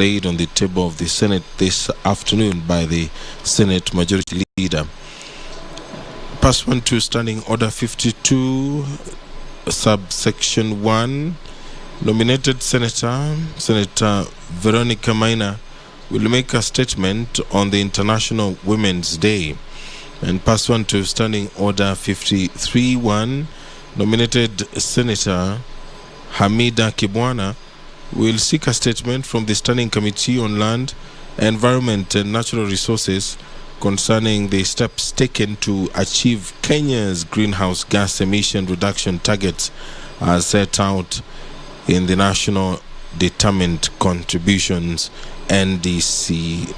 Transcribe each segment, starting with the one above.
laid on the table of the Senate this afternoon by the Senate Majority Leader. Pursuant to Standing Order 52, subsection 1, nominated Senator Veronica Maina, will make a statement on the International Women's Day. And pursuant to Standing Order 53.1, nominated Senator Hamida Kibwana will seek a statement from the Standing Committee on Land, Environment and Natural Resources concerning the steps taken to achieve Kenya's greenhouse gas emission reduction targets as set out in the National Determined Contributions NDCs.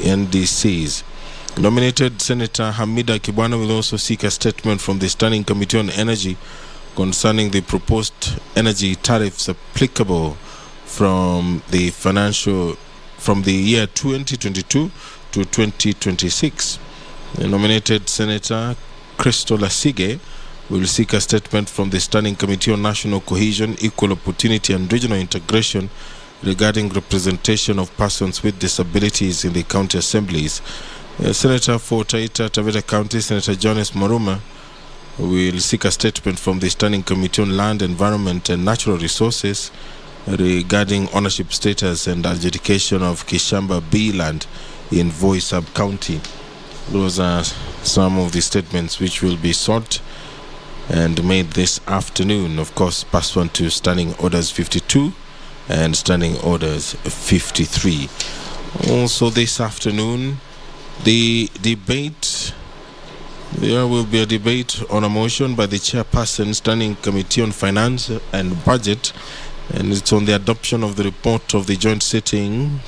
Nominated Senator Hamida Kibwana will also seek a statement from the Standing Committee on Energy concerning the proposed energy tariffs applicable from the year 2022 to 2026. The nominated Senator Crystal Asige will seek a statement from the Standing Committee on National Cohesion, Equal Opportunity and Regional Integration regarding representation of persons with disabilities in the county assemblies. Senator for Taita Taveta County, Senator Jonas Maruma, will seek a statement from the Standing Committee on Land, Environment and Natural Resources regarding ownership status and adjudication of Kishamba B land in Voi sub-county. Those are some of the statements which will be sought and made this afternoon, of course, pursuant to Standing Orders 52 and Standing Orders 53. Also this afternoon, there will be a debate on a motion by the chairperson, Standing Committee on Finance and Budget, and it's on the adoption of the report of the joint sitting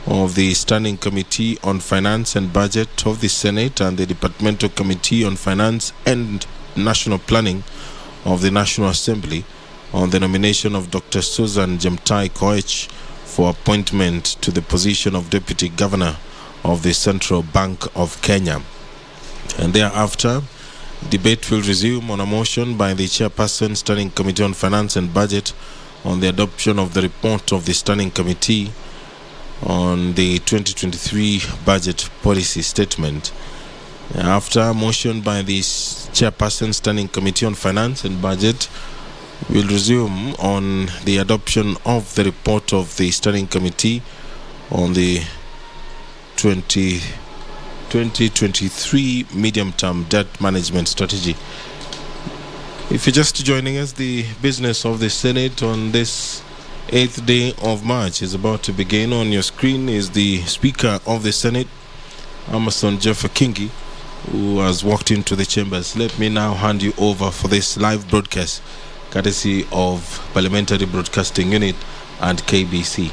of the Standing Committee on Finance and Budget of the Senate and the Departmental Committee on Finance and National Planning of the National Assembly on the nomination of Dr. Susan Jemtai Koech for appointment to the position of Deputy Governor of the Central Bank of Kenya. And thereafter, debate will resume on a motion by the chairperson, Standing Committee on Finance and Budget, on the adoption of the report of the Standing Committee on the 2023 Budget Policy Statement. After a motion by the chairperson, Standing Committee on Finance and Budget, will resume on the adoption of the report of the Standing Committee on the 2023 medium-term debt management strategy. If you're just joining us, the business of the Senate on this 8th day of March is about to begin. On your screen is the Speaker of the Senate, Amason Jeffer Kingi, who has walked into the chambers. Let me now hand you over for this live broadcast, courtesy of Parliamentary Broadcasting Unit and KBC.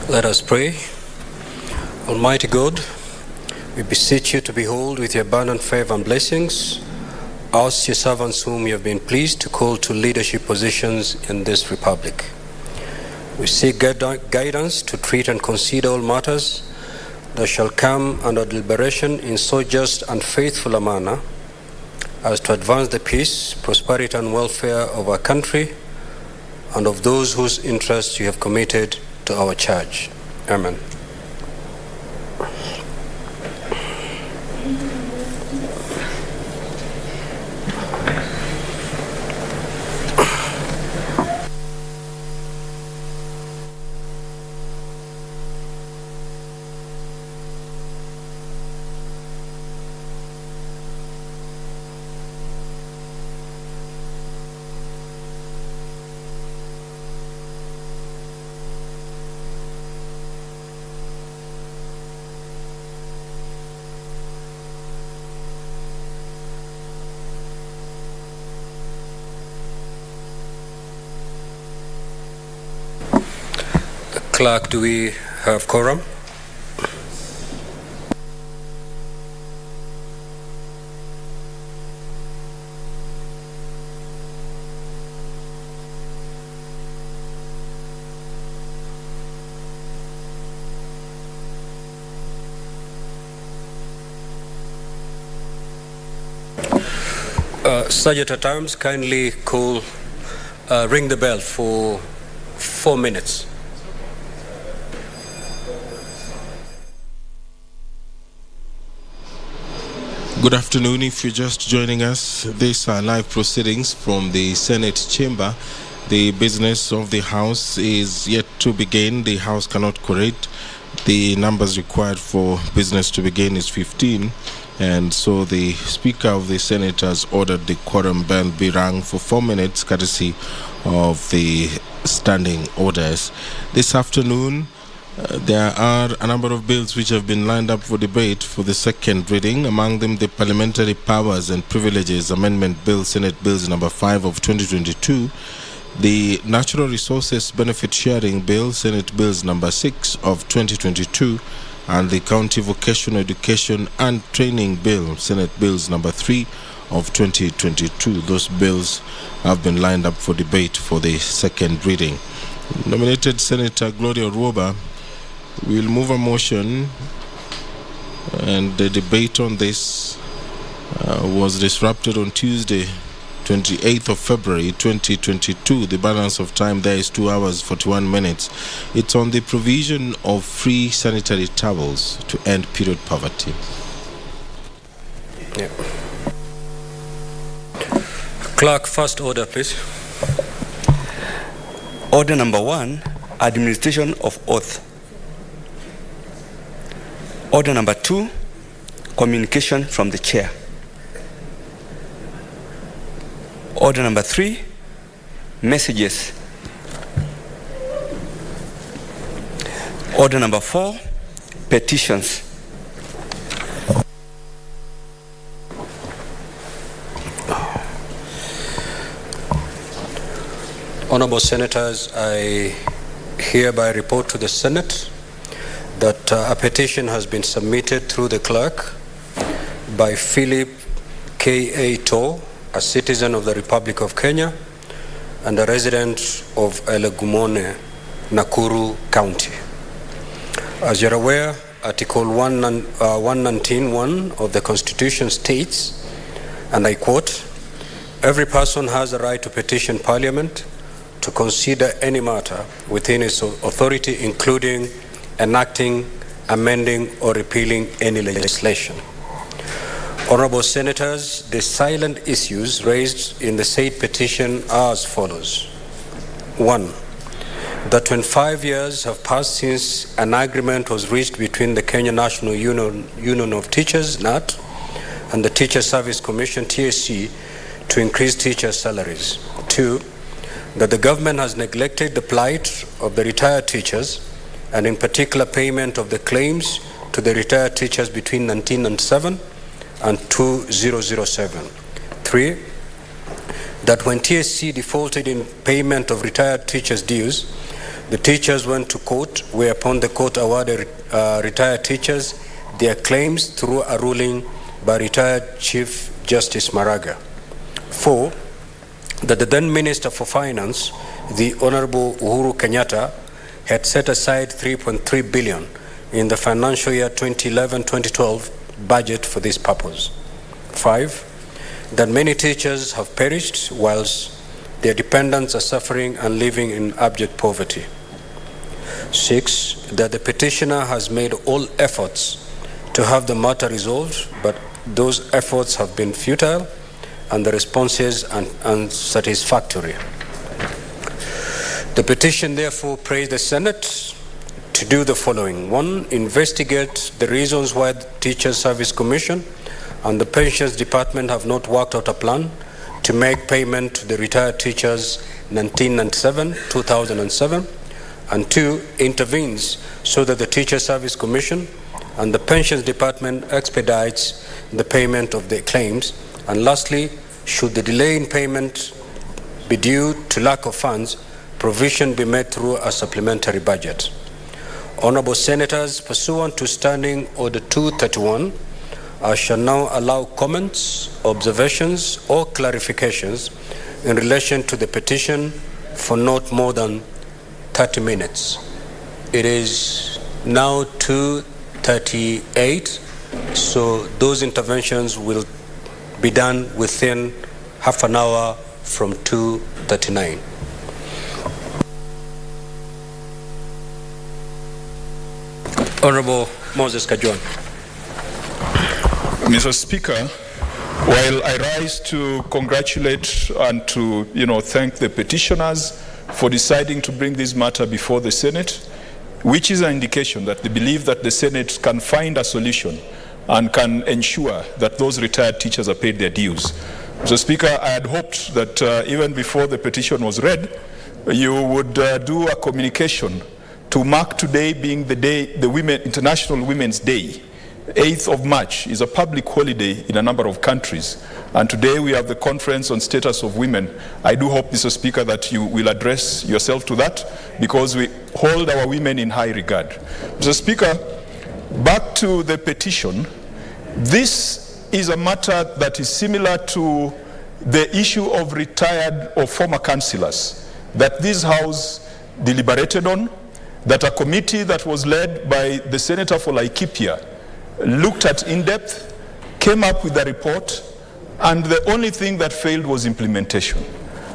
Let us pray. Almighty God, we beseech you to behold with your abundant favor and blessings us, your servants, whom you have been pleased to call to leadership positions in this republic. We seek guidance to treat and consider all matters that shall come under deliberation in so just and faithful a manner as to advance the peace, prosperity, and welfare of our country and of those whose interests you have committed to our charge. Amen. Clerk, do we have quorum? Sergeant at Arms, kindly call ring the bell for 4 minutes. Good afternoon. If you're just joining us, these are live proceedings from the Senate chamber. The business of the House is yet to begin. The House cannot quorate. The numbers required for business to begin is 15, and so the Speaker of the Senate has ordered the quorum bell be rung for 4 minutes, courtesy of the standing orders. This afternoon, there are a number of bills which have been lined up for debate for the second reading, among them the Parliamentary Powers and Privileges Amendment Bill, Senate Bills number 5 of 2022, the Natural Resources Benefit Sharing Bill, Senate Bills number 6 of 2022, and the County Vocational Education and Training Bill, Senate Bills number 3 of 2022. Those bills have been lined up for debate for the second reading. Nominated Senator Gloria Ruoba will move a motion, and the debate on this was disrupted on Tuesday, 28th of February 2022. The balance of time there is 2 hours 41 minutes. It's on the provision of free sanitary towels to end period poverty. Yeah. Clerk, first order, please. Order number 1, administration of oath. Order number 2, communication from the chair. Order number 3, messages. Order number 4, petitions. Honorable Senators, I hereby report to the Senate that a petition has been submitted through the clerk by Philip K.A. Toh, a citizen of the Republic of Kenya and a resident of Elegumone, Nakuru County. As you're aware, Article 119.1 of the Constitution states, and I quote, "Every person has a right to petition Parliament to consider any matter within its authority, including enacting, amending, or repealing any legislation." Honorable Senators, the silent issues raised in the said petition are as follows. 1. That when 5 years have passed since an agreement was reached between the Kenya National Union of Teachers, NAT, and the Teacher Service Commission, TSC, to increase teachers' salaries. 2. That the government has neglected the plight of the retired teachers, and in particular payment of the claims to the retired teachers between 1997 and 2007. 3. That when TSC defaulted in payment of retired teachers' dues, the teachers went to court, whereupon the court awarded retired teachers their claims through a ruling by retired Chief Justice Maraga. 4. That the then Minister for Finance, the Honorable Uhuru Kenyatta, had set aside 3.3 billion in the financial year 2011-2012 budget for this purpose. 5. That many teachers have perished whilst their dependents are suffering and living in abject poverty. 6. That the petitioner has made all efforts to have the matter resolved, but those efforts have been futile and the responses unsatisfactory. The petition therefore prays the Senate to do the following. 1. Investigate the reasons why the Teacher Service Commission and the Pensions Department have not worked out a plan to make payment to the retired teachers 1997-2007. And 2. Intervenes so that the Teacher Service Commission and the Pensions Department expedites the payment of their claims. And lastly, should the delay in payment be due to lack of funds, provision be made through a supplementary budget. Honorable Senators, pursuant to Standing Order 231, I shall now allow comments, observations, or clarifications in relation to the petition for not more than 30 minutes. It is now 2:38, so those interventions will be done within half an hour from 2:39. Honorable Moses Kajwang. Mr. Speaker, while I rise to congratulate and to thank the petitioners for deciding to bring this matter before the Senate, which is an indication that they believe that the Senate can find a solution and can ensure that those retired teachers are paid their dues. Mr. Speaker, I had hoped that even before the petition was read, you would do a communication to mark today being the day, the International Women's Day. 8th of March is a public holiday in a number of countries, and today we have the Conference on Status of Women. I do hope, Mr. Speaker, that you will address yourself to that, because we hold our women in high regard. Mr. Speaker, back to the petition. This is a matter that is similar to the issue of retired or former councillors that this House deliberated on, that a committee that was led by the Senator for Laikipia looked at in depth, came up with a report, and the only thing that failed was implementation.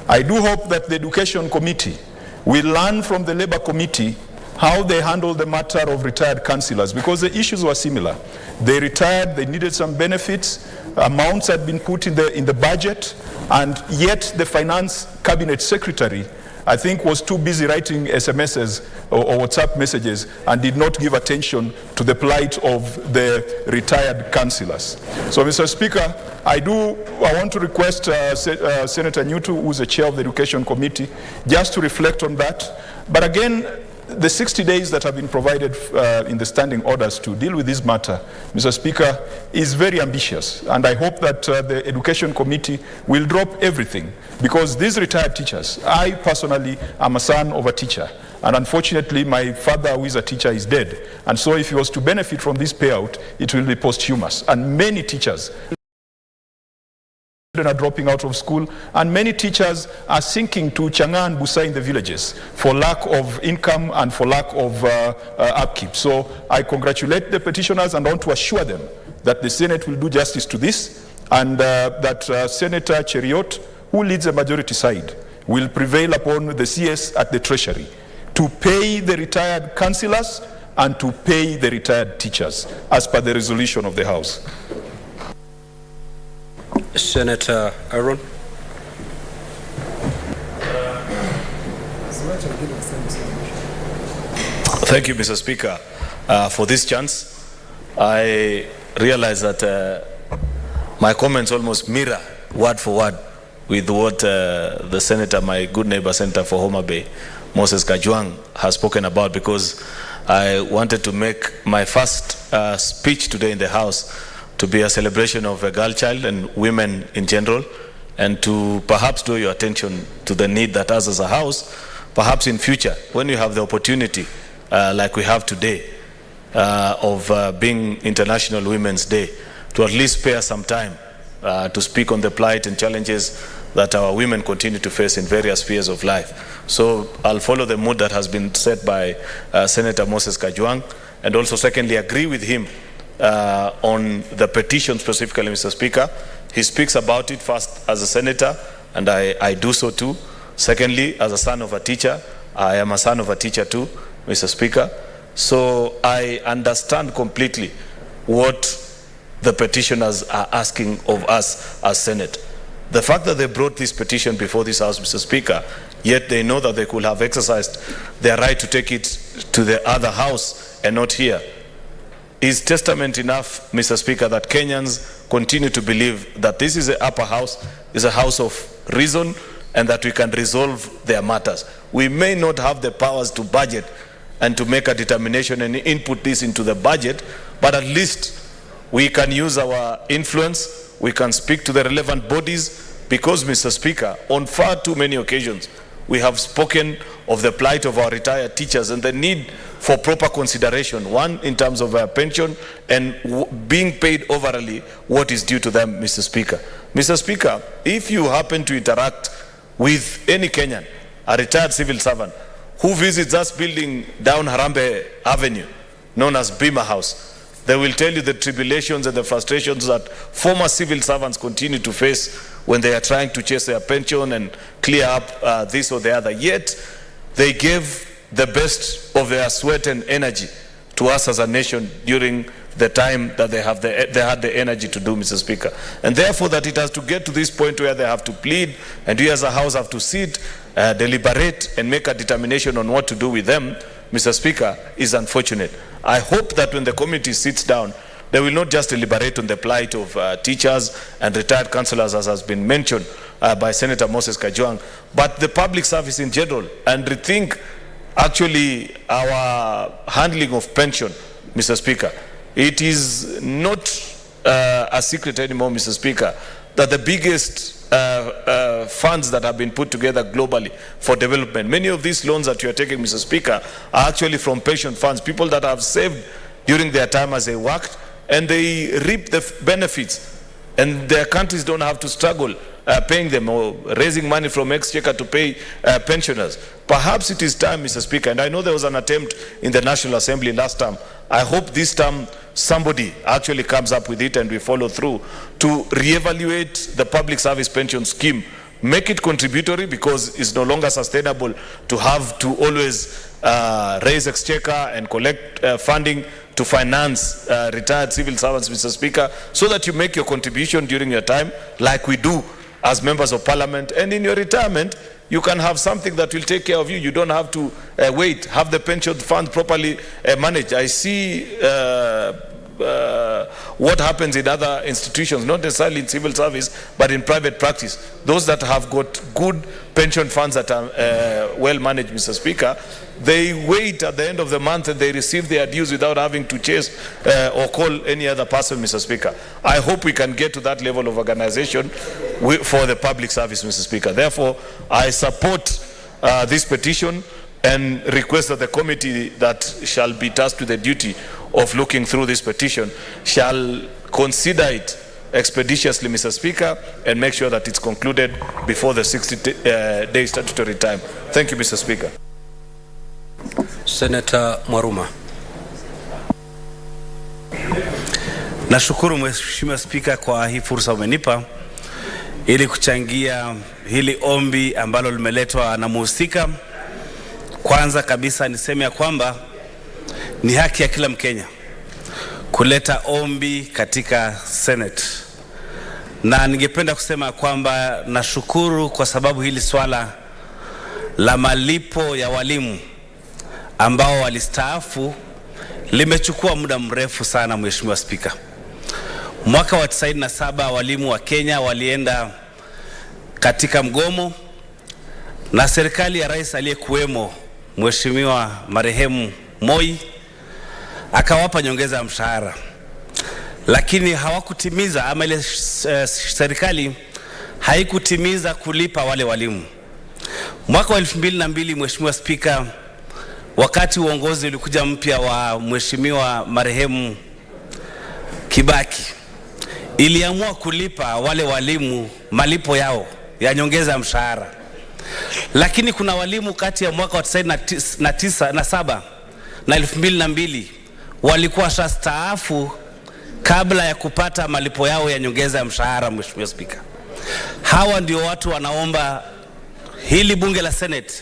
I do hope that the Education Committee will learn from the Labour Committee how they handled the matter of retired councillors, because the issues were similar. They retired, they needed some benefits, amounts had been put in the budget, and yet the Finance Cabinet Secretary, I think, was too busy writing SMSs or WhatsApp messages and did not give attention to the plight of the retired councillors. So, Mr. Speaker, I want to request Senator Newtu, who is the chair of the Education Committee, just to reflect on that. But again, the 60 days that have been provided in the standing orders to deal with this matter, Mr. Speaker, is very ambitious. And I hope that the Education Committee will drop everything, because these retired teachers, I personally am a son of a teacher. And unfortunately, my father, who is a teacher, is dead. And so if he was to benefit from this payout, it will be posthumous. And many teachers are dropping out of school, and many teachers are sinking to Changa and Busa in the villages for lack of income and for lack of upkeep. So I congratulate the petitioners and want to assure them that the Senate will do justice to this, and that Senator Cheriot, who leads the majority side, will prevail upon the CS at the Treasury to pay the retired councillors and to pay the retired teachers as per the resolution of the House. Senator Aaron. Thank you, Mr. Speaker, for this chance. I realize that my comments almost mirror word for word with what the Senator, my good neighbor Senator for Homa Bay, Moses Kajwang, has spoken about, because I wanted to make my first speech today in the House to be a celebration of a girl child and women in general, and to perhaps draw your attention to the need that us as a House, perhaps in future, when you have the opportunity, like we have today, of being International Women's Day, to at least spare some time to speak on the plight and challenges that our women continue to face in various spheres of life. So I'll follow the mood that has been set by Senator Moses Kajwang, and also secondly agree with him on the petition specifically, Mr. Speaker. He speaks about it first as a senator, and I do so too. Secondly, as a son of a teacher, I am a son of a teacher too, Mr. Speaker. So I understand completely what the petitioners are asking of us as Senate. The fact that they brought this petition before this House, Mr. Speaker, yet they know that they could have exercised their right to take it to the other House and not here, is testament enough, Mr. Speaker, that Kenyans continue to believe that this is the upper house, is a house of reason, and that we can resolve their matters. We may not have the powers to budget and to make a determination and input this into the budget, but at least we can use our influence, we can speak to the relevant bodies, because, Mr. Speaker, on far too many occasions, we have spoken of the plight of our retired teachers and the need for proper consideration, one, in terms of their pension and being paid overly what is due to them, Mr. Speaker. Mr. Speaker, if you happen to interact with any Kenyan, a retired civil servant, who visits us building down Harambe Avenue, known as Bima House, they will tell you the tribulations and the frustrations that former civil servants continue to face when they are trying to chase their pension and clear up this or the other. Yet, they gave the best of their sweat and energy to us as a nation during the time that they had the energy to do, Mr. Speaker. And therefore that it has to get to this point where they have to plead, and we as a House have to sit, deliberate, and make a determination on what to do with them, Mr. Speaker, is unfortunate. I hope that when the committee sits down, they will not just deliberate on the plight of teachers and retired councillors, as has been mentioned by Senator Moses Kajwang, but the public service in general, and rethink actually our handling of pension, Mr. Speaker. It is not a secret anymore, Mr. Speaker, that the biggest funds that have been put together globally for development, many of these loans that you are taking, Mr. Speaker, are actually from pension funds, people that have saved during their time as they worked, and they reap the benefits, and their countries don't have to struggle paying them or raising money from exchequer to pay pensioners. Perhaps it is time, Mr. Speaker, and I know there was an attempt in the National Assembly last time. I hope this time somebody actually comes up with it and we follow through to reevaluate the public service pension scheme. Make it contributory, because it's no longer sustainable to have to always raise exchequer and collect funding to finance retired civil servants, Mr. Speaker, so that you make your contribution during your time, like we do as members of parliament, and in your retirement you can have something that will take care of you. You don't have to wait, have the pension fund properly managed. I see what happens in other institutions, not necessarily in civil service, but in private practice. Those that have got good pension funds that are well managed, Mr. Speaker, they wait at the end of the month and they receive their dues without having to chase or call any other person, Mr. Speaker. I hope we can get to that level of organization for the public service, Mr. Speaker. Therefore, I support this petition and request that the committee that shall be tasked with the duty of looking through this petition shall consider it expeditiously, Mr. Speaker, and make sure that it's concluded before the 60-day statutory time. Thank you, Mr. Speaker. Senator Mwaruma. Nashukuru Mheshimiwa Spika kwa hii fursa umenipa ili kuchangia hili ombi ambalo limeletwa na mhusika. Kwanza kabisa niseme ya kwamba ni haki ya kila Mkenya kuleta ombi katika Senate. Na ningependa kusema kwamba nashukuru kwa sababu hili swala la malipo ya walimu ambao walistaafu limechukua muda mrefu sana, Mheshimiwa Spika. Mwaka wa 97 walimu wa Kenya walienda katika mgomo, na serikali ya rais aliyekuwemo Mheshimiwa marehemu Moi akawapa nyongeza ya mshahara, lakini hawakutimiza, ama ile serikali haikutimiza kulipa wale walimu. Mwaka wa 2002, Mheshimiwa Spika, wakati uongozi ulikuja mpya wa Mheshimiwa marehemu Kibaki, iliamua kulipa wale walimu malipo yao ya nyongeza ya mshahara. Lakini kuna walimu kati ya mwaka wa 1997 na 2002 walikuwa shastaafu kabla ya kupata malipo yao ya nyongeza ya mshahara, Mheshimiwa Spika. Hawa ndio watu wanaomba hili bunge la Senate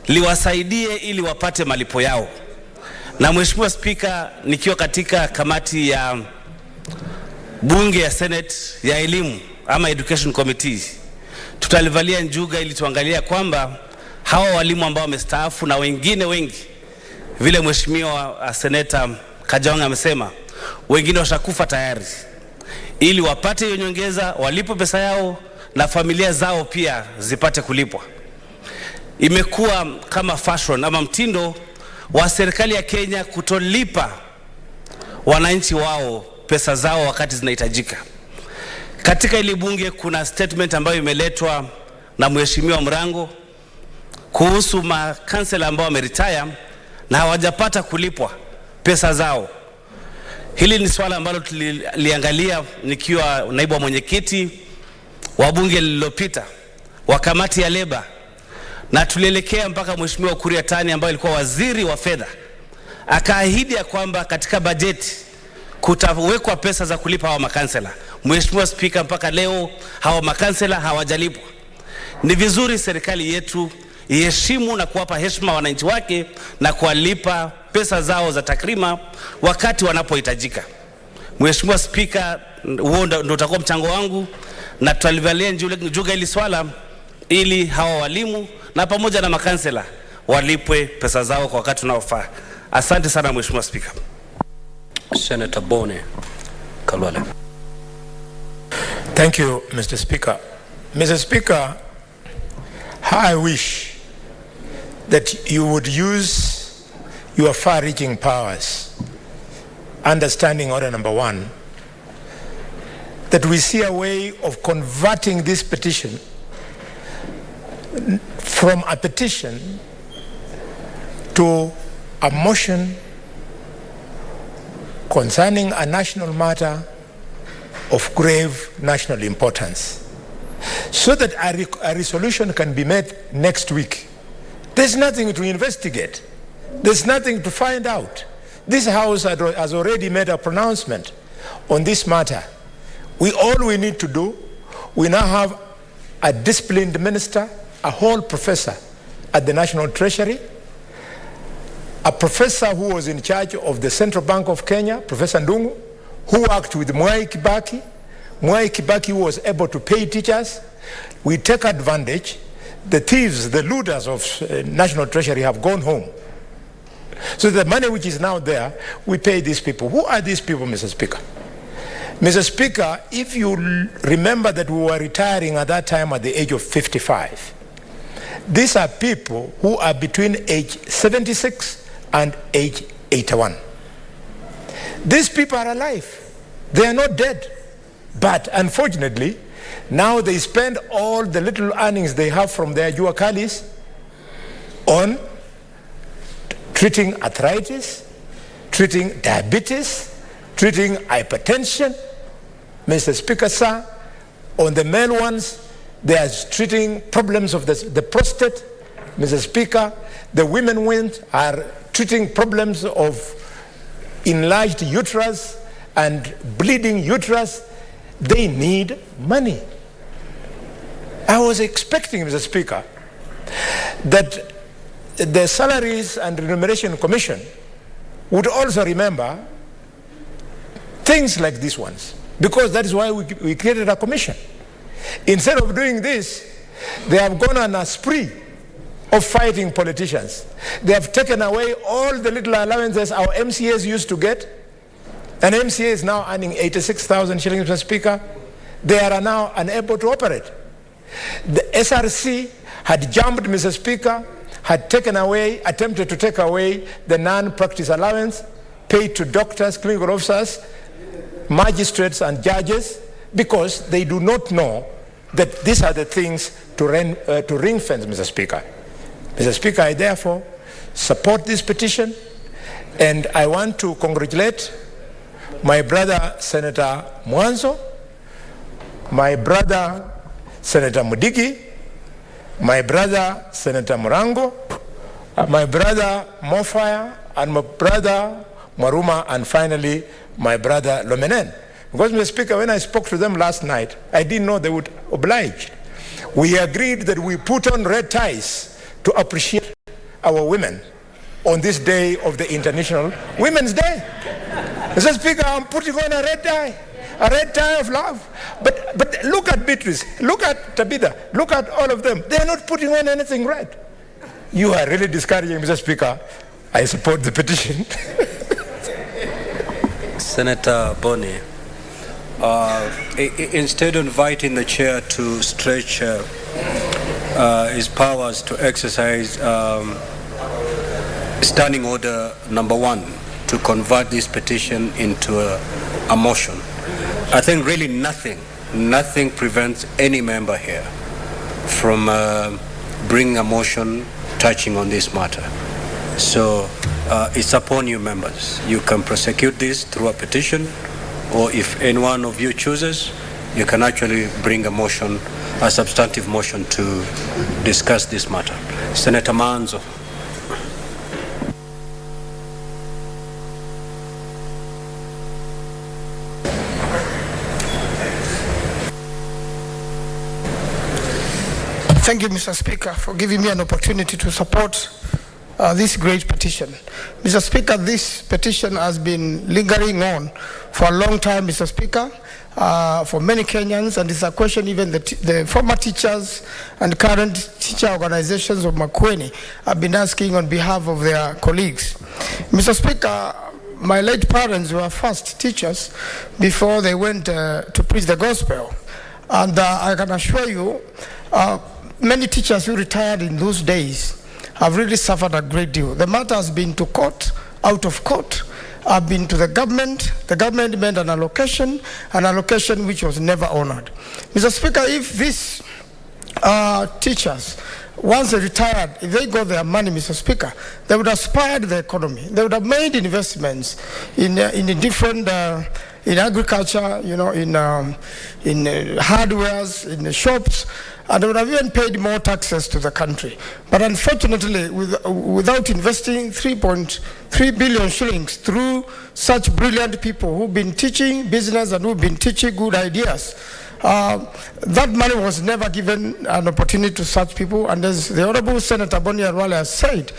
liwasaidie ili wapate malipo yao. Na Mheshimiwa Spika, nikiwa katika kamati ya bunge ya Senate ya elimu ama Education Committee, tutalivalia njuga ili tuangalia kwamba hawa walimu ambao wamestaafu na wengine wengi, vile Mheshimiwa Senator Kajwang amesema, wengine washakufa tayari, ili wapate hiyo nyongeza, walipo pesa yao na familia zao pia zipate kulipwa. Imekuwa kama fashion ama mtindo wa serikali ya Kenya kutolipa wananchi wao pesa zao wakati zinahitajika. Katika ile bunge kuna statement ambayo imeletwa na Mheshimiwa Mrango kuhusu makansela ambao wameretire na hawajapata kulipwa pesa zao. Hili ni swala ambalo tuliangalia nikiwa naibu wa mwenyekiti wa bunge lililopita wa kamati ya leba, na tulielekea mpaka Mheshimiwa Kuria Tani ambaye alikuwa waziri wa fedha, akaahidi ya kwamba katika bajeti kutawekwa pesa za kulipa hawa makansela. Mheshimiwa Spika, mpaka leo hawa makansela hawajalipwa. Ni vizuri serikali yetu iheshimu na kuwapa heshima wananchi wake na kuwalipa pesa zao za takrima wakati wanapohitajika. Mheshimiwa Spika, huo ndio utakuwa mchango wangu, na tutalivalia njuga hili swala ili hawa walimu na pamoja na makansela walipwe pesa zao kwa wakati unaofaa. Asante sana Mheshimiwa Spika. Senator Bone Kalwale. Thank you, Mr. Speaker. Mr. Speaker, I wish that you would use your far-reaching powers, understanding order number 1, that we see a way of converting this petition from a petition to a motion concerning a national matter of grave national importance, so that a resolution can be made next week. There's nothing to investigate. There's nothing to find out. This House has already made a pronouncement on this matter. All we need to do, we now have a disciplined minister, a whole professor at the National Treasury, a professor who was in charge of the Central Bank of Kenya, Professor Ndungu, who worked with Mwai Kibaki. Mwai Kibaki was able to pay teachers. We take advantage. The thieves, the looters of National Treasury have gone home. So the money which is now there, we pay these people. Who are these people, Mr. Speaker? Mr. Speaker, if you remember that we were retiring at that time at the age of 55, these are people who are between age 76 and age 81. These people are alive. They are not dead. But unfortunately, now they spend all the little earnings they have from their juakalis on treating arthritis, treating diabetes, treating hypertension. Mr. Speaker, sir, on the male ones, they are treating problems of the prostate. Mr. Speaker, the women ones are treating problems of enlarged uterus and bleeding uterus. They need money. I was expecting, Mr. Speaker, that the Salaries and Remuneration Commission would also remember things like these ones, because that is why we created a commission. Instead of doing this, they have gone on a spree of fighting politicians. They have taken away all the little allowances our MCAs used to get. An MCA is now earning 86,000 shillings, Mr. Speaker. They are now unable to operate. The SRC had jumped, Mr. Speaker, had attempted to take away the non-practice allowance paid to doctors, clinical officers, magistrates and judges, because they do not know that these are the things to ring fence, Mr. Speaker. Mr. Speaker, I therefore support this petition, and I want to congratulate my brother Senator Mwanzo, my brother Senator Mudigi, my brother Senator Murango, my brother Mofaya, and my brother Maruma, and finally my brother Lomenen. Because, Mr. Speaker, when I spoke to them last night, I didn't know they would oblige. We agreed that we put on red ties to appreciate our women on this day of the International Women's Day. Mr. Speaker, I'm putting on a red tie of love. But look at Beatrice, look at Tabitha, look at all of them. They are not putting on anything red. You are really discouraging, Mr. Speaker. I support the petition. Senator Boni, instead of inviting the chair to stretch his powers to exercise standing order number 1 to convert this petition into a motion, I think really nothing prevents any member here from bringing a motion touching on this matter. So it's upon you, members. You can prosecute this through a petition, or if any one of you chooses, you can actually bring a motion, a substantive motion, to discuss this matter. Senator Manzo. Thank you, Mr. Speaker, for giving me an opportunity to support this great petition. Mr. Speaker, this petition has been lingering on for a long time, Mr. Speaker, for many Kenyans, and it's a question even the former teachers and current teacher organizations of Makueni have been asking on behalf of their colleagues. Mr. Speaker, my late parents were first teachers before they went to preach the gospel. And I can assure you, many teachers who retired in those days have really suffered a great deal. The matter has been to court, out of court. I've been to the government made an allocation which was never honored. Mr. Speaker, if these teachers, once they retired, if they got their money, Mr. Speaker, they would have spurred the economy. They would have made investments in different, in agriculture, you know, in hardwares, in the shops, and they would have even paid more taxes to the country. But unfortunately, without investing 3.3 billion shillings through such brilliant people who've been teaching business and who've been teaching good ideas, that money was never given an opportunity to such people. And as the Honorable Senator Boni Arwale has said,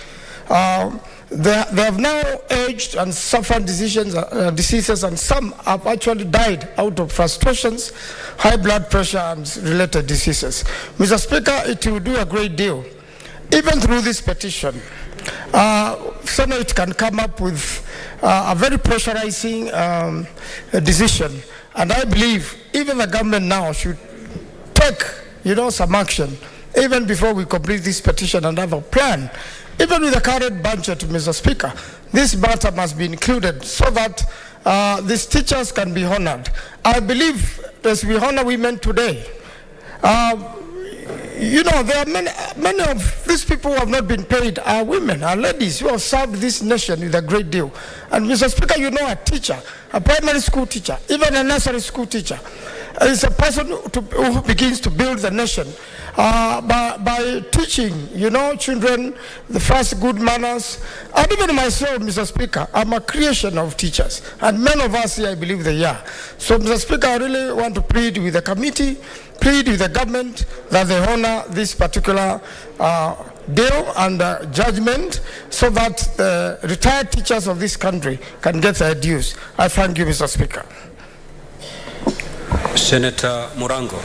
they have now aged and suffered diseases, and some have actually died out of frustrations, high blood pressure, and related diseases. Mr. Speaker, it will do a great deal. Even through this petition, Senate can come up with a very pressurizing decision. And I believe even the government now should take, some action, even before we complete this petition and have a plan. Even with the current budget, Mr. Speaker, this matter must be included so that these teachers can be honored. I believe as we honor women today, there are many of these people who have not been paid are women, are ladies who have served this nation with a great deal. And Mr. Speaker, a teacher, a primary school teacher, even a nursery school teacher, is a person who begins to build the nation by teaching, children the first good manners. And even myself, Mr. Speaker, I'm a creation of teachers. And many of us here, I believe they are. So, Mr. Speaker, I really want to plead with the committee, plead with the government that they honor this particular deal and judgment so that the retired teachers of this country can get their dues. I thank you, Mr. Speaker. Senator Murango.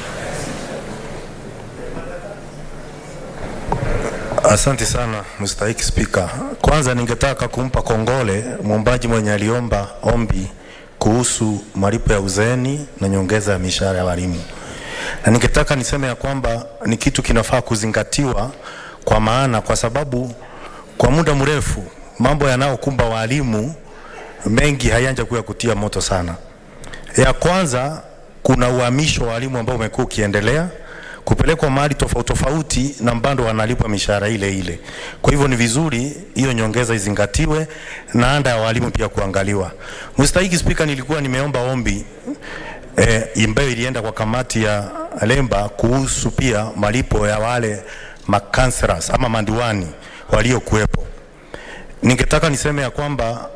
Asante sana mstahiki Speaker. Kwanza ningetaka kumpa kongole mwombaji mwenye aliomba ombi kuhusu malipo ya uzeeni na nyongeza ya mishahara ya walimu. Na ningetaka niseme ya kwamba ni kitu kinafaa kuzingatiwa kwa sababu kwa muda mrefu mambo yanayokumba walimu mengi hayanja kuwa kutia moto sana. Ya kwanza, kuna uhamisho wa walimu ambao umekuwa ukiendelea kupelekwa mahali tofauti na bado wanalipwa mishahara ile ile. Kwa hivyo ni vizuri hiyo nyongeza izingatiwe na anda ya walimu pia kuangaliwa. Mstahiki Speaker, nilikuwa nimeomba ombi ambayo ilienda kwa kamati ya Lemba kuhusu pia malipo ya wale makanseras ama mandiwani waliokuwepo. Ningetaka niseme ya kwamba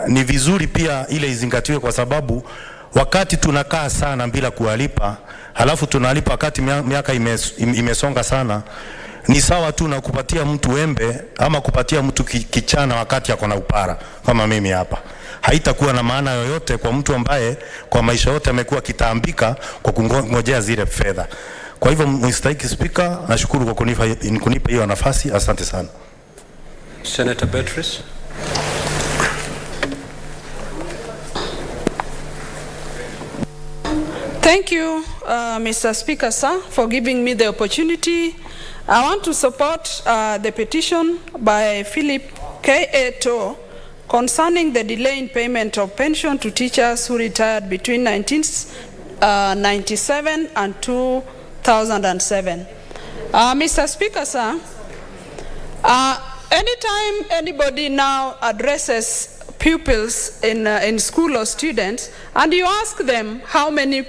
ni vizuri pia ile izingatiwe kwa sababu wakati tunakaa sana bila kuwalipa, halafu tunalipa wakati miaka imesonga sana, ni sawa tu na kupatia mtu embe ama kupatia mtu kichana wakati yako na upara kama mimi hapa. Haitakuwa na maana yoyote kwa mtu ambaye kwa maisha yote amekuwa kitaambika kwa kungojea zile fedha. Kwa hivyo mstahiki Speaker, nashukuru kwa kunipa hiyo nafasi. Asante sana. Senator Beatrice. Thank you, Mr. Speaker, sir, for giving me the opportunity. I want to support the petition by Philip K.A. concerning the delay in payment of pension to teachers who retired between 1997 and 2007. Mr. Speaker, sir, anytime anybody now addresses pupils in school or students, and you ask them how many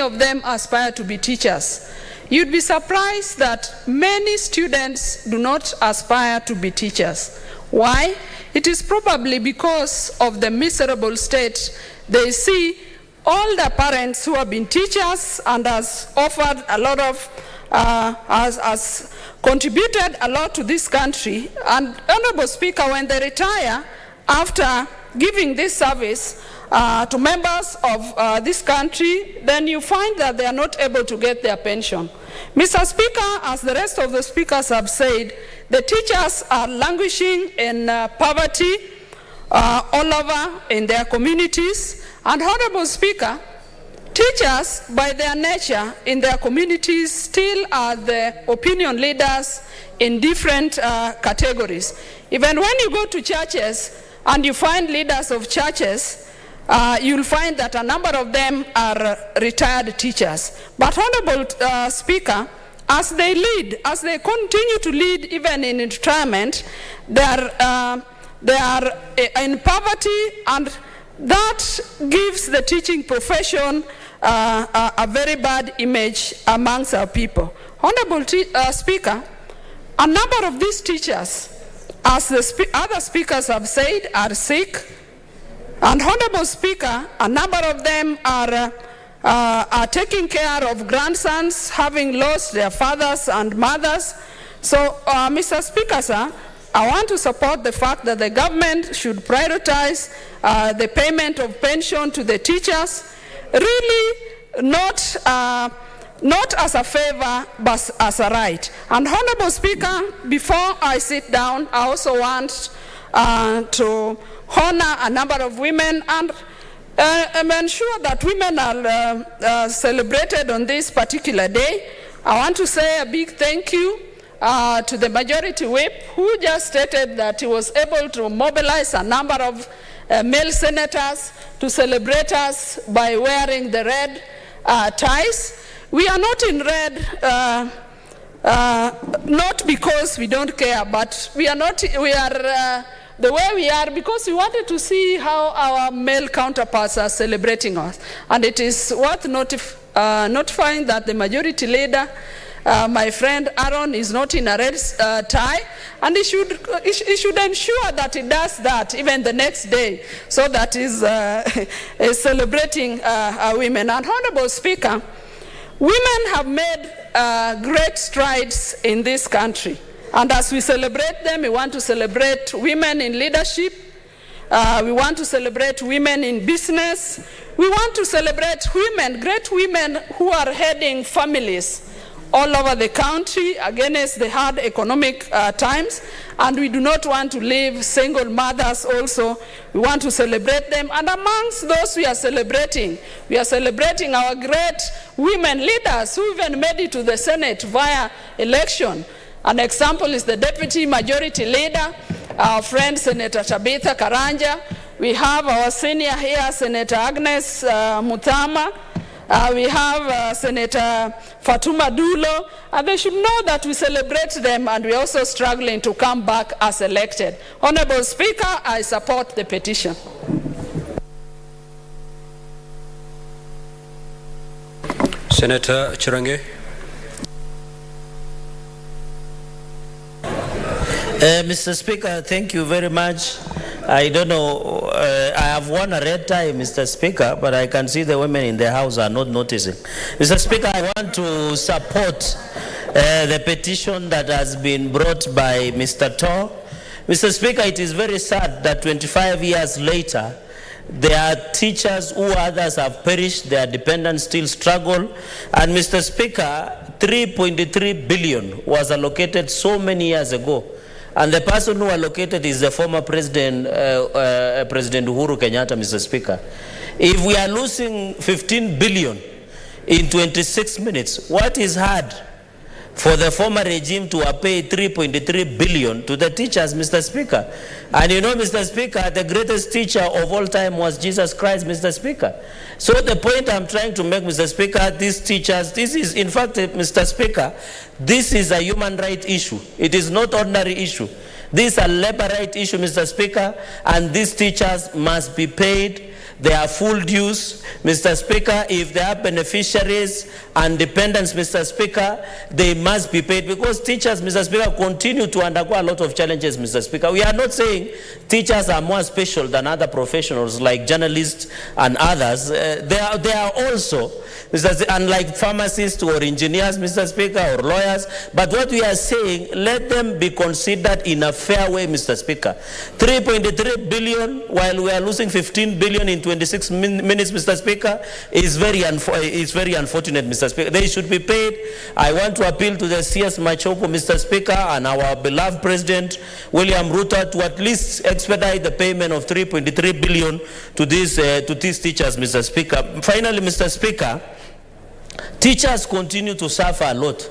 of them aspire to be teachers, you'd be surprised that many students do not aspire to be teachers. Why? It is probably because of the miserable state they see all the parents who have been teachers and has offered a lot of has contributed a lot to this country. And Honorable Speaker, when they retire after giving this service to members of this country, then you find that they are not able to get their pension. Mr. Speaker, as the rest of the speakers have said, the teachers are languishing in poverty all over in their communities. And Honorable Speaker, teachers, by their nature in their communities, still are the opinion leaders in different categories. Even when you go to churches and you find leaders of churches, you'll find that a number of them are retired teachers. But Honorable Speaker, as they lead, as they continue to lead even in retirement, they are in poverty, and that gives the teaching profession a very bad image amongst our people. Honorable Speaker, a number of these teachers, as the other speakers have said, are sick. And Honorable Speaker, a number of them are taking care of grandsons having lost their fathers and mothers. So, Mr. Speaker, sir, I want to support the fact that the government should prioritize the payment of pension to the teachers, really not as a favor, but as a right. And Honorable Speaker, before I sit down, I also want to honor a number of women and ensure that women are celebrated on this particular day. I want to say a big thank you to the Majority Whip, who just stated that he was able to mobilize a number of male senators to celebrate us by wearing the red ties. We are not in red not because we don't care, but we are the way we are because we wanted to see how our male counterparts are celebrating us. And it is worth notifying that the Majority Leader, my friend Aaron, is not in a red tie, and he should ensure that he does that even the next day, so that is celebrating women. And Honorable Speaker, women have made great strides in this country. And as we celebrate them, we want to celebrate women in leadership. We want to celebrate women in business. We want to celebrate women, great women who are heading families all over the country against the hard economic times. And we do not want to leave single mothers also. We want to celebrate them. And amongst those we are celebrating our great women leaders who even made it to the Senate via election. An example is the Deputy Majority Leader, our friend Senator Tabitha Karanja. We have our senior here, Senator Agnes Muthama. We have Senator Fatuma Dulo. And they should know that we celebrate them, and we're also struggling to come back as elected. Honorable Speaker, I support the petition. Senator Chirange. Mr. Speaker, thank you very much. I don't know, I have worn a red tie, Mr. Speaker, but I can see the women in the House are not noticing. Mr. Speaker, I want to support the petition that has been brought by Mr. Tor. Mr. Speaker, it is very sad that 25 years later, there are teachers who others have perished, their dependents still struggle. And Mr. Speaker, 3.3 billion was allocated so many years ago. And the person who allocated is the former President Uhuru Kenyatta, Mr. Speaker. If we are losing 15 billion in 26 minutes, what is hard for the former regime to pay 3.3 billion to the teachers, Mr. Speaker? And you know, Mr. Speaker, the greatest teacher of all time was Jesus Christ, Mr. Speaker. So the point I'm trying to make, Mr. Speaker, these teachers, this is, in fact, Mr. Speaker, this is a human right issue. It is not ordinary issue. This is a labor right issue, Mr. Speaker, and these teachers must be paid their full dues. Mr. Speaker, if they are beneficiaries and dependents, Mr. Speaker, they must be paid, because teachers, Mr. Speaker, continue to undergo a lot of challenges, Mr. Speaker. We are not saying teachers are more special than other professionals like journalists and others. They are also, unlike pharmacists or engineers, Mr. Speaker, or lawyers. But what we are saying, let them be considered in a fair way, Mr. Speaker. 3.3 billion, while we are losing 15 billion in 26 minutes, Mr. Speaker, is very unfortunate, Mr. Speaker. They should be paid. I want to appeal to the CS Machopo, Mr. Speaker, and our beloved President William Ruto to at least expedite the payment of 3.3 billion to these teachers, Mr. Speaker. Finally, Mr. Speaker, teachers continue to suffer a lot,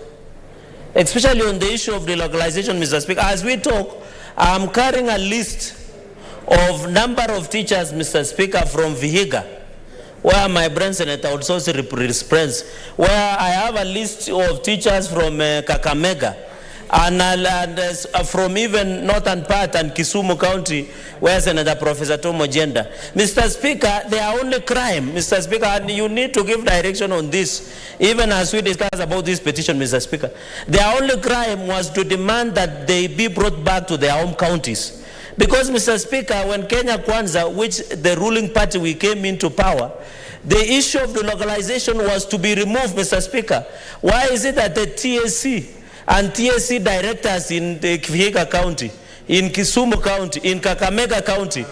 especially on the issue of delocalization, Mr. Speaker. As we talk, I'm carrying a list of number of teachers, Mr. Speaker, from Vihiga, where my brand senator also represents, where I have a list of teachers from Kakamega, and from even northern part and Kisumu County, where Senator Professor Tomo Jenda. Mr. Speaker, their only crime, Mr. Speaker, and you need to give direction on this, even as we discuss about this petition, Mr. Speaker. Their only crime was to demand that they be brought back to their home counties. Because, Mr. Speaker, when Kenya Kwanza, which the ruling party, we came into power, the issue of the localization was to be removed, Mr. Speaker. Why is it that the TSC and TSC directors in the Vihiga County, in Kisumu County, in Kakamega County,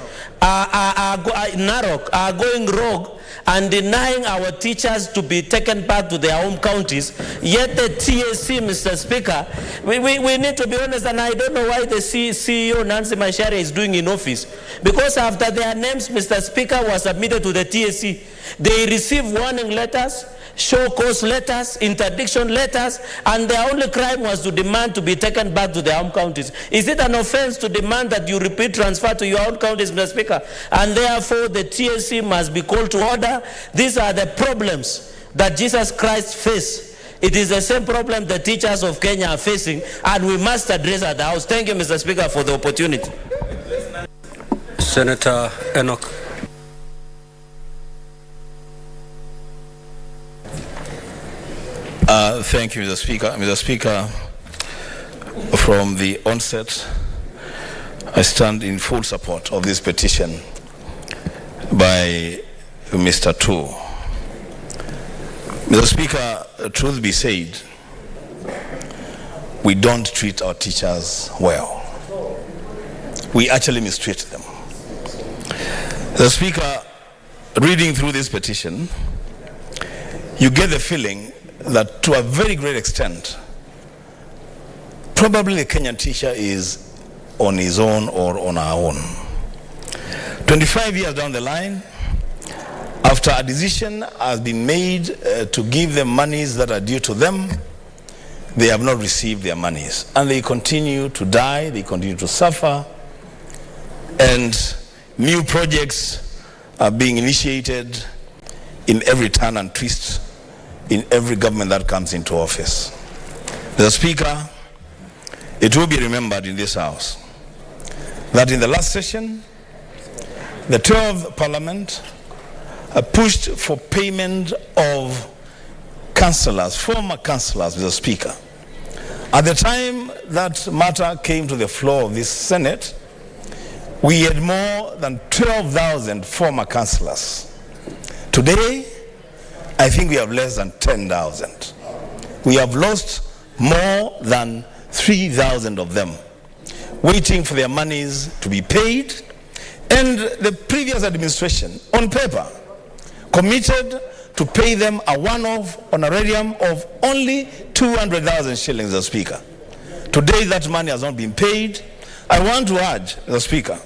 Narok, are going rogue and denying our teachers to be taken back to their home counties? Yet the TSC, Mr. Speaker, we need to be honest, and I don't know why the CEO, Nancy Macharia, is doing in office. Because after their names, Mr. Speaker, was submitted to the TSC, they received warning letters, show cause letters, interdiction letters, and their only crime was to demand to be taken back to their home counties. Is it an offense to demand that you repeat transfer to your own counties, Mr. Speaker? And therefore, the TSC must be called to order. These are the problems that Jesus Christ faced. It is the same problem the teachers of Kenya are facing, and we must address at the House. Thank you, Mr. Speaker, for the opportunity. Senator Enoch. Thank you, Mr. Speaker. Mr. Speaker, from the onset, I stand in full support of this petition by Mr. Tu. Mr. Speaker, truth be said, we don't treat our teachers well. We actually mistreat them. Mr. Speaker, reading through this petition, you get the feeling that to a very great extent, probably the Kenyan teacher is on his own or on our own. 25 years down the line, after a decision has been made to give them monies that are due to them, they have not received their monies. And they continue to die, they continue to suffer, and new projects are being initiated in every turn and twist in every government that comes into office. Mr. Speaker, it will be remembered in this House that in the last session, the 12th Parliament pushed for payment of councillors, former councillors, Mr. Speaker. At the time that matter came to the floor of this Senate, we had more than 12,000 former councillors. Today, I think we have less than 10,000. We have lost more than 3,000 of them, waiting for their monies to be paid. And the previous administration, on paper, committed to pay them a one-off honorarium of only 200,000 shillings, Mr. Speaker. Today, that money has not been paid. I want to urge, Mr. Speaker,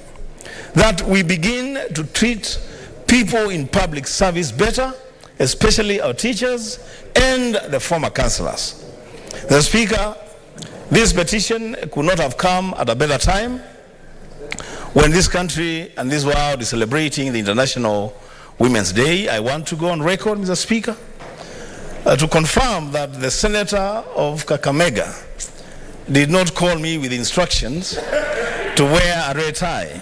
that we begin to treat people in public service better, especially our teachers and the former councillors. Mr. Speaker, this petition could not have come at a better time when this country and this world is celebrating the International Women's Day. I want to go on record, Mr. Speaker, to confirm that the senator of Kakamega did not call me with instructions to wear a red tie.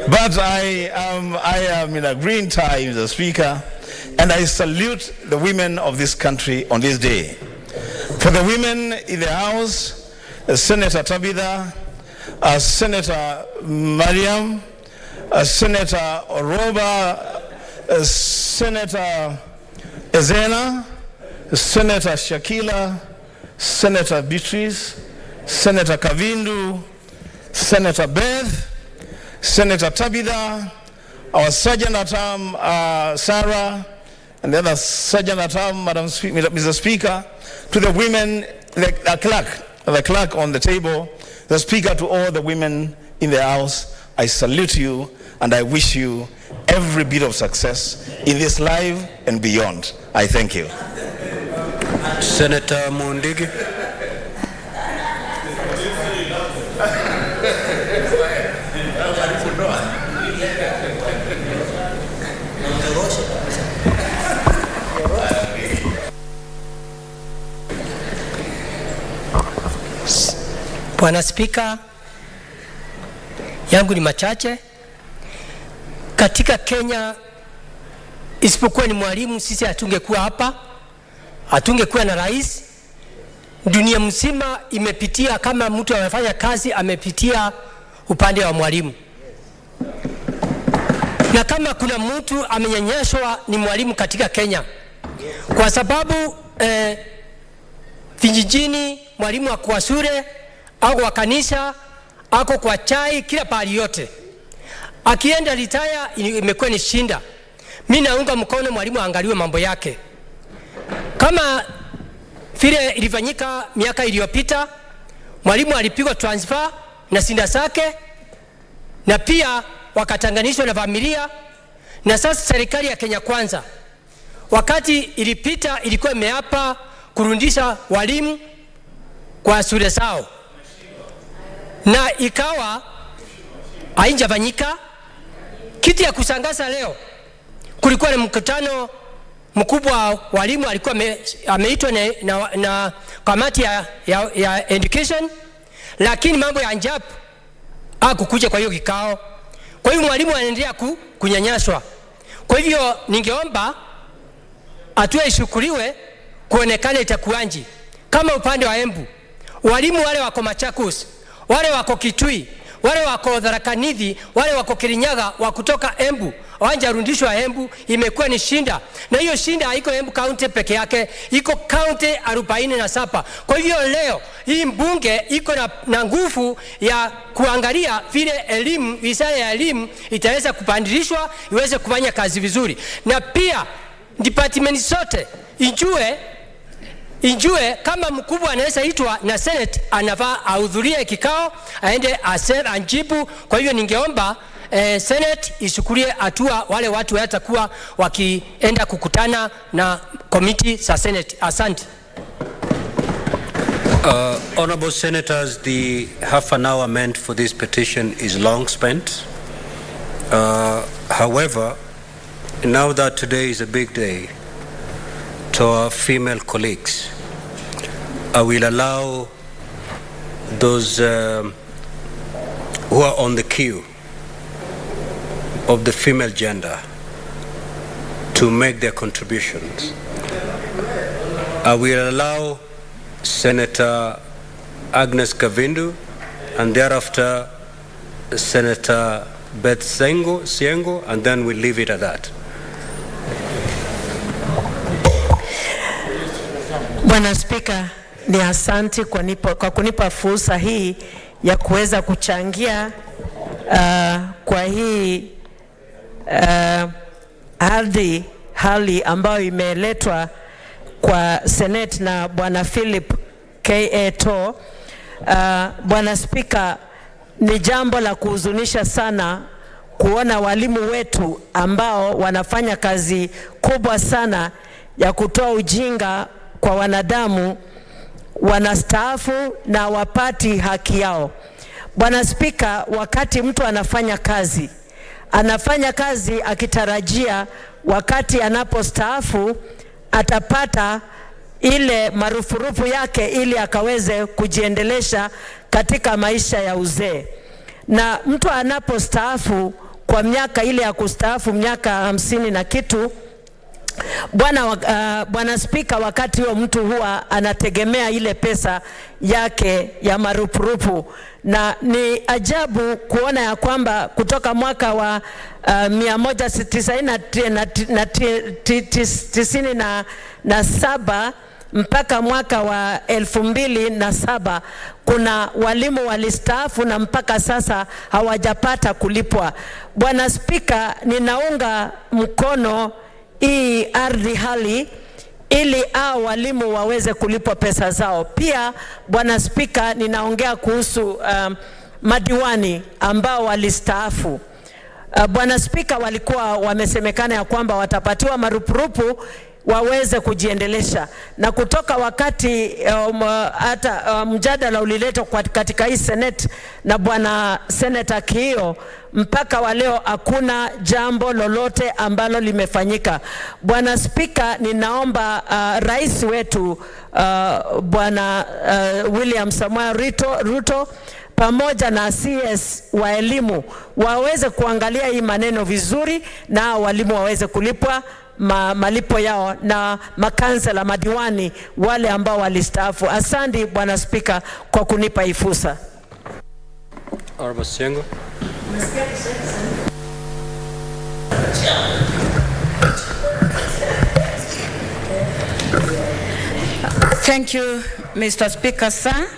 But I am in a green tie, Mr. Speaker, and I salute the women of this country on this day. For the women in the House, Senator Tabitha, Senator Mariam, Senator Oroba, Senator Ezena, Senator Shakila, Senator Beatrice, Senator Kavindu, Senator Beth, Senator Tabitha, our Sergeant at Arm, Sarah, and the other Sergeant at Arm, Mr. Speaker, to the women, the clerk on the table, the Speaker, to all the women in the House, I salute you and I wish you every bit of success in this life and beyond. I thank you. Senator Mundigi. Bwana Spika, yangu ni machache. Katika Kenya, isipokuwa ni mwalimu, sisi hatungekuwa hapa, hatungekuwa na rais. Dunia mzima imepitia, kama mtu anafanya kazi amepitia upande wa mwalimu. Na kama kuna mtu amenyanyaswa ni mwalimu katika Kenya. Kwa sababu vijijini mwalimu wa kwa shule au kwa kanisa, ako kwa chai, kila pahali yote. Akienda retire imekuwa ni shinda. Mimi naunga mkono mwalimu aangaliwe mambo yake. Kama vile ilifanyika miaka iliyopita, mwalimu alipigwa transfer na sinda zake, na pia wakatanganishwa na familia. Na sasa serikali ya Kenya Kwanza, wakati ilipita, ilikuwa imeapa kurudisha walimu kwa shule zao, na ikawa haijafanyika. Kitu ya kushangaza leo, kulikuwa na mkutano mkubwa, walimu alikuwa ameitwa na kamati ya education, lakini mambo ya ajabu hakukuja kwa hiyo kikao. Kwa hiyo mwalimu anaendelea kunyanyaswa. Kwa hivyo ningeomba hatua ishukuriwe kuonekana itakuanji. Kama upande wa Embu, walimu wale wako Machakos, wale wako Kitui, wale wako Tharaka Nithi, wale wako Kirinyaga, wa kutoka Embu hawajarudishwa Embu, imekuwa ni shinda. Na hiyo shinda haiko Embu County peke yake, iko county 47. Kwa hivyo leo hii mbunge iko na nguvu ya kuangalia vile elimu, wizara ya elimu itaweza kupandilishwa iweze kufanya kazi vizuri. Na pia department zote injue kama mkubwa anaweza itwa na Senate, anafaa ahudhurie kikao, aende anjibu. Kwa hivyo ningeomba Senate ishukulie hatua wale watu watakuwa wakienda kukutana na committee za Senate. Asante. Honorable Senators, the half an hour meant for this petition is long spent. However, now that today is a big day to our female colleagues, I will allow those who are on the queue of the female gender to make their contributions. I will allow Senator Agnes Kavindu, and thereafter Senator Beth Siengo, and then we'll leave it at that. Bwana Spika, ni asante kwa kunipa fursa hii ya kuweza kuchangia kwa hii hali ambayo imeletwa kwa Senate na Bwana Philip K.A. To. Bwana Spika, ni jambo la kuhuzunisha sana kuona walimu wetu ambao wanafanya kazi kubwa sana ya kutoa ujinga kwa wanadamu wanastaafu na wapati haki yao. Bwana Spika, wakati mtu anafanya kazi akitarajia wakati anapostaafu atapata ile marufurufu yake ili akaweze kujiendelesha katika maisha ya uzee. Na mtu anapostaafu kwa miaka ile ya kustaafu, miaka 50 na kitu. Bwana Spika, wakati huo mtu huwa anategemea ile pesa yake ya marupurupu, na ni ajabu kuona ya kwamba kutoka mwaka wa 1997 mpaka mwaka wa 2007 kuna walimu walistaafu na mpaka sasa hawajapata kulipwa. Bwana Spika, ninaunga mkono hii ardhi hali ili walimu waweze kulipwa pesa zao. Pia Bwana Spika, ninaongea kuhusu madiwani ambao walistaafu. Bwana Spika, walikuwa wamesemekana ya kwamba watapatiwa marupurupu waweze kujiendelesha, na kutoka wakati hata mjadala uliletwa katika hii Senate na Bwana Senator Kiio, mpaka wa leo hakuna jambo lolote ambalo limefanyika. Bwana Spika, ninaomba rais wetu Bwana William Samoei Ruto pamoja na CS wa elimu waweze kuangalia hii maneno vizuri, na walimu waweze kulipwa malipo yao, na makansela, madiwani wale ambao walistaafu. Asante Bwana Spika kwa kunipa hii fursa. Thank you, Mr. Speaker, sir.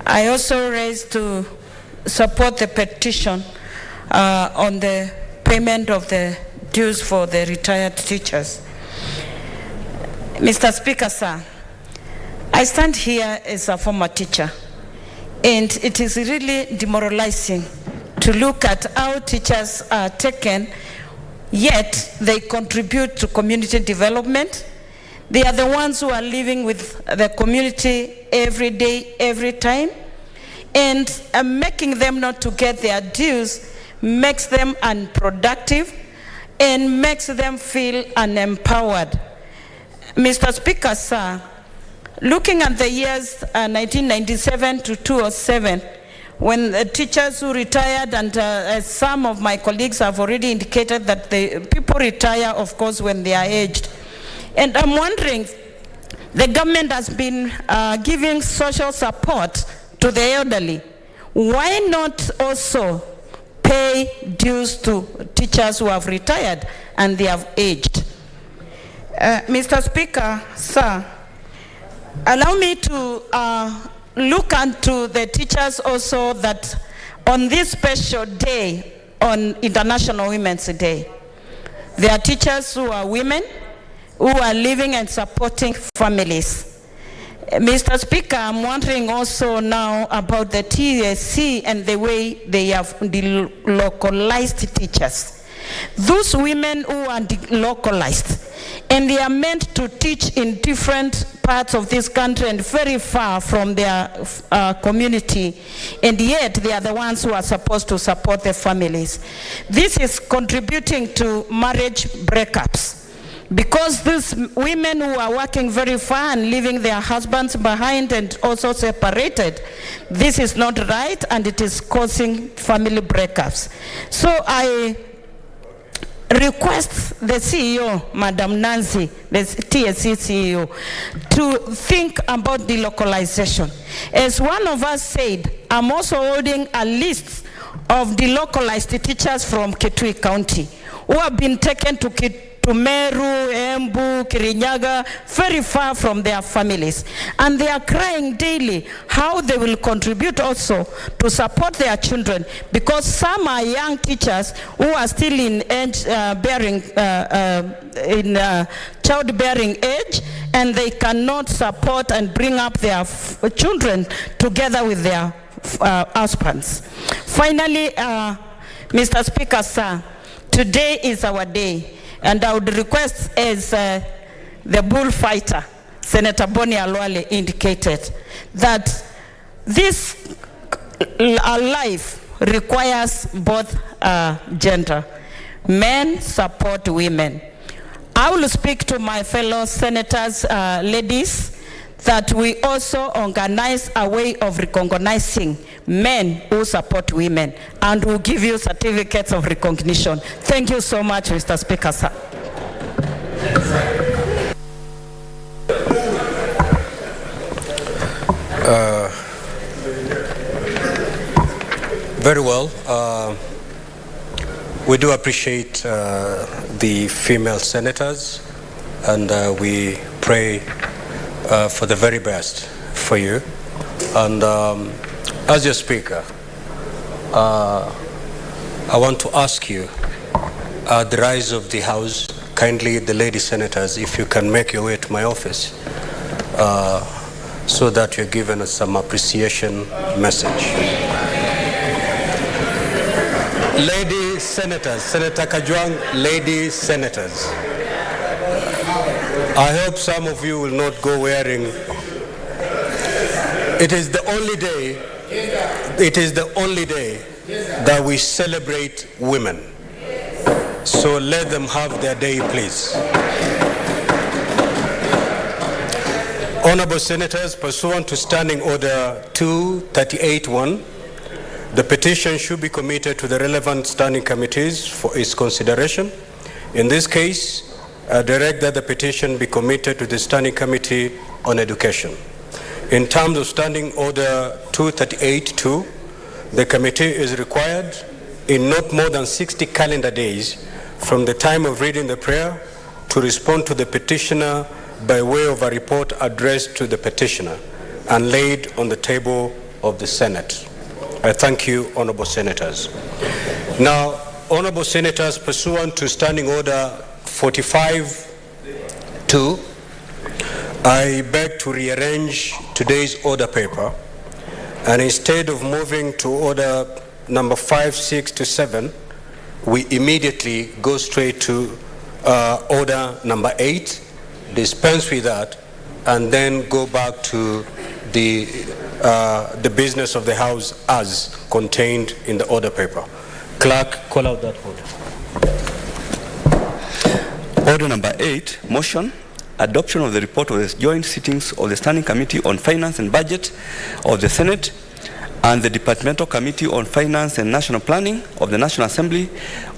I also raised to support the petition on the payment of the dues for the retired teachers. Mr. Speaker, sir, I stand here as a former teacher, and it is really demoralizing to look at how teachers are taken, yet they contribute to community development. They are the ones who are living with the community every day, every time, and making them not to get their dues makes them unproductive and makes them feel unempowered. Mr. Speaker, sir, looking at the years 1997 to 2007, when the teachers who retired, and as some of my colleagues have already indicated that the people retire, of course, when they are aged. And I'm wondering, the government has been giving social support to the elderly. Why not also pay dues to teachers who have retired and they have aged? Mr. Speaker, sir, allow me to look into the teachers also, that on this special day, on International Women's Day, there are teachers who are women who are living and supporting families. Mr. Speaker, I'm wondering also now about the TSC and the way they have localized teachers. Those women who are localized, and they are meant to teach in different parts of this country and very far from their community, and yet they are the ones who are supposed to support their families. This is contributing to marriage breakups, because these women who are working very far and leaving their husbands behind and also separated, this is not right, and it is causing family breakups. So I request the CEO, Madam Nancy, the TSC CEO, to think about delocalization. As one of us said, I'm also holding a list of delocalized teachers from Kitui County who have been taken to Meru, Embu, Kirinyaga, very far from their families. And they are crying daily how they will contribute also to support their children, because some are young teachers who are still in childbearing age, and they cannot support and bring up their children together with their husbands. Finally, Mr. Speaker, sir, today is our day. And I would request, as the bullfighter, Senator Bonnie Alwale, indicated, that this life requires both gender. Men support women. I will speak to my fellow senators, ladies, that we also organize a way of recognizing men who support women, and we'll give you certificates of recognition. Thank you so much, Mr. Speaker, sir. Very well. We do appreciate the female senators, and we pray for the very best for you. And as your speaker, I want to ask you, at the rise of the House, kindly the lady senators, if you can make your way to my office, so that you're given us some appreciation message. Lady senators, Senator Kajwang, lady senators. I hope some of you will not go wearing. It is the only day that we celebrate women. So let them have their day, please. Honorable senators, pursuant to Standing Order 238-1, the petition should be committed to the relevant standing committees for its consideration. In this case, I direct that the petition be committed to the Standing Committee on Education. In terms of Standing Order 238-2, the committee is required in not more than 60 calendar days from the time of reading the prayer to respond to the petitioner by way of a report addressed to the petitioner and laid on the table of the Senate. I thank you, honorable senators. Now, honorable senators, pursuant to Standing Order 45-2, I beg to rearrange today's order paper, and instead of moving to order number 5, 6 to 7, we immediately go straight to order number 8, dispense with that, and then go back to the business of the House as contained in the order paper. Clerk, call out that order. Order number 8, motion, adoption of the report of the joint sittings of the Standing Committee on Finance and Budget of the Senate and the Departmental Committee on Finance and National Planning of the National Assembly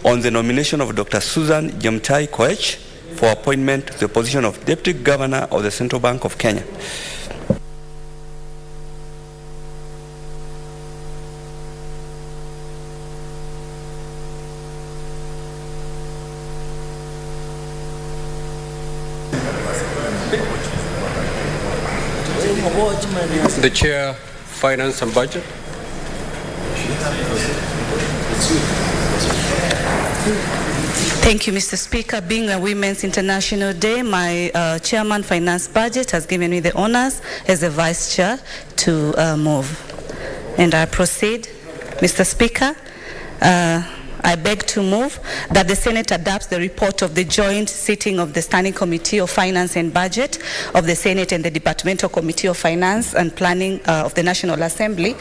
on the nomination of Dr. Susan Jemtai Koech for appointment to the position of Deputy Governor of the Central Bank of Kenya. The Chair, Finance and Budget. Thank you, Mr. Speaker. Being a Women's International Day, my Chairman, Finance Budget, has given me the honors as the Vice Chair to move. And I proceed. Mr. Speaker, I beg to move that the Senate adopts the report of the joint sitting of the Standing Committee of Finance and Budget of the Senate and the Departmental Committee of Finance and Planning of the National Assembly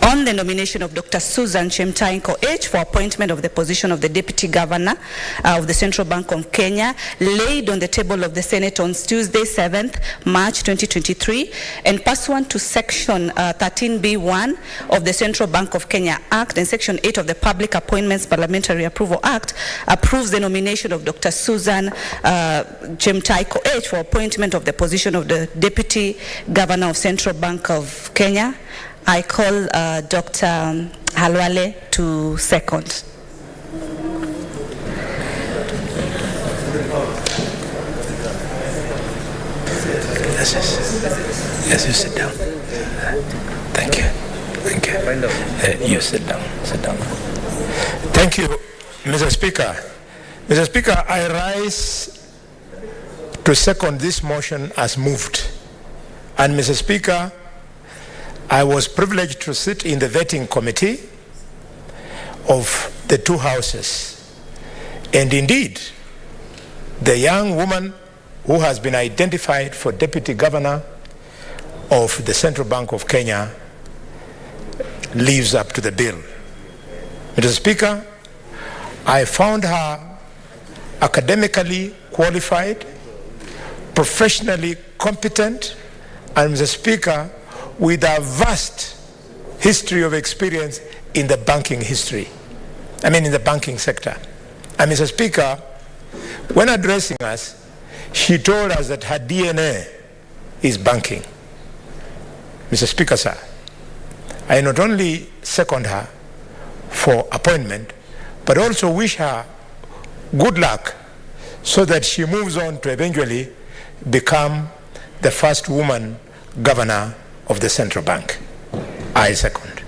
on the nomination of Dr. Susan Jemtai Koech for appointment of the position of the Deputy Governor of the Central Bank of Kenya, laid on the table of the Senate on Tuesday, 7th March 2023, and pursuant to Section 13B1 of the Central Bank of Kenya Act and Section 8 of the Public Appointments Parliamentary Approval Act, approves the nomination of Dr. Susan Jemtai Koech for appointment of the position of the Deputy Governor of Central Bank of Kenya. I call Dr. Halwale to second. Yes, you sit down. Thank you. Thank you. You sit down. Sit down. Thank you, Mr. Speaker. Mr. Speaker, I rise to second this motion as moved. And Mr. Speaker, I was privileged to sit in the vetting committee of the two houses. And indeed, the young woman who has been identified for Deputy Governor of the Central Bank of Kenya lives up to the bill. Mr. Speaker, I found her academically qualified, professionally competent, and Mr. Speaker, with a vast history of experience in the banking in the banking sector. And Mr. Speaker, when addressing us, she told us that her DNA is banking. Mr. Speaker, sir, I not only second her for appointment, but also wish her good luck so that she moves on to eventually become the first woman governor of the central bank. I second.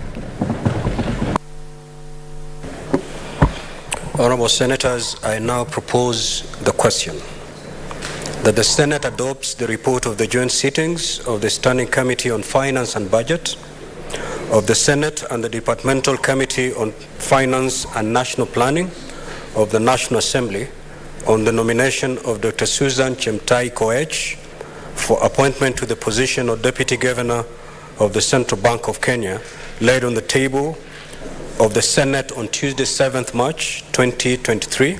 Honorable Senators, I now propose the question that the Senate adopts the report of the joint sittings of the Standing Committee on Finance and Budget of the Senate and the Departmental Committee on Finance and National Planning of the National Assembly on the nomination of Dr. Susan Chemtai Koech for appointment to the position of Deputy Governor of the Central Bank of Kenya, laid on the table of the Senate on Tuesday, 7th March 2023,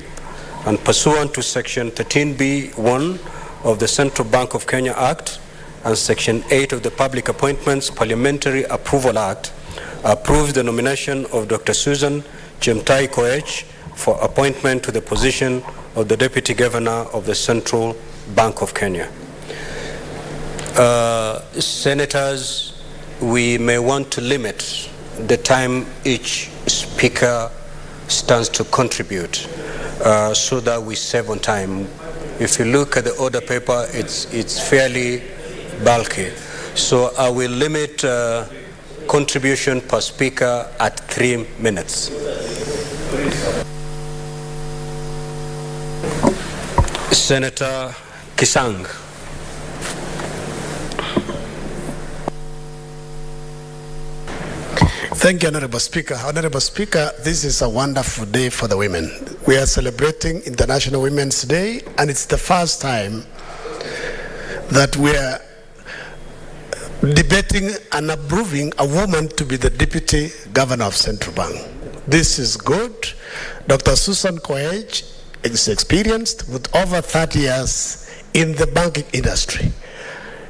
and pursuant to Section 13B(1) of the Central Bank of Kenya Act and Section 8 of the Public Appointments Parliamentary Approval Act, approves the nomination of Dr. Susan Chemtai Koech for appointment to the position of the Deputy Governor of the Central Bank of Kenya. Senators, we may want to limit the time each speaker stands to contribute so that we save on time. If you look at the order paper, it's fairly bulky. So I will limit contribution per speaker at 3 minutes. Senator Kisang. Thank you, Honorable Speaker. Honorable Speaker, this is a wonderful day for the women. We are celebrating International Women's Day, and it's the first time that we are debating and approving a woman to be the Deputy Governor of Central Bank. This is good. Dr. Susan Koech is experienced with over 30 years in the banking industry.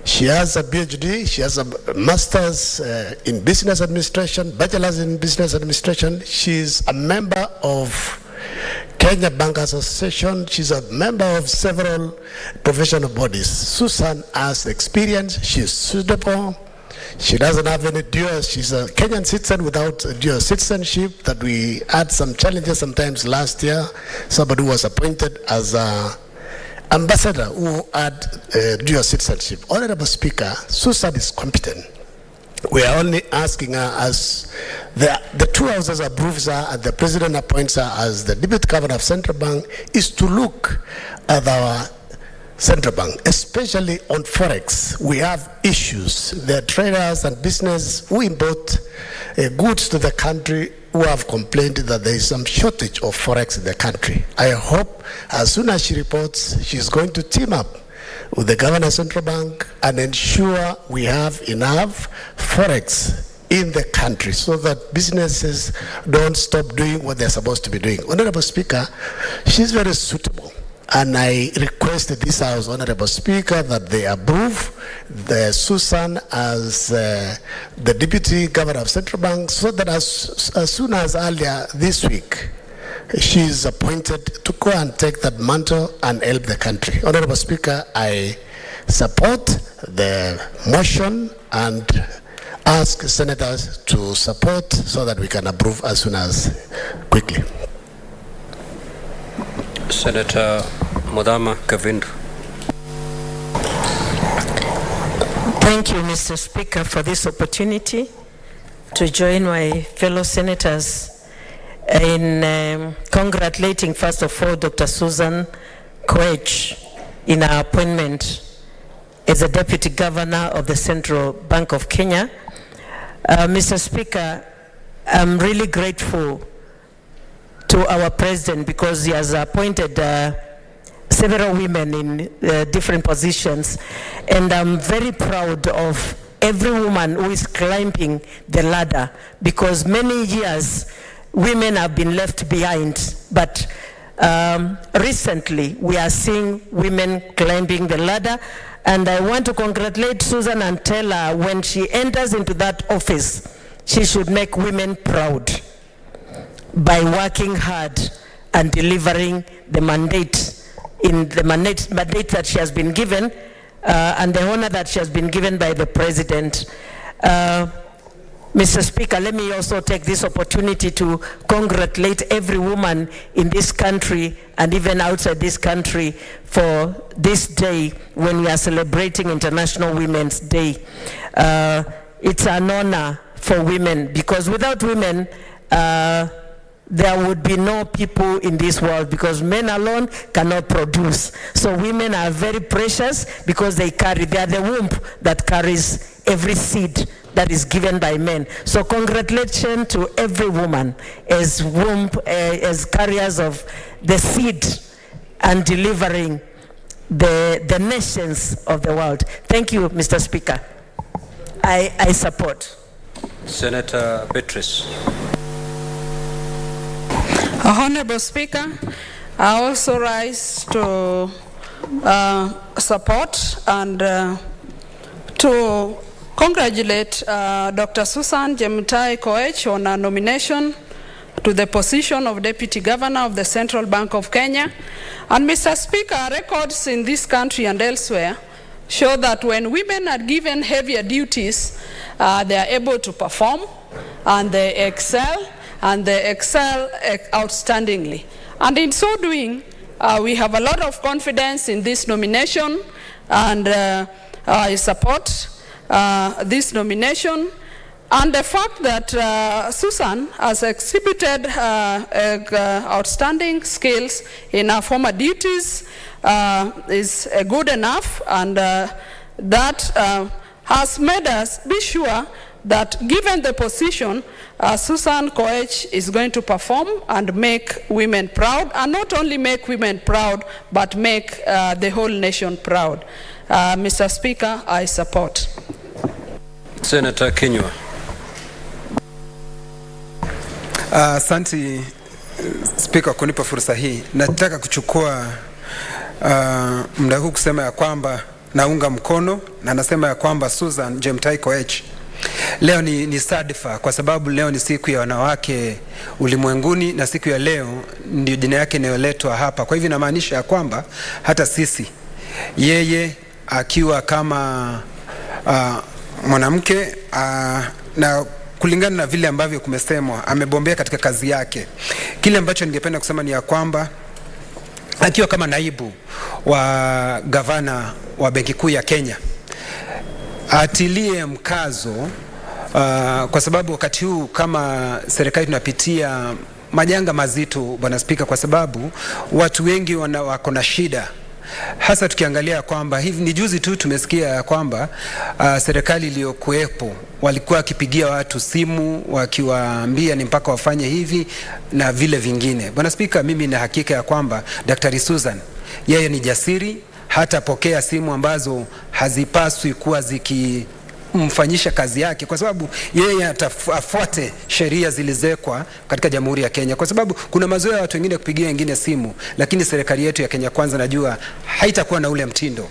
She has a PhD, she has a master's in business administration, bachelor's in business administration. She's a member of Kenya Bank Association. She's a member of several professional bodies. Susan has experience, she's suitable. She doesn't have any dual, she's a Kenyan citizen without dual citizenship that we had some challenges sometimes last year. Somebody who was appointed as a ambassador who had dual citizenship. Honorable Speaker, Susan is competent. We are only asking her, as the two houses approves her and the president appoints her as the Deputy Governor of Central Bank, is to look at our Central Bank, especially on Forex. We have issues. There are traders and business who import goods to the country who have complained that there is some shortage of Forex in the country. I hope as soon as she reports, she's going to team up with the Governor of Central Bank and ensure we have enough Forex in the country so that businesses don't stop doing what they're supposed to be doing. Honorable Speaker, she's very suitable. And I request this House, Honorable Speaker, that they approve the Susan as the Deputy Governor of Central Bank, so that as soon as earlier this week, she is appointed to go and take that mantle and help the country. Honorable Speaker, I support the motion and ask senators to support so that we can approve as soon as quickly. Senator Mudama Kavindu. Thank you, Mr. Speaker, for this opportunity to join my fellow senators in congratulating, first of all, Dr. Susan Koech in her appointment as a Deputy Governor of the Central Bank of Kenya. Mr. Speaker, I'm really grateful to our President because he has appointed several women in different positions, and I'm very proud of every woman who is climbing the ladder, because many years women have been left behind, but recently we are seeing women climbing the ladder, and I want to congratulate Susan and tell her when she enters into that office, she should make women proud by working hard and delivering the mandate that she has been given, and the honor that she has been given by the President. Mr. Speaker, let me also take this opportunity to congratulate every woman in this country and even outside this country for this day when we are celebrating International Women's Day. It's an honor for women, because without women, there would be no people in this world, because men alone cannot produce. So women are very precious because they are the womb that carries every seed that is given by men. So congratulations to every woman as carriers of the seed and delivering the nations of the world. Thank you, Mr. Speaker. I support. Senator Beatrice. Honorable Speaker, I also rise to support and to congratulate Dr. Susan Jemutai Koech on her nomination to the position of Deputy Governor of the Central Bank of Kenya. And Mr. Speaker, records in this country and elsewhere show that when women are given heavier duties, they are able to perform and they excel outstandingly. And in so doing, we have a lot of confidence in this nomination, and I support this nomination. And the fact that Susan has exhibited outstanding skills in her former duties is good enough, and that has made us be sure that given the position, Susan Koech is going to perform and make women proud, and not only make women proud, but make the whole nation proud. Mr. Speaker, I support. Senator Kinyua. Asante Speaker kunipa fursa hii. Nataka kuchukua muda huu kusema ya kwamba naunga mkono na nasema ya kwamba Susan Jemutai Koech leo ni sadifa, kwa sababu leo ni siku ya wanawake ulimwenguni, na siku ya leo ndio jina yake inayoletwa hapa. Kwa hivyo inamaanisha ya kwamba hata sisi, yeye akiwa kama mwanamke na kulingana na vile ambavyo kumesemwa, amebombea katika kazi yake. Kile ambacho ningependa kusema ni ya kwamba akiwa kama naibu wa gavana wa Benki Kuu ya Kenya, atilie mkazo kwa sababu wakati huu kama serikali tunapitia majanga mazito, Bwana Spika, kwa sababu watu wengi wako na shida, hasa tukiangalia kwamba hivi ni juzi tu tumesikia ya kwamba serikali iliyokuepo walikuwa wakipigia watu simu wakiwaambia ni mpaka wafanye hivi na vile vingine. Bwana Spika, mimi na hakika ya kwamba Daktari Susan yeye ni jasiri, hata pokea simu ambazo hazipaswi kuwa zikimfanyisha kazi yake, kwa sababu yeye atafuate sheria zilizowekwa katika Jamhuri ya Kenya, kwa sababu kuna mazoea ya watu wengine kupigia wengine simu, lakini serikali yetu ya Kenya Kwanza najua haitakuwa na ule mtindo.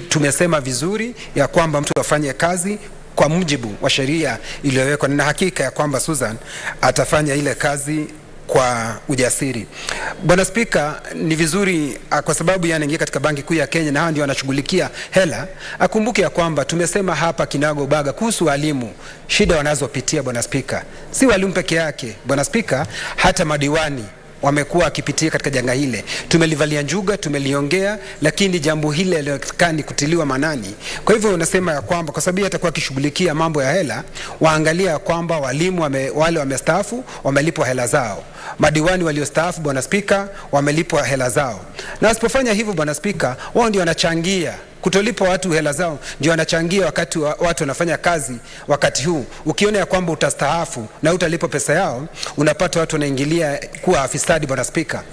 Tumesema vizuri ya kwamba mtu afanye kazi kwa mujibu wa sheria iliyowekwa, na hakika ya kwamba Susan atafanya ile kazi kwa ujasiri. Bwana Spika, ni vizuri kwa sababu yanaingia katika Banki Kuu ya Kenya na hao ndio wanashughulikia hela, akumbuke ya kwamba tumesema hapa kinago baga kuhusu walimu, shida wanazopitia Bwana Spika. Si walimu peke yake Bwana Spika, hata madiwani wamekuwa wakipitia katika janga hile. Tumelivalia njuga, tumeliongea, lakini jambo hile lilionekana kutiliwa manani. Kwa hivyo unasema ya kwamba kwa sababu atakuwa akishughulikia mambo ya hela, waangalia ya kwamba walimu wale wamestaafu wamelipwa hela zao. Madiwani waliostaafu Bwana Spika wamelipwa hela zao. Na wasipofanya hivyo Bwana Spika, wao ndio wanachangia kutolipa watu hela zao, ndio wanachangia wakati watu wanafanya kazi wakati huu. Ukiona ya kwamba utastaafu na utalipa pesa yao, unapata watu wanaingilia kuwa afisadi Bwana Spika,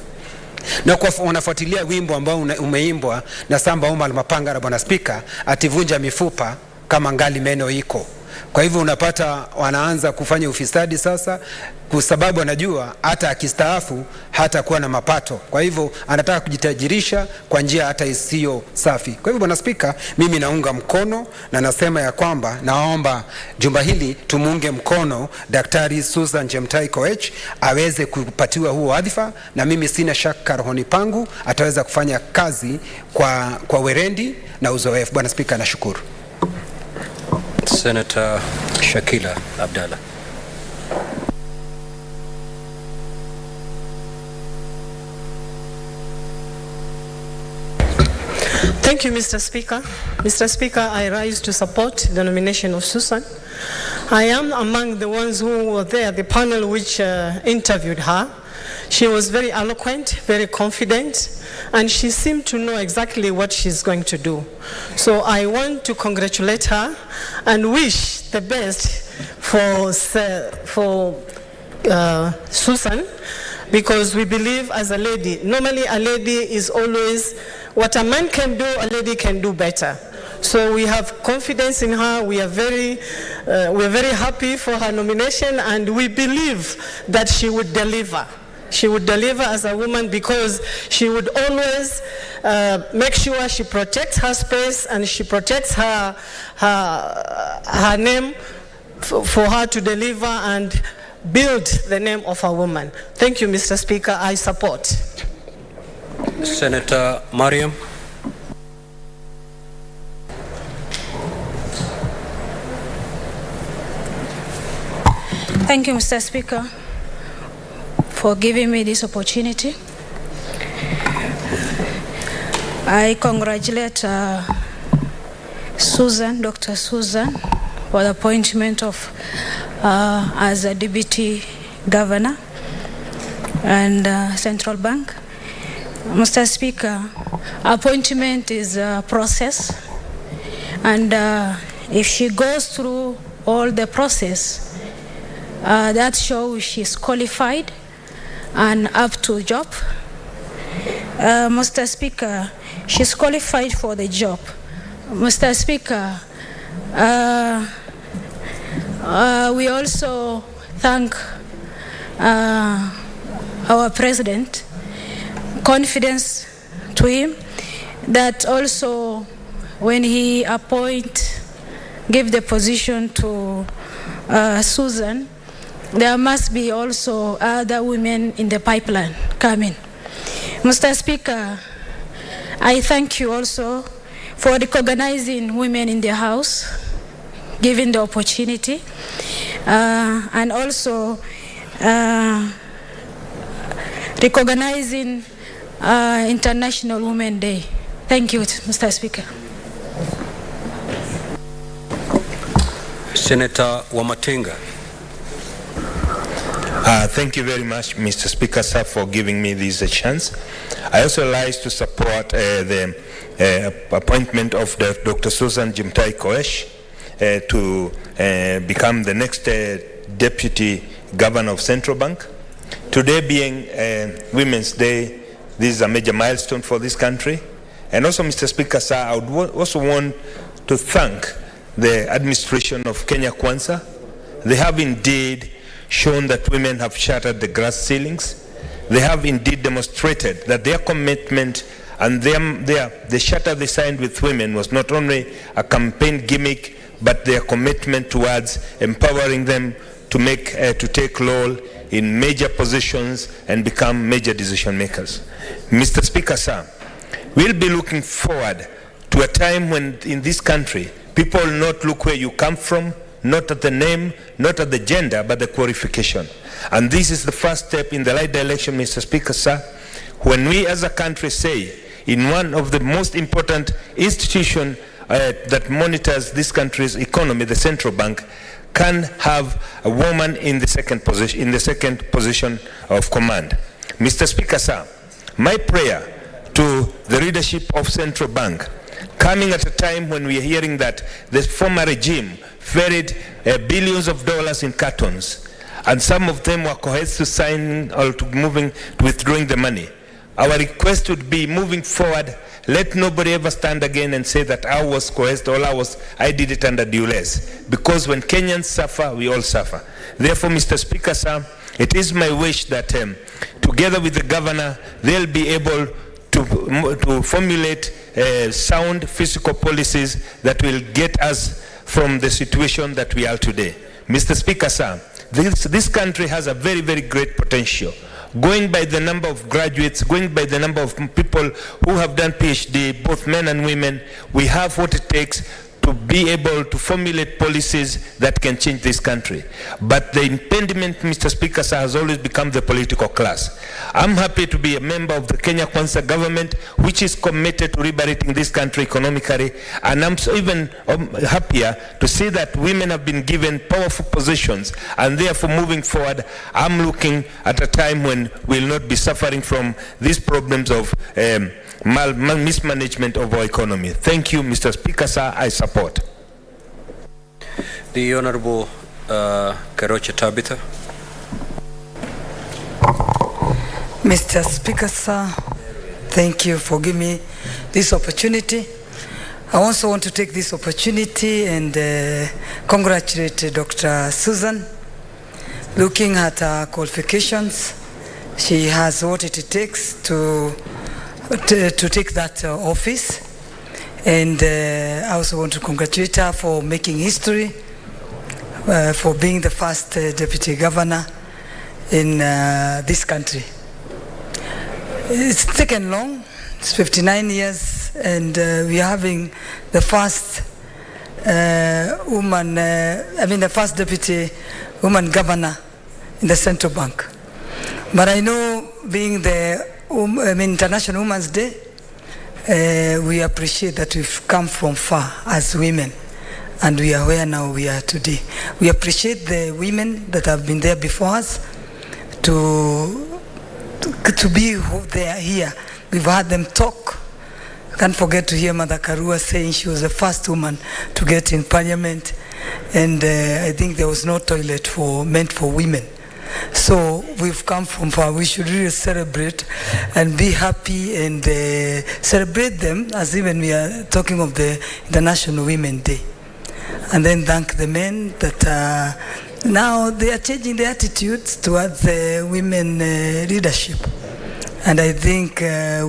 na wanafuatilia wimbo ambao umeimbwa na Samba Omar Mapangara Bwana Spika, ativunja mifupa kama ngali meno iko. Kwa hivyo unapata wanaanza kufanya ufisadi sasa, kwa sababu anajua hata akistaafu hata kuwa na mapato. Kwa hivyo anataka kujitajirisha kwa njia hata isiyo safi. Kwa hivyo Bwana Spika, mimi naunga mkono na nasema ya kwamba naomba jumba hili tumuunge mkono Daktari Susan Jemtai Koech aweze kupatiwa huo wadhifa, na mimi sina shaka rohoni pangu ataweza kufanya kazi kwa werendi na uzoefu. Bwana Spika, nashukuru. Senator Shakila Abdallah. Thank you, Mr. Speaker. Mr. Speaker, I rise to support the nomination of Susan. I am among the ones who were there, the panel which interviewed her. She was very eloquent, very confident, and she seemed to know exactly what she's going to do. So I want to congratulate her and wish the best for Susan, because we believe as a lady, normally a lady is always, what a man can do, a lady can do better. So we have confidence in her. We are very happy for her nomination, and we believe that she would deliver. She would deliver as a woman, because she would always make sure she protects her space and she protects her name for her to deliver and build the name of a woman. Thank you, Mr. Speaker. I support. Senator Mariam. Thank you, Mr. Speaker, for giving me this opportunity. I congratulate Susan, Dr. Susan, for the appointment of as a deputy governor and central bank. Mr. Speaker, appointment is a process, and if she goes through all the process, that shows she's qualified and up to job. Mr. Speaker, she's qualified for the job. Mr. Speaker, we also thank our president, confidence to him, that also when he give the position to Susan, there must be also other women in the pipeline coming. Mr. Speaker, I thank you also for recognizing women in the House, giving the opportunity, and also recognizing International Women's Day. Thank you, Mr. Speaker. Senator Wamatenga. Thank you very much, Mr. Speaker, sir, for giving me this chance. I also like to support the appointment of Dr. Susan Jemtai Koech to become the next Deputy Governor of Central Bank. Today being Women's Day, this is a major milestone for this country. And also, Mr. Speaker, sir, I would also want to thank the administration of Kenya Kwanza. They have indeed shown that women have shattered the glass ceilings. They have indeed demonstrated that their commitment and the charter they signed with women was not only a campaign gimmick, but their commitment towards empowering them to take role in major positions and become major decision makers. Mr. Speaker, sir, we'll be looking forward to a time when in this country people will not look where you come from, not at the name, not at the gender, but the qualification. And this is the first step in the right direction, Mr. Speaker, sir, when we as a country say in one of the most important institutions that monitors this country's economy, the central bank, can have a woman in the second position of command. Mr. Speaker, sir, my prayer to the leadership of central bank, coming at a time when we are hearing that the former regime ferried billions of dollars in cartons, and some of them were coerced to sign or to withdrawing the money. Our request would be, moving forward, let nobody ever stand again and say that I was coerced or I did it under duress. Because when Kenyans suffer, we all suffer. Therefore, Mr. Speaker, sir, it is my wish that together with the governor, they'll be able to formulate sound fiscal policies that will get us from the situation that we are today. Mr. Speaker, sir, this country has a very, very great potential. Going by the number of graduates, going by the number of people who have done PhD, both men and women, we have what it takes to be able to formulate policies that can change this country. But the impediment, Mr. Speaker, sir, has always become the political class. I'm happy to be a member of the Kenya Kwanza government, which is committed to liberating this country economically, and I'm so even happier to see that women have been given powerful positions, and therefore moving forward, I'm looking at a time when we'll not be suffering from these problems of mismanagement of our economy. Thank you, Mr. Speaker, sir. I support. The Honorable Koech Tabitha. Mr. Speaker, sir, thank you for giving me this opportunity. I also want to take this opportunity and congratulate Dr. Susan. Looking at her qualifications, she has what it takes to take that office, and I also want to congratulate her for making history, for being the first deputy governor in this country. It's taken long, it's 59 years, and we are having the first the first deputy woman governor in the central bank. But I know, being the International Women's Day, we appreciate that we've come from far as women, and we are where now we are today. We appreciate the women that have been there before us to be who they are here. We've heard them talk. Can't forget to hear Mother Karua saying she was the first woman to get in parliament, and I think there was no toilet meant for women. So we've come from far. We should really celebrate and be happy and celebrate them, as even we are talking of the International Women's Day. And then thank the men that now they are changing their attitudes towards the women leadership. And I think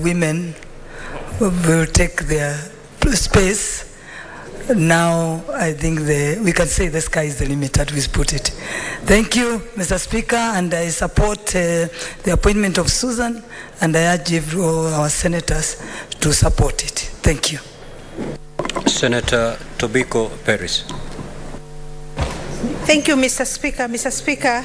women will take their space. Now I think we can say the sky is the limit, as we put it. Thank you, Mr. Speaker, and I support the appointment of Susan, and I urge all our senators to support it. Thank you. Senator Tobiko Paris. Thank you, Mr. Speaker. Mr. Speaker,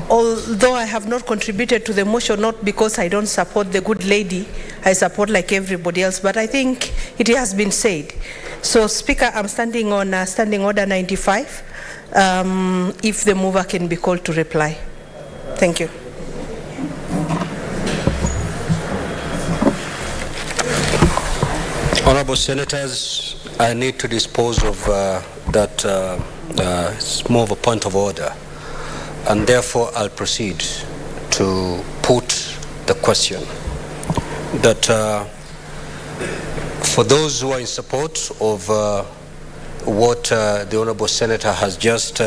although I have not contributed to the motion, not because I don't support the good lady, I support like everybody else, but I think it has been said. So, Speaker, I'm standing on Standing Order 95. If the mover can be called to reply. Thank you. Honorable Senators, I need to dispose of that. It's more of a point of order, and therefore I'll proceed to put the question that for those who are in support of what the Honorable Senator has just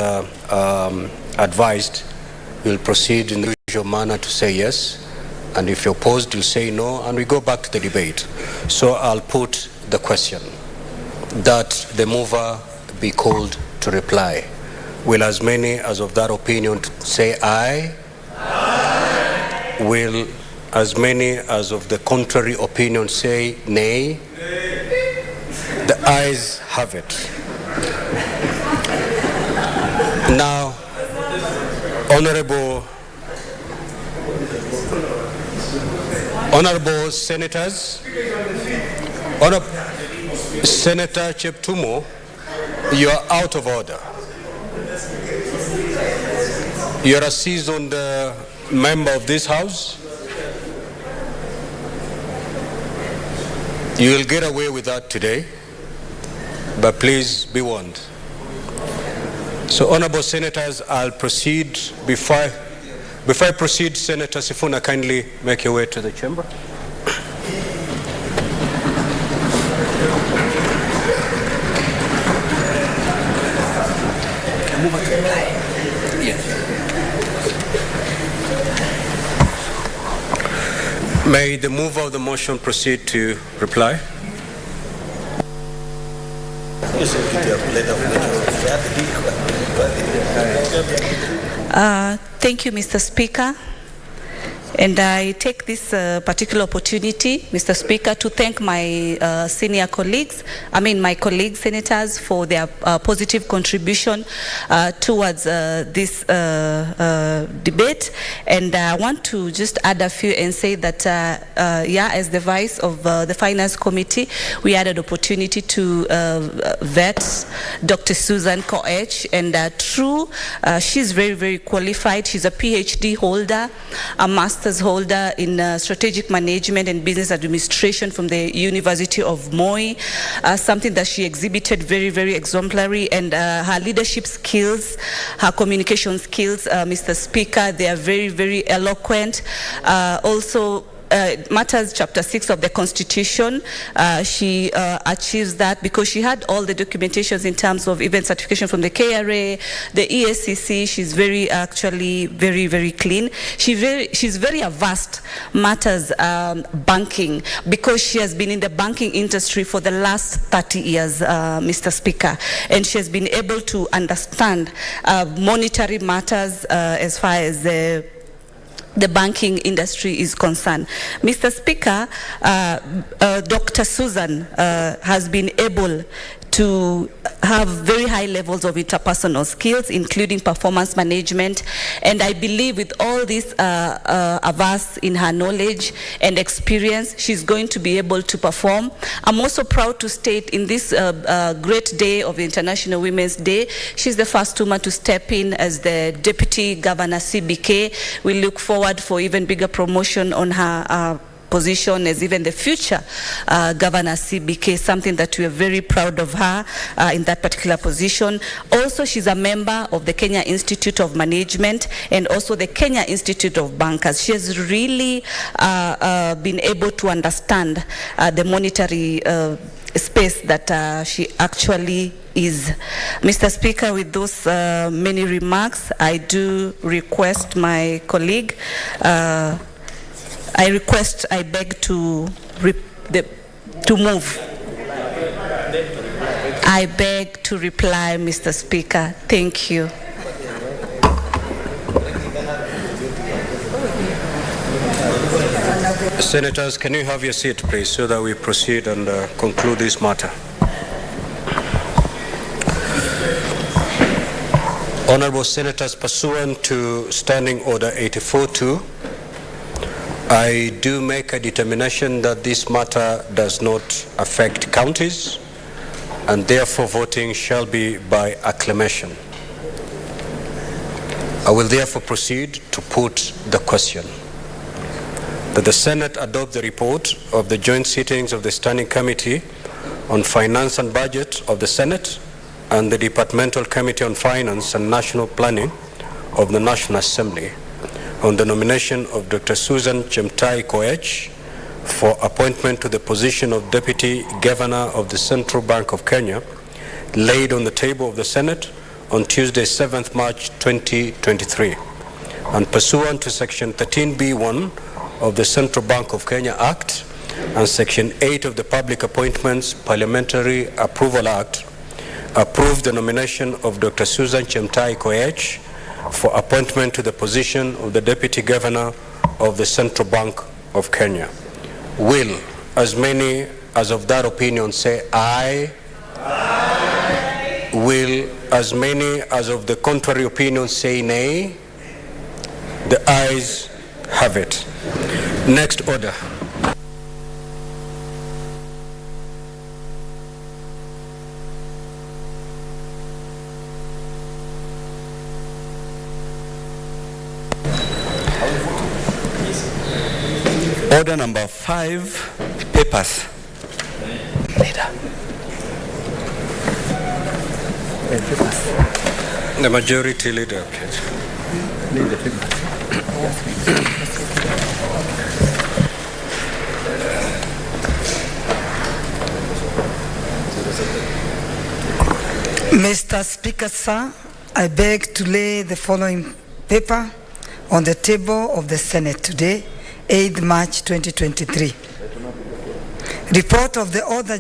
advised, we'll proceed in the usual manner to say yes, and if you're opposed, you'll say no, and we go back to the debate. So I'll put the question that the mover be called to reply. Will as many as of that opinion say aye? Aye. Will as many as of the contrary opinion say nay? Nay. The ayes have it. Now, Honorable Senators, Senator Cheptumo, you are out of order. You are a seasoned member of this House. You will get away with that today, but please be warned. So, Honorable Senators, I'll proceed. Before I proceed, Senator Sifuna, kindly make your way to the chamber. May the mover of the motion proceed to reply. Thank you, Mr. Speaker. And I take this particular opportunity, Mr. Speaker, to thank my senior colleagues, my colleague senators for their positive contribution towards this debate. And I want to just add a few and say that, as the vice of the Finance Committee, we had an opportunity to vet Dr. Susan Koech, and she's very, very qualified. She's a PhD holder, a master's holder in strategic management and business administration from the University of Moi, something that she exhibited very, very exemplary, and her leadership skills, her communication skills, Mr. Speaker, they are very, very eloquent. Also, matters chapter 6 of the Constitution, she achieves that because she had all the documentations in terms of even certification from the KRA, the ESCC. She's very clean. She's very averse matters banking, because she has been in the banking industry for the last 30 years, Mr. Speaker, and she has been able to understand monetary matters as far as the banking industry is concerned. Mr. Speaker, Dr. Susan has been able to have very high levels of interpersonal skills, including performance management, and I believe with all this averse in her knowledge and experience, she's going to be able to perform. I'm also proud to state in this great day of International Women's Day, she's the first woman to step in as the Deputy Governor CBK. We look forward for even bigger promotion on her position as even the future Governor CBK, something that we are very proud of her in that particular position. Also, she's a member of the Kenya Institute of Management and also the Kenya Institute of Bankers. She has really been able to understand the monetary space that she actually is. Mr. Speaker, with those many remarks, I do request my colleague, I beg to move. I beg to reply, Mr. Speaker. Thank you. Senators, can you have your seat, please, so that we proceed and conclude this matter. Honorable Senators, pursuant to Standing Order 84-2, I do make a determination that this matter does not affect counties, and therefore voting shall be by acclamation. I will therefore proceed to put the question that the Senate adopt the report of the joint sittings of the Standing Committee on Finance and Budget of the Senate and the Departmental Committee on Finance and National Planning of the National Assembly on the nomination of Dr. Susan Chemtai Koech for appointment to the position of Deputy Governor of the Central Bank of Kenya, laid on the table of the Senate on Tuesday, 7th March 2023. And pursuant to Section 13B1 of the Central Bank of Kenya Act and Section 8 of the Public Appointments Parliamentary Approval Act, approved the nomination of Dr. Susan Chemtai Koech for appointment to the position of the Deputy Governor of the Central Bank of Kenya. Will as many as of that opinion say aye? Aye. Will as many as of the contrary opinion say nay? The ayes have it. Next order. Order number 5, papers. Leader. The majority leader. Mr. Speaker, sir, I beg to lay the following paper on the table of the Senate today, 8th March 2023. Report of the Auditor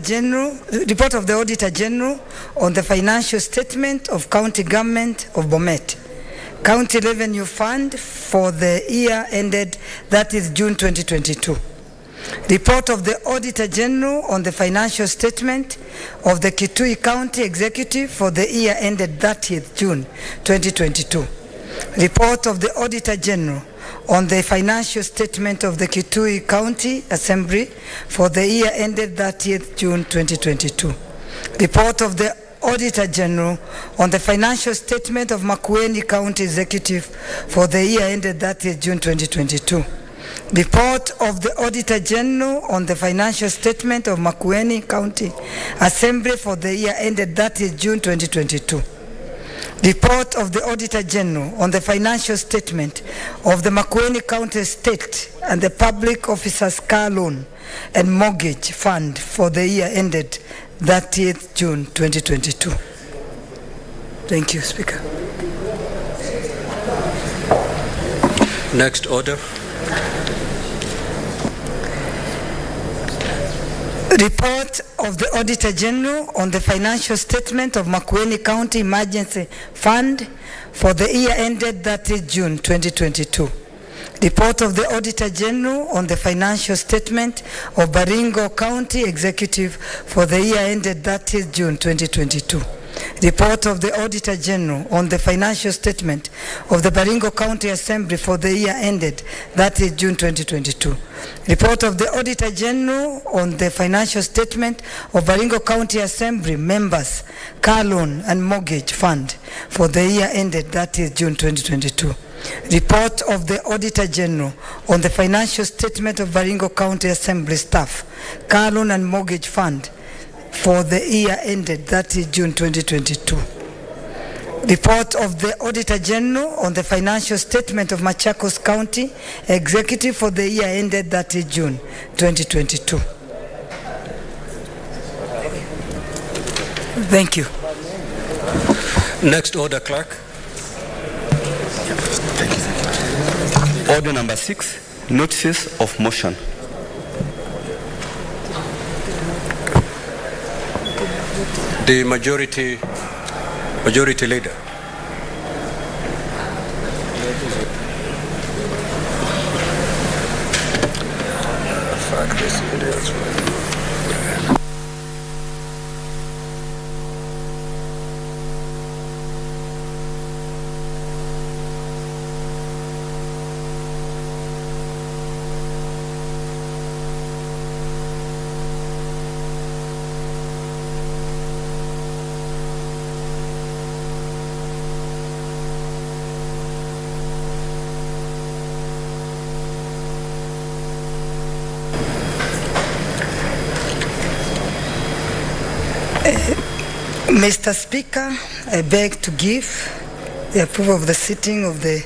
General on the financial statement of County Government of Bomet, County Revenue Fund for the year ended, that is June 2022. Report of the Auditor General on the financial statement of the Kitui County Executive for the year ended 30th June 2022. Report of the Auditor General on the financial statement of the Kitui County Assembly for the year ended 30th June 2022. Report of the Auditor General on the financial statement of Makueni County Executive for the year ended 30th June 2022. Report of the Auditor General on the financial statement of Makueni County Assembly for the year ended 30th June 2022. Report of the Auditor General on the financial statement of the Makueni County State and the Public Officers Car Loan and Mortgage Fund for the year ended 30th June 2022. Thank you, Speaker. Next order. Report of the Auditor General on the financial statement of Makueni County Emergency Fund for the year ended 30th June 2022. Report of the Auditor General on the financial statement of Baringo County Executive for the year ended 30th June 2022. Report of the Auditor General on the financial statement of the Baringo County Assembly for the year ended 30th June 2022. Report of the Auditor General on the financial statement of Baringo County Assembly members, car loan and mortgage fund for the year ended 30th June 2022. Report of the Auditor General on the financial statement of Baringo County Assembly staff, car loan and mortgage fund for the year ended 30 June 2022. Report of the Auditor General on the financial statement of Machakos County Executive for the year ended 30 June 2022. Thank you. Next order, Clerk. Order number 6, notices of motion. The majority leader. Mr. Speaker, I beg to give the approval of the sitting of the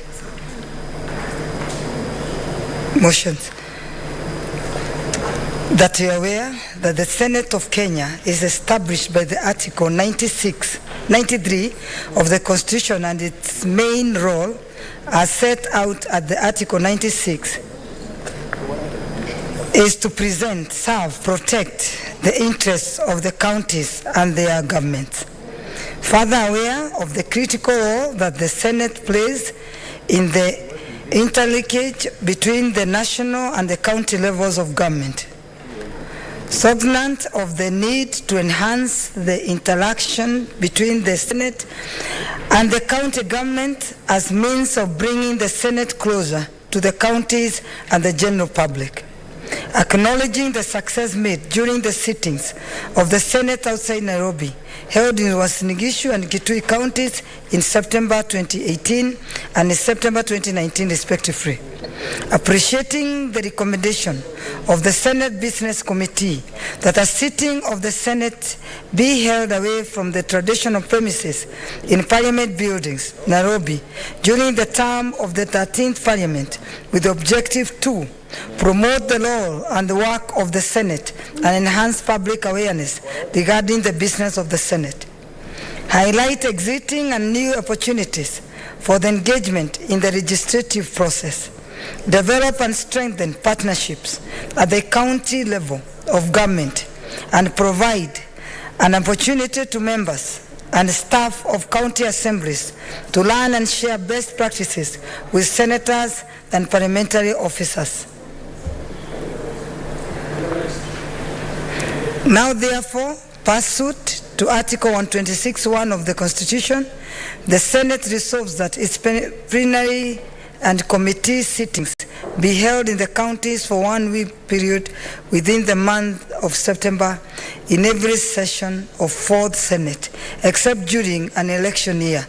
motions. That you are aware that the Senate of Kenya is established by the Article 93 of the Constitution, and its main role as set out at the Article 96 is to present, serve, protect the interests of the counties and their governments. Further aware of the critical role that the Senate plays in the interlinkage between the national and the county levels of government. Cognizant of the need to enhance the interaction between the Senate and the county government as means of bringing the Senate closer to the counties and the general public. Acknowledging the success made during the sittings of the Senate outside Nairobi, held in Uasin Gishu and Kitui counties in September 2018 and in September 2019 respectively. Appreciating the recommendation of the Senate Business Committee that a sitting of the Senate be held away from the traditional premises in Parliament buildings, Nairobi, during the term of the 13th Parliament, with the objective to promote the law and the work of the Senate and enhance public awareness regarding the business of the Senate. highlight existing and new opportunities for the engagement in the legislative process, develop and strengthen partnerships at the county level of government, and provide an opportunity to members and staff of county assemblies to learn and share best practices with senators and parliamentary officers. Now, therefore, pursuant to Article 126(1) of the Constitution, the Senate resolves that its plenary and committee sittings be held in the counties for 1 week period within the month of September in every session of 4th Senate, except during an election year,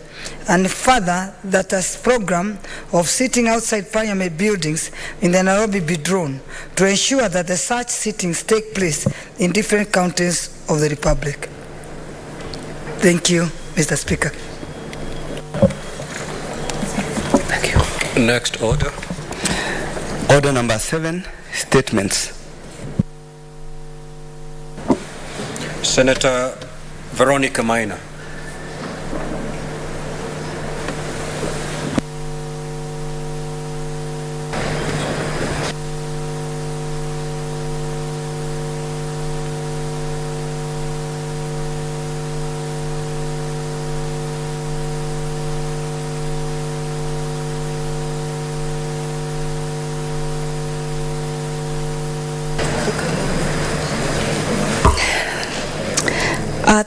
and further that a program of sitting outside Parliament buildings in the Nairobi be drawn to ensure that the such sittings take place in different counties of the Republic. Thank you, Mr. Speaker. Thank you. Next order. Order number 7, statements. Senator Veronica Maina.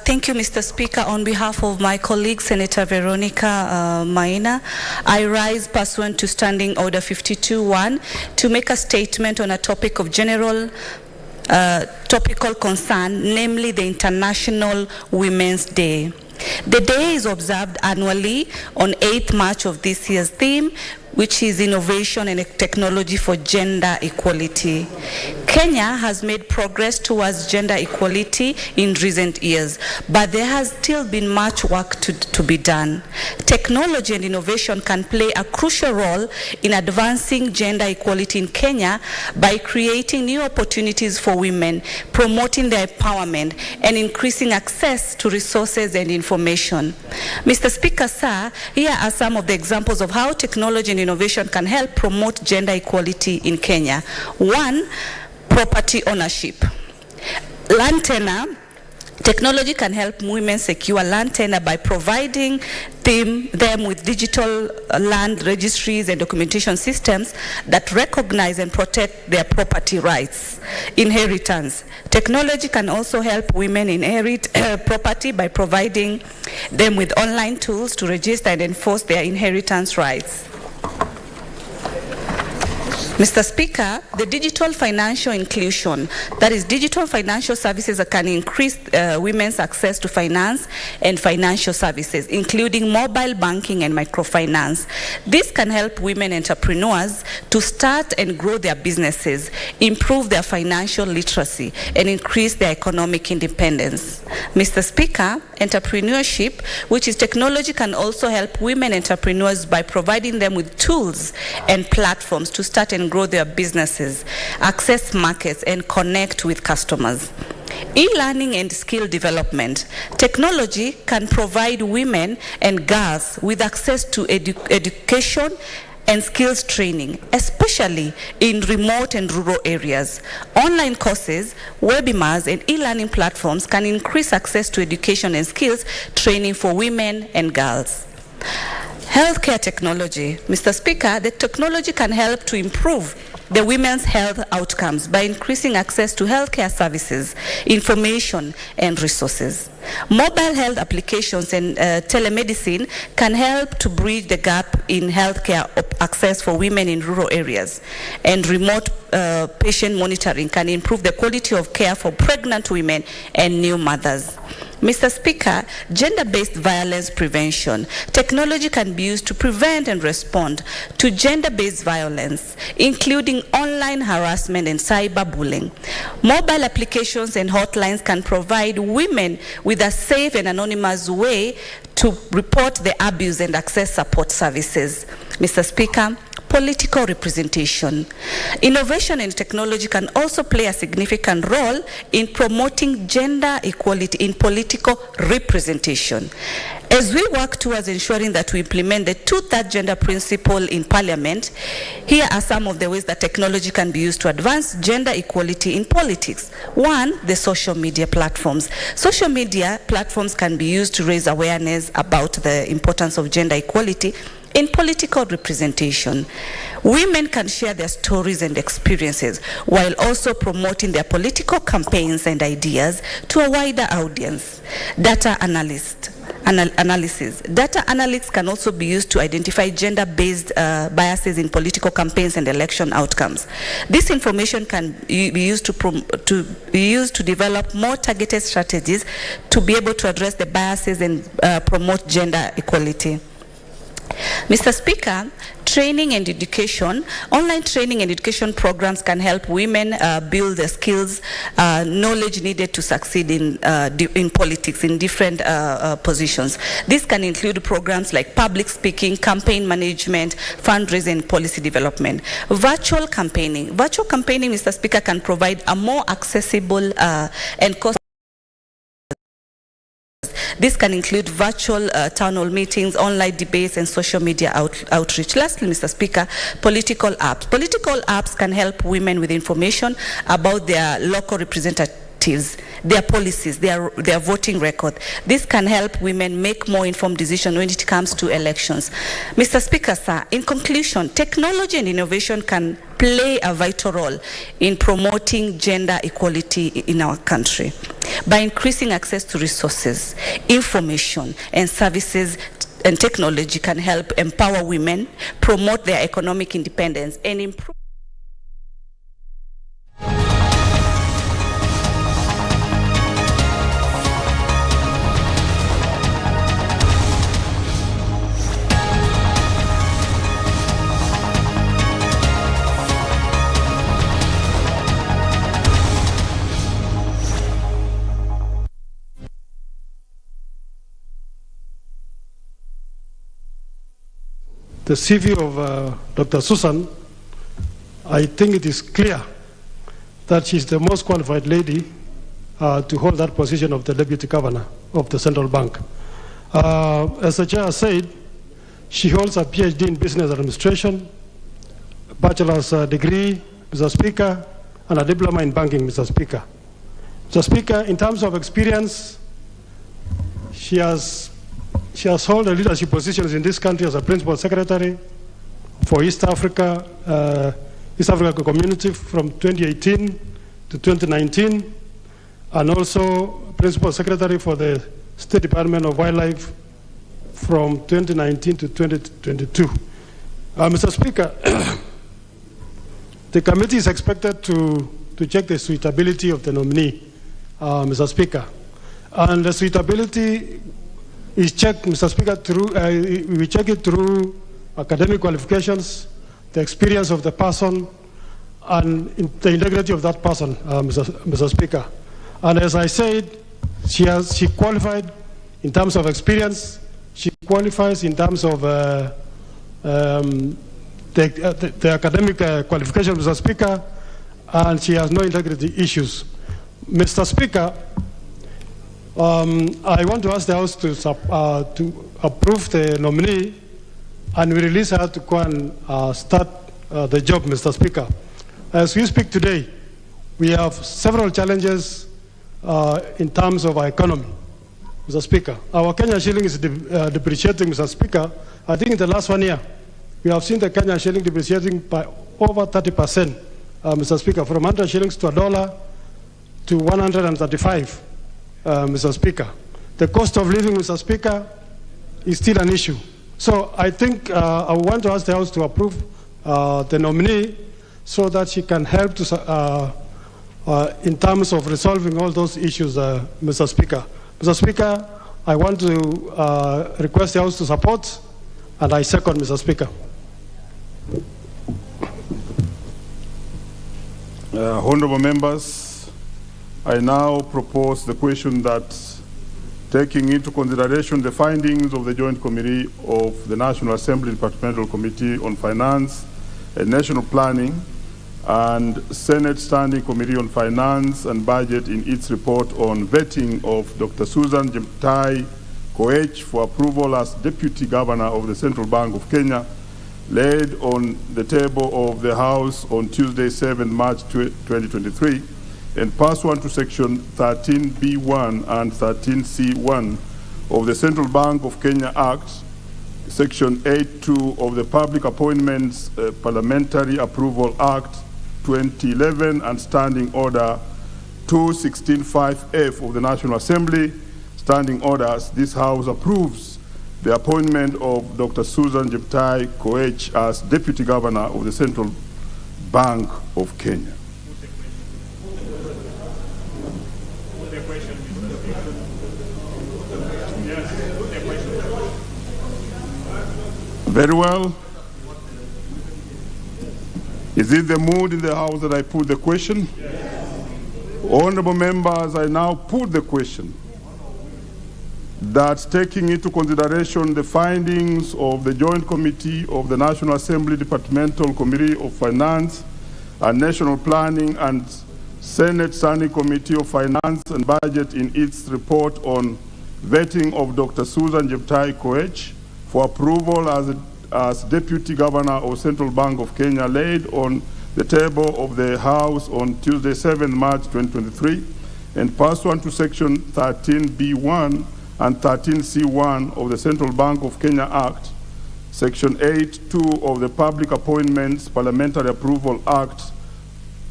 Thank you, Mr. Speaker. On behalf of my colleague, Senator Veronica Maina, I rise pursuant to Standing Order 52.1 to make a statement on a topic of general topical concern, namely the International Women's Day. The day is observed annually on 8th March of this year's theme, which is Innovation and Technology for Gender Equality. Kenya has made progress towards gender equality in recent years, but there has still been much work to be done. Technology and innovation can play a crucial role in advancing gender equality in Kenya by creating new opportunities for women, promoting their empowerment, and increasing access to resources and information. Mr. Speaker, sir, here are some of the examples of how technology and innovation can help promote gender equality in Kenya. 1, property ownership. Land tenure. Technology can help women secure land tenure by providing them with digital land registries and documentation systems that recognize and protect their property rights. Inheritance. Technology can also help women inherit property by providing them with online tools to register and enforce their inheritance rights. Mr. Speaker, the digital financial inclusion, that is digital financial services that can increase women's access to finance and financial services, including mobile banking and microfinance. This can help women entrepreneurs to start and grow their businesses, improve their financial literacy, and increase their economic independence. Mr. Speaker, entrepreneurship, which is technology, can also help women entrepreneurs by providing them with tools and platforms to start and grow their businesses, access markets, and connect with customers. E-learning and skill development. Technology can provide women and girls with access to education and skills training, especially in remote and rural areas. Online courses, webinars, and e-learning platforms can increase access to education and skills training for women and girls. Healthcare technology. Mr. Speaker, the technology can help to improve the women's health outcomes by increasing access to healthcare services, information, and resources. Mobile health applications and telemedicine can help to bridge the gap in healthcare access for women in rural areas. And remote patient monitoring can improve the quality of care for pregnant women and new mothers. Mr. Speaker, gender-based violence prevention. Technology can be used to prevent and respond to gender-based violence, including online harassment and cyberbullying. Mobile applications and hotlines can provide women with a safe and anonymous way to report the abuse and access support services. Mr. Speaker, political representation. Innovation and technology can also play a significant role in promoting gender equality in political representation. As we work towards ensuring that we implement the two-thirds gender principle in Parliament, here are some of the ways that technology can be used to advance gender equality in politics. One, the social media platforms. Social media platforms can be used to raise awareness about the importance of gender equality in political representation. Women can share their stories and experiences while also promoting their political campaigns and ideas to a wider audience. Data analysis. Data analytics can also be used to identify gender-based biases in political campaigns and election outcomes. This information can be used to develop more targeted strategies to be able to address the biases and promote gender equality. Mr. Speaker, training and education, online training and education programs can help women build the skills, knowledge needed to succeed in politics in different positions. This can include programs like public speaking, campaign management, fundraising, policy development. Virtual campaigning, Mr. Speaker, can provide a more accessible and cost. This can include virtual town hall meetings, online debates, and social media outreach. Lastly, Mr. Speaker, political apps. Political apps can help women with information about their local representatives, their policies, their voting record. This can help women make more informed decisions when it comes to elections. Mr. Speaker, sir, in conclusion, technology and innovation can play a vital role in promoting gender equality in our country. By increasing access to resources, information, and services, and technology can help empower women, promote their economic independence, and improve. The CV of Dr. Susan, I think it is clear that she's the most qualified lady to hold that position of the Deputy Governor of the Central Bank. As the Chair said, she holds a PhD in Business Administration, a bachelor's degree, Mr. Speaker, and a diploma in banking, Mr. Speaker. Mr. Speaker, in terms of experience, she has held leadership positions in this country as a Principal Secretary for East Africa Community from 2018 to 2019, and also Principal Secretary for the State Department of Wildlife from 2019 to 2022. Mr. Speaker, the committee is expected to check the suitability of the nominee, Mr. Speaker. And the suitability is checked, Mr. Speaker, we check it through academic qualifications, the experience of the person, and the integrity of that person, Mr. Speaker. And as I said, she qualified in terms of experience, she qualifies in terms of the academic qualification, Mr. Speaker, and she has no integrity issues. Mr. Speaker, I want to ask the House to approve the nominee and we release her to go and start the job, Mr. Speaker. As we speak today, we have several challenges in terms of our economy, Mr. Speaker. Our Kenya shilling is depreciating, Mr. Speaker. I think in the last 1 year, we have seen the Kenya shilling depreciating by over 30%, Mr. Speaker, from 100 shillings to $1 to 135. Mr. Speaker. The cost of living, Mr. Speaker, is still an issue. So I think I want to ask the House to approve the nominee so that she can help to, in terms of resolving all those issues, Mr. Speaker. Mr. Speaker, I want to request the House to support, and I second, Mr. Speaker. Honorable members, I now propose the question that, taking into consideration the findings of the Joint Committee of the National Assembly Departmental Committee on Finance and National Planning and Senate Standing Committee on Finance and Budget in its report on vetting of Dr. Susan Jemtai Koech for approval as Deputy Governor of the Central Bank of Kenya, laid on the table of the House on Tuesday, 7 March 2023, and pursuant to Section 13B1 and 13C1 of the Central Bank of Kenya Act, Section 8.2 of the Public Appointments Parliamentary Approval Act 2011 and Standing Order 216.5F of the National Assembly, Standing Orders, this House approves the appointment of Dr. Susan Jemtai Koech as Deputy Governor of the Central Bank of Kenya. Very well. Is it the mood in the House that I put the question? Yes. Honorable members, I now put the question that taking into consideration the findings of the Joint Committee of the National Assembly Departmental Committee of Finance and National Planning and Senate Standing Committee of Finance and Budget in its report on vetting of Dr. Susan Jemtai Koech for approval as Deputy Governor of Central Bank of Kenya, laid on the table of the House on Tuesday, 7 March 2023, and pursuant to Section 13B1 and 13C1 of the Central Bank of Kenya Act, Section 8.2 of the Public Appointments Parliamentary Approval Act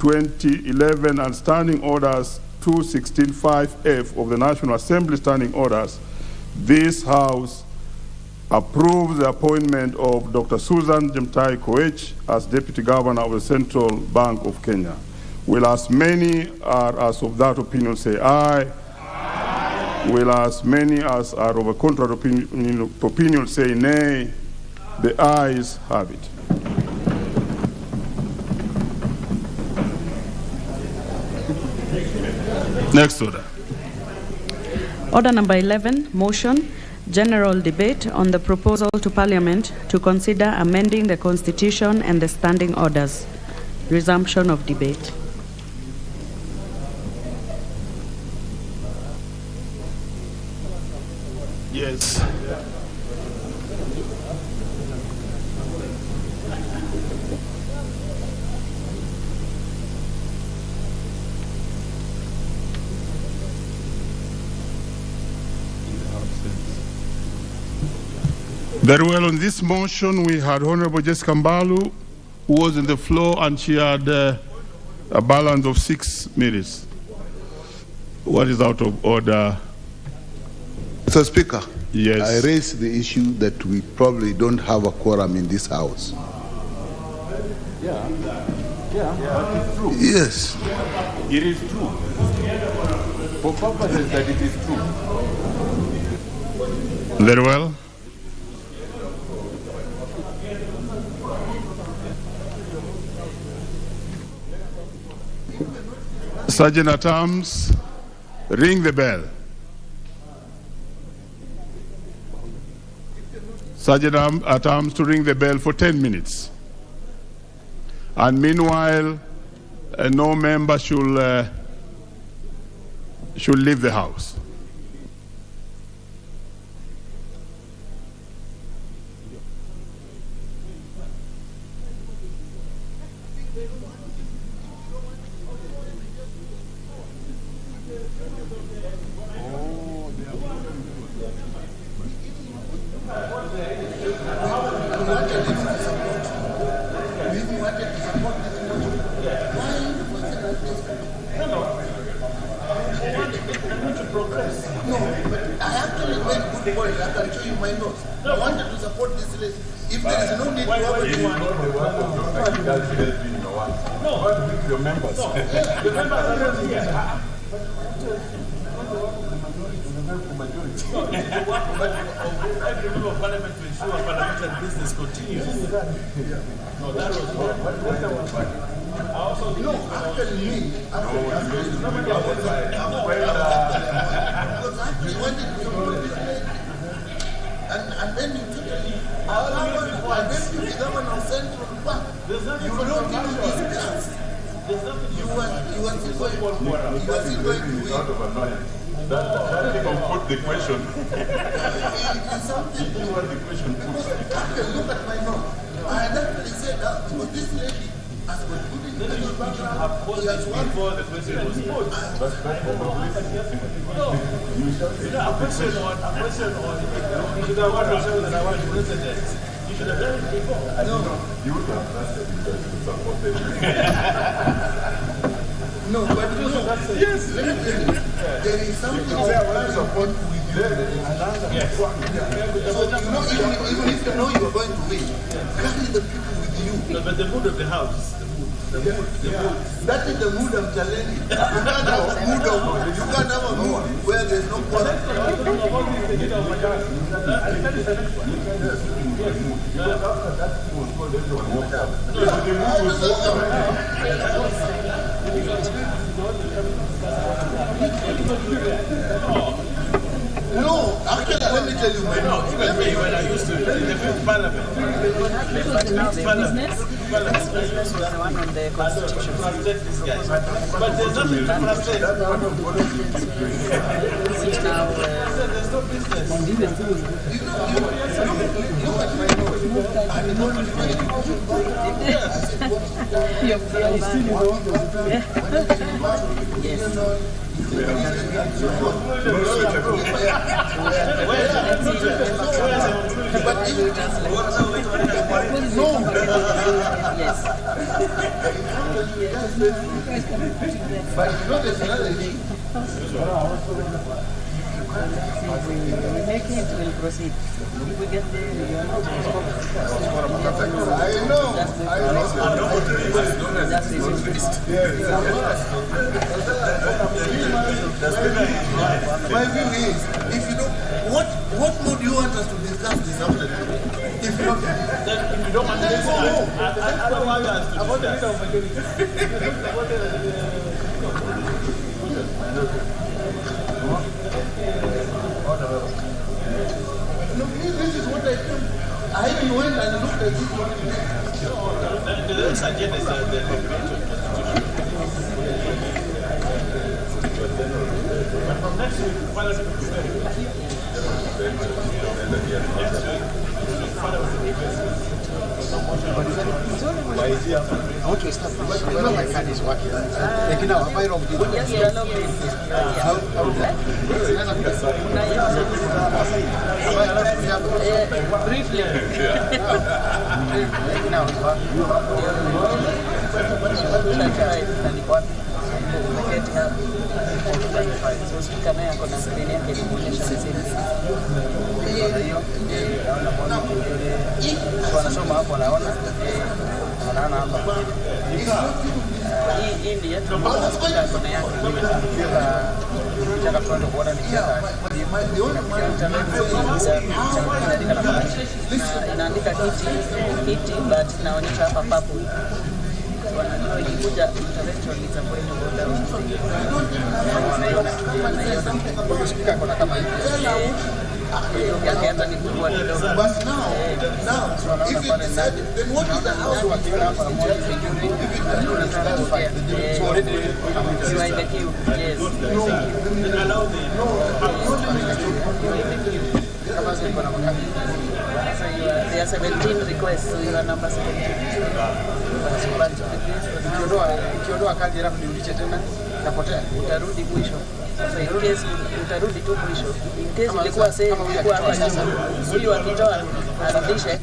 2011 and Standing Orders 216.5F of the National Assembly Standing Orders, this House approves the appointment of Dr. Susan Jemtai Koech as Deputy Governor of the Central Bank of Kenya. Will as many as of that opinion say aye? Aye. Will as many as are of a contrary opinion say nay? The ayes have it. Next order. Order number 11, motion, general debate on the proposal to Parliament to consider amending the Constitution and the standing orders. Resumption of debate. Yes. Very well, on this motion, we had Honorable Jessica Mbalu, who was on the floor, and she had a balance of 6 minutes. What is out of order? Mr. Speaker, yes. I raised the issue that we probably don't have a quorum in this House. Yeah, but it's true. Yes. It is true. For purposes that it is true. Very well. Sergeant at Arms, ring the bell. Sergeant at Arms to ring the bell for 10 minutes. And meanwhile, no member should leave the House. And then you took it. I'll be the governor of Central Bank. You don't even discuss. You are still going to win. Out of annoyance. That thing of put the question. If you want the question put. Look at my note. I had actually said that because this lady has been putting the before the question was put. You should have question on. You should have one question that I want to president. You should have done it before. No. You would have done it because you supported me. No, but you know, yes, let me tell you, there is something I support with you. Yes. So, even if you know you are going to win, carry the people with you. No, but the mood of the house is the mood. The mood. That is the mood I'm challenging. You can't have a mood where there's no quorum. No, actually, let me tell you my note. Even me, when I used to in the fifth parliament. But now the business was the one on the constitution. But there's nothing to frustrate. There's no business. But you know there's another issue. We make it, we'll proceed. If we get there, we are not My view is, if you don't, what more do you want us to discuss this afternoon? If you don't, I don't want us to no, this is what I think. I even went and looked at this one. The next agenda is the but from next week, what is it? Okay, stop. Well, my card is working. Like now, am I wrong? Yes, you are logged in. Briefly. Like now, it's So speaker naye ako na screen yake inaonyesha message. Wanasoma hapo naona anaona hapa. Hii ndiye tunaona kona yake nataka tuende kuona ni inaandika hiti but inaonyesha hapa purple. Wanajua ikikuja intervention itakuwa inaondoa speaker kona kama hivi. Yake hata ni kubwa kidogo. But now, if it is said, then what is the house working on? So already you are in the queue. Yes. So there are 17 requests, so you are number 17. Ikiondoa kadi alafu nirudishe tena napotea. Utarudi mwisho. Sasa in case utarudi tu mwisho. In case ulikuwa save ulikuwa hapa sasa. Huyu akitoa arudishe.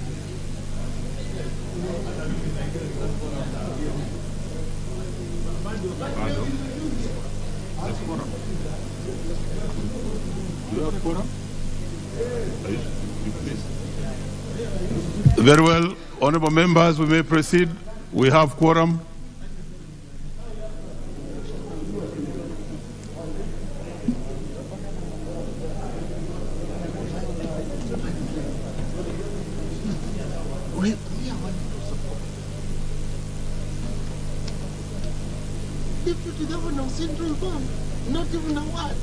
Very well, honorable members, we may proceed. We have quorum. Deputy Governor of Central Bank, not even a word.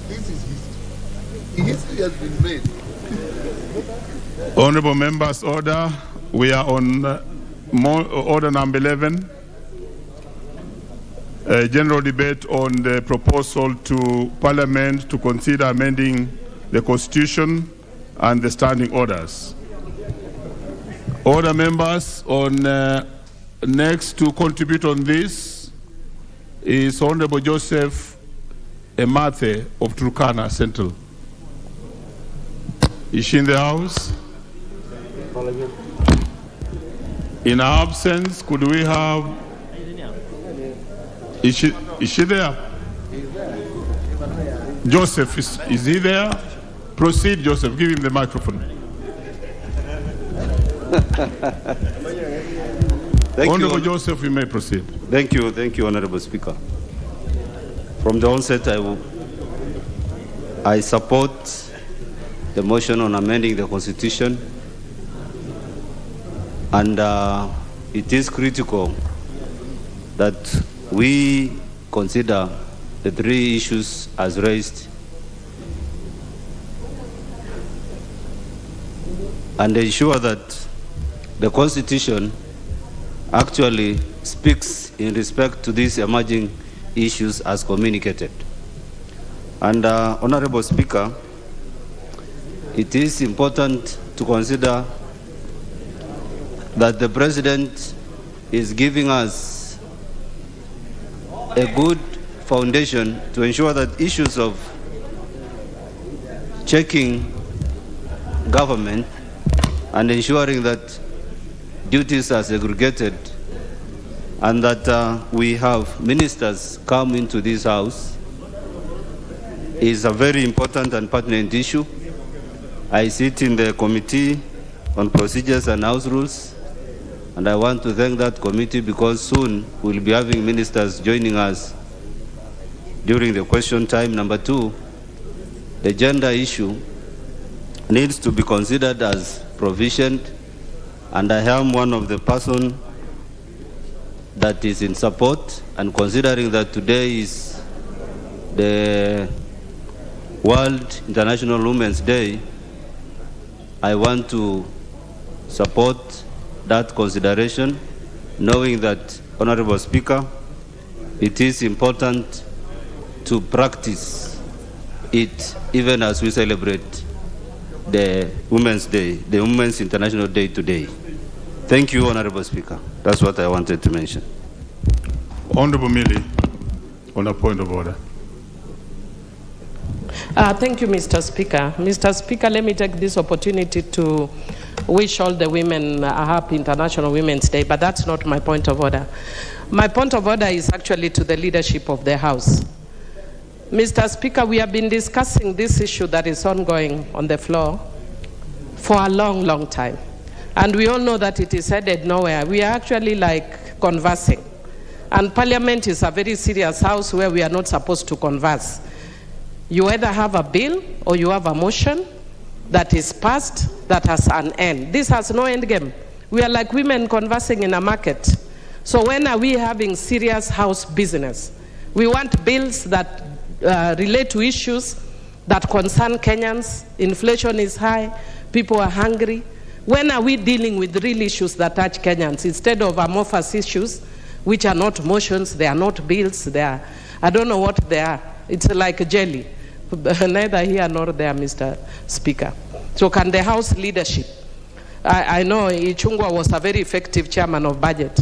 This is history. History has been made. Honorable members, order. We are on order number 11. A general debate on the proposal to Parliament to consider amending the Constitution and the standing orders. Order members, on next to contribute on this is Honorable Joseph Emathe of Turkana Central. Is she in the house? In her absence, could we have... Is she there? Joseph, is he there? Proceed, Joseph. Give him the microphone. Honorable Joseph, you may proceed. Thank you, Honorable Speaker. From the onset, I support the motion on amending the Constitution, and it is critical that we consider the three issues as raised and ensure that the Constitution actually speaks in respect to these emerging issues as communicated. And Honorable Speaker, it is important to consider that the President is giving us a good foundation to ensure that issues of checking government and ensuring that duties are segregated and that we have ministers come into this house is a very important and pertinent issue. I sit in the Committee on Procedures and House Rules, and I want to thank that committee because soon we'll be having ministers joining us during the question time. Number two, the gender issue needs to be considered as provisioned, and I am one of the persons that is in support, and considering that today is the World International Women's Day, I want to support that consideration, knowing that, Honorable Speaker, it is important to practice it even as we celebrate the Women's Day, the Women's International Day today. Thank you, Honorable Speaker. That's what I wanted to mention. Honorable Millie, on a point of order. Thank you, Mr. Speaker. Mr. Speaker, let me take this opportunity to wish all the women a happy International Women's Day, but that's not my point of order. My point of order is actually to the leadership of the House. Mr. Speaker, we have been discussing this issue that is ongoing on the floor for a long, long time. And we all know that it is headed nowhere. We are actually like conversing. And Parliament is a very serious house where we are not supposed to converse. You either have a bill or you have a motion that is passed that has an end. This has no end game. We are like women conversing in a market. So when are we having serious house business? We want bills that relate to issues that concern Kenyans. Inflation is high, people are hungry. When are we dealing with real issues that touch Kenyans instead of amorphous issues, which are not motions, they are not bills, they are, I don't know what they are. It's like a jelly. Neither here nor there, Mr. Speaker. So can the House leadership, I know Ichungwa was a very effective chairman of budget.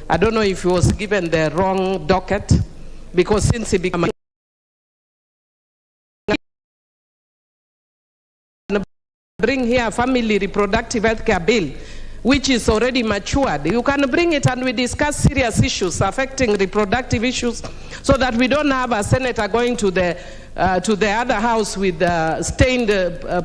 I don't know if he was given the wrong docket, because since he became bring here a family reproductive health care bill, which is already matured. You can bring it and we discuss serious issues affecting reproductive issues so that we don't have a senator going to the other house with stained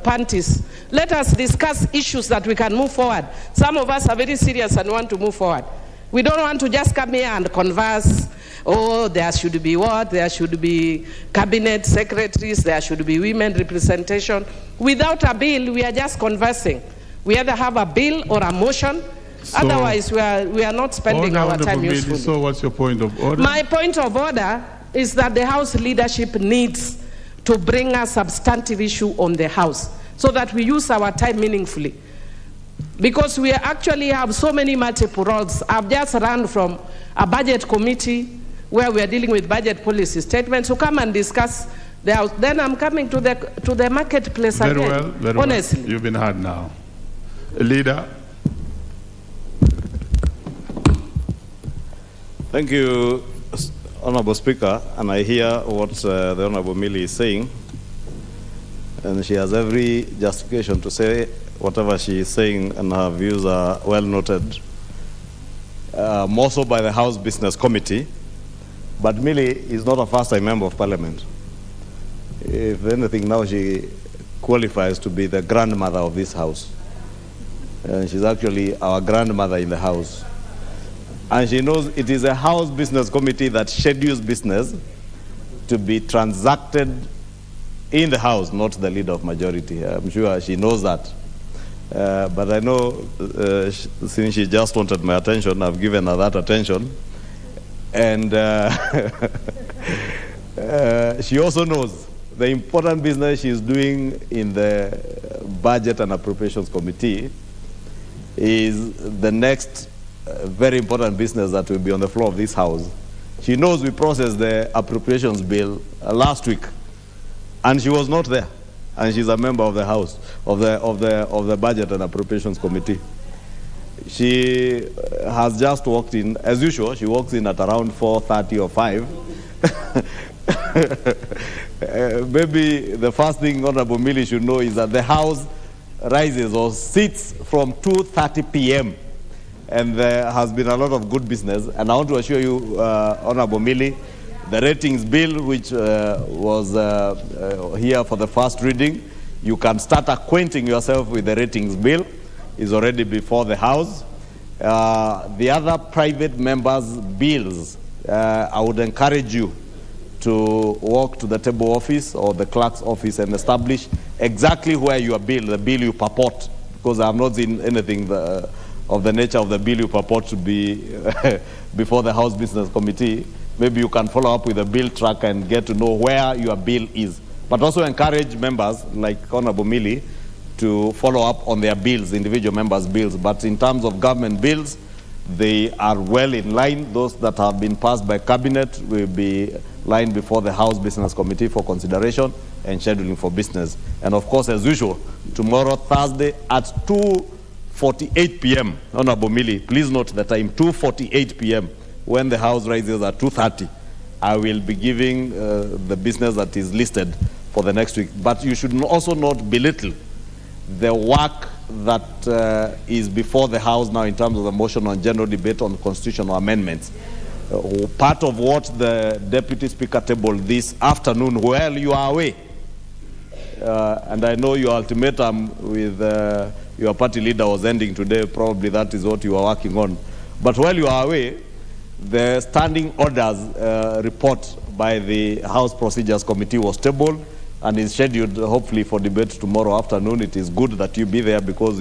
panties. Let us discuss issues that we can move forward. Some of us are very serious and want to move forward. We don't want to just come here and converse. Oh, there should be what? There should be cabinet secretaries, there should be women representation. Without a bill, we are just conversing. We either have a bill or a motion. So, otherwise, we are not spending our time usefully. So what's your point of order? My point of order is that the House leadership needs to bring a substantive issue on the House so that we use our time meaningfully. Because we actually have so many multiple roles. I've just run from a budget committee where we are dealing with budget policy statements. So come and discuss the house. Then I'm coming to the marketplace very again. Well, very honestly. well. You've been heard now. A leader. Thank you, Honorable Speaker, and I hear what the Honorable Millie is saying, and she has every justification to say whatever she is saying, and her views are well noted, more so by the House Business Committee. But Millie is not a first-time member of Parliament. If anything, now she qualifies to be the grandmother of this House. And she's actually our grandmother in the House. And she knows it is a House Business Committee that schedules business to be transacted in the House, not the leader of majority. I'm sure she knows that. But I know since she just wanted my attention, I've given her that attention. And she also knows the important business she's doing in the Budget and Appropriations Committee is the next very important business that will be on the floor of this House. She knows we processed the appropriations bill last week, and she was not there, and she's a member of the House of the Budget and Appropriations Committee. She has just walked in, as usual. She walks in at around 4:30 or 5. Maybe the first thing Honorable Millie should know is that the House rises or sits from 2:30 p.m. and there has been a lot of good business. And I want to assure you, Honorable Millie, the ratings bill, which was here for the first reading, you can start acquainting yourself with the ratings bill, is already before the House. The other private members' bills, I would encourage you to walk to the table office or the clerk's office and establish exactly where your bill, the bill you purport, because I have not seen anything of the nature of the bill you purport to be before the House Business Committee. Maybe you can follow up with a bill track and get to know where your bill is. But also encourage members like Honorable Millie to follow up on their bills, individual members' bills. But in terms of government bills, they are well in line. Those that have been passed by Cabinet will be lined before the House Business Committee for consideration and scheduling for business. And of course, as usual, tomorrow, Thursday, at 2:48 p.m., Honorable Millie, please note the time, 2:48 p.m., when the House rises at 2:30, I will be giving the business that is listed for the next week. But you should also not belittle the work that is before the House now in terms of the motion on general debate on constitutional amendments. Part of what the Deputy Speaker tabled this afternoon while you are away, and I know your ultimatum with your party leader was ending today, probably that is what you are working on. But while you are away, the standing orders report by the House Procedures Committee was tabled and is scheduled hopefully for debate tomorrow afternoon. It is good that you be there because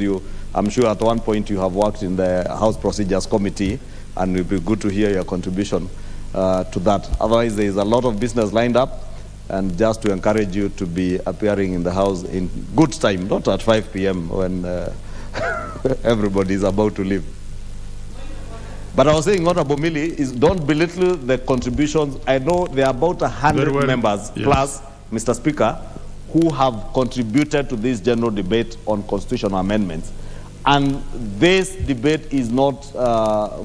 I'm sure at one point you have worked in the House Procedures Committee, and it will be good to hear your contribution to that. Otherwise, there is a lot of business lined up, and just to encourage you to be appearing in the House in good time, not at 5 p.m. when everybody is about to leave. But I was saying, Honorable Millie, is don't belittle the contributions. I know there are about 100 members plus, Mr. Speaker, who have contributed to this general debate on constitutional amendments. And this debate is not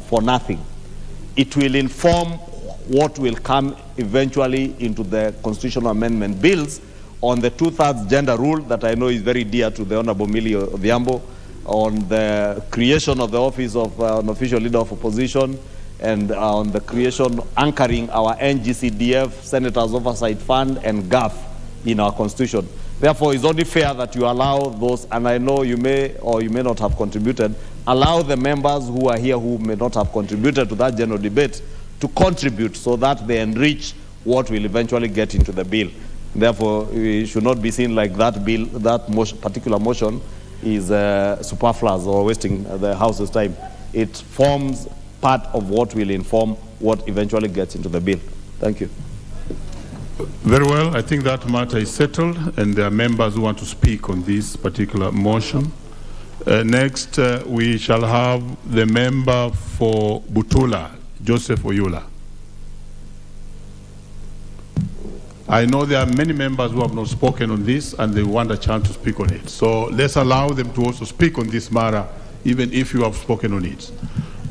for nothing. It will inform what will come eventually into the constitutional amendment bills on the 2/3 gender rule that I know is very dear to the Honorable Millie Odhiambo, on the creation of the office of an official leader of opposition, and on the creation, anchoring our NGCDF, Senators Oversight Fund, and GAF in our constitution. Therefore, it's only fair that you allow those, and I know you may or you may not have contributed, allow the members who are here who may not have contributed to that general debate to contribute so that they enrich what will eventually get into the bill. Therefore, it should not be seen like that bill, that particular motion is superfluous or wasting the House's time. It forms part of what will inform what eventually gets into the bill. Thank you. Very well. I think that matter is settled, and there are members who want to speak on this particular motion. Next, we shall have the member for Butula, Joseph Oyula. I know there are many members who have not spoken on this, and they want a chance to speak on it. So let's allow them to also speak on this matter, even if you have spoken on it.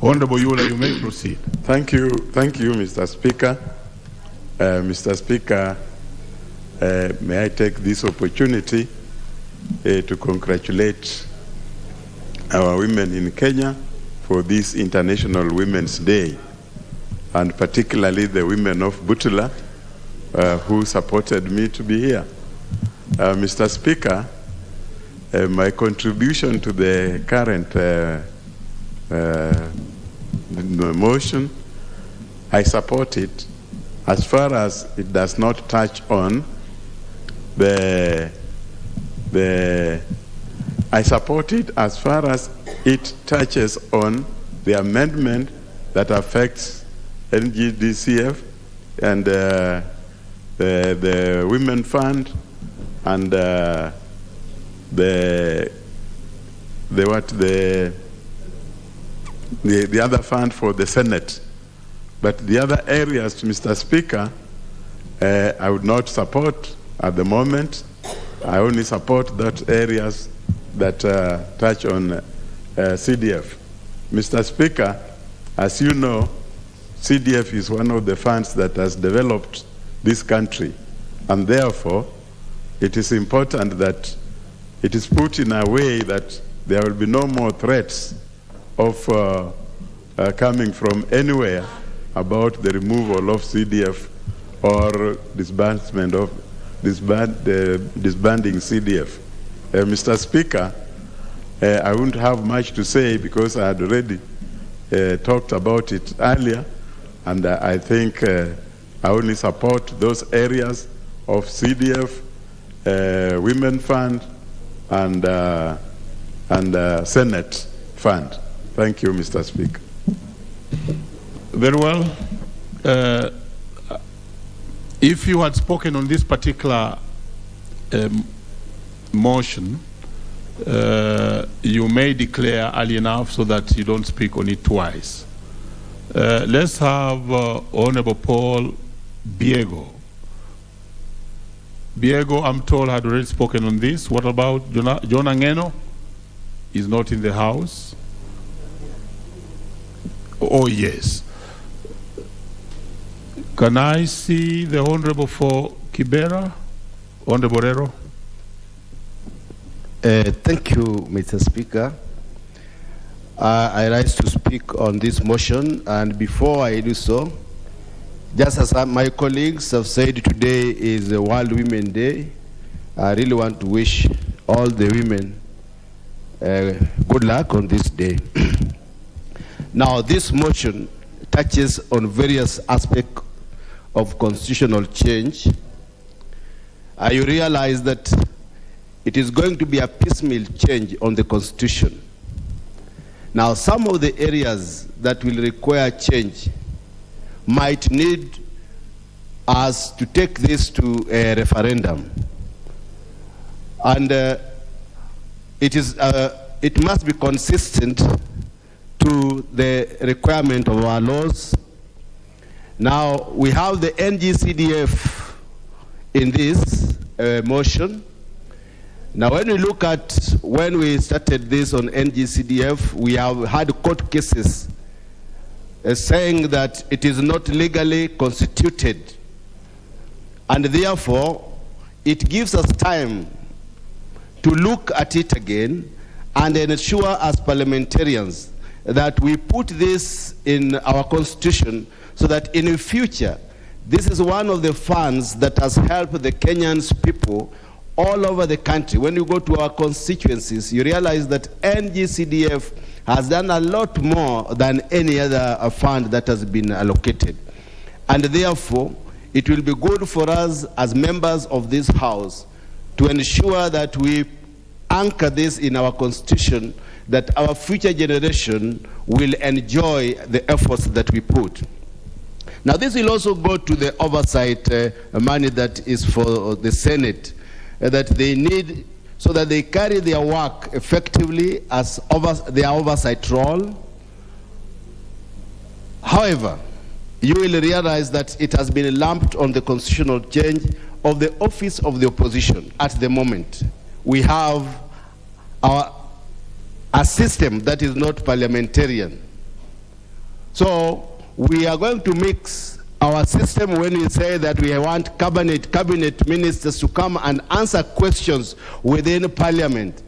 Honorable Oyula, you may proceed. Thank you, Mr. Speaker. Mr. Speaker, may I take this opportunity to congratulate our women in Kenya for this International Women's Day, and particularly the women of Butula who supported me to be here. Mr. Speaker, my contribution to the current motion, I support it as far as it does not touch on I support it as far as it touches on the amendment that affects NGDCF and the Women Fund and the other fund for the Senate. But the other areas, Mr. Speaker, I would not support at the moment. I only support that areas that touch on CDF. Mr. Speaker, as you know, CDF is one of the funds that has developed this country, and therefore it is important that it is put in a way that there will be no more threats of coming from anywhere about the removal of CDF or disbandment of disbanding CDF. Mr. Speaker, I wouldn't have much to say because I had already talked about it earlier, and I think I only support those areas of CDF, Women Fund, and Senate Fund. Thank you, Mr. Speaker. Very well. If you had spoken on this particular motion, you may declare early enough so that you don't speak on it twice. Let's have Honorable Paul Biego. Biego, I'm told, had already spoken on this. What about John Angeno? He's not in the house. Oh, yes. Can I see the Honorable for Kibera? Honorable Borrero. Thank you, Mr. Speaker. I rise to speak on this motion, and before I do so, just as my colleagues have said, today is the World Women's Day. I really want to wish all the women good luck on this day. Now, this motion touches on various aspects of constitutional change. You realize that it is going to be a piecemeal change on the Constitution. Now, some of the areas that will require change might need us to take this to a referendum. And it must be consistent to the requirement of our laws. Now, we have the NGCDF in this motion. Now, when we look at when we started this on NGCDF, we have had court cases saying that it is not legally constituted. And therefore, it gives us time to look at it again and ensure as parliamentarians that we put this in our constitution so that in the future, this is one of the funds that has helped the Kenyans people all over the country. When you go to our constituencies, you realize that NGCDF has done a lot more than any other fund that has been allocated. And therefore, it will be good for us as members of this House to ensure that we anchor this in our constitution, that our future generation will enjoy the efforts that we put. Now, this will also go to the oversight money that is for the Senate, that they need so that they carry their work effectively as their oversight role. However, you will realize that it has been lumped on the constitutional change of the office of the opposition. At the moment, we have a system that is not parliamentarian. So we are going to mix our system when we say that we want cabinet ministers to come and answer questions within parliament.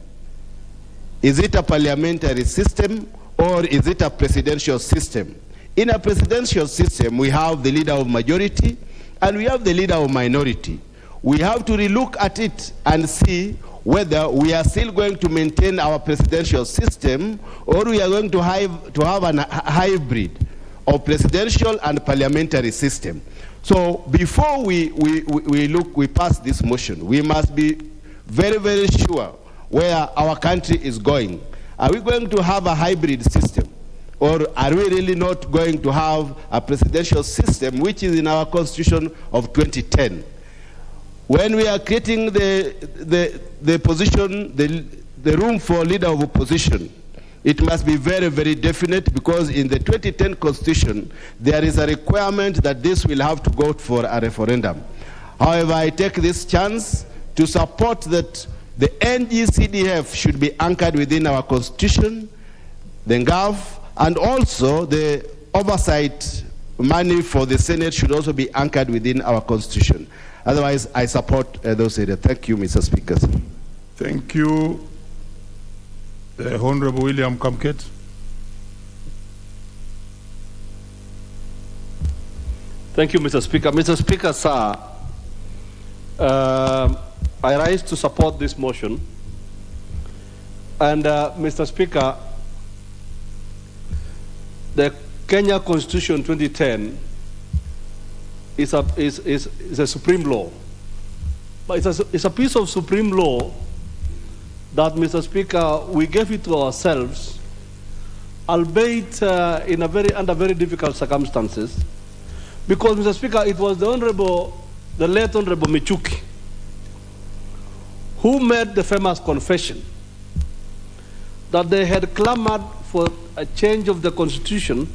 Is it a parliamentary system or is it a presidential system? In a presidential system, we have the leader of majority and we have the leader of minority. We have to relook at it and see whether we are still going to maintain our presidential system or we are going to have a hybrid of presidential and parliamentary system. So before we pass this motion, we must be very, very sure where our country is going. Are we going to have a hybrid system? Or are we really not going to have a presidential system, which is in our constitution of 2010? When we are creating the position, the room for leader of opposition, it must be very, very definite, because in the 2010 constitution, there is a requirement that this will have to go for a referendum. However, I take this chance to support that the NGCDF should be anchored within our constitution, the GAV, and also the oversight money for the Senate should also be anchored within our constitution. Otherwise, I support those areas. Thank you, Mr. Speaker. Thank you. The Honorable William Kamket. Thank you, Mr. Speaker. Mr. Speaker, sir, I rise to support this motion. And Mr. Speaker, the Kenya Constitution 2010 is a supreme law. But it's a piece of supreme law that, Mr. Speaker, we gave it to ourselves, albeit under very difficult circumstances, because, Mr. Speaker, it was the late Honorable Michuki who made the famous confession that they had clamored for a change of the constitution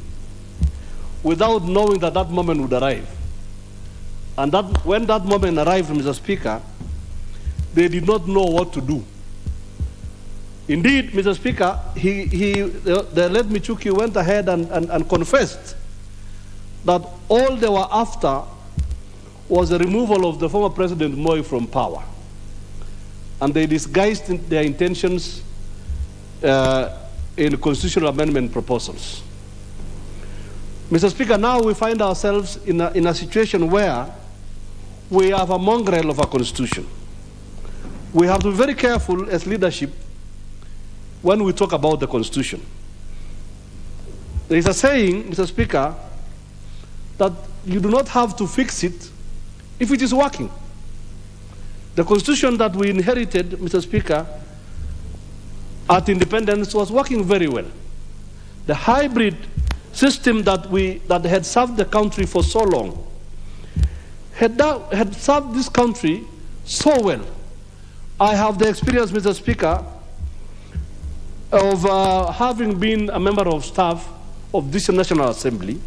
without knowing that that moment would arrive. And when that moment arrived, Mr. Speaker, they did not know what to do. Indeed, Mr. Speaker, the late Michuki went ahead and confessed that all they were after was the removal of the former President Moi from power. And they disguised their intentions in constitutional amendment proposals. Mr. Speaker, now we find ourselves in a situation where we have a mongrel of a constitution. We have to be very careful as leadership when we talk about the constitution. There is a saying, Mr. Speaker, that you do not have to fix it if it is working. The constitution that we inherited, Mr. Speaker, at independence was working very well. The hybrid system that had served the country for so long had served this country so well. I have the experience, Mr. Speaker, of having been a member of staff of this National Assembly.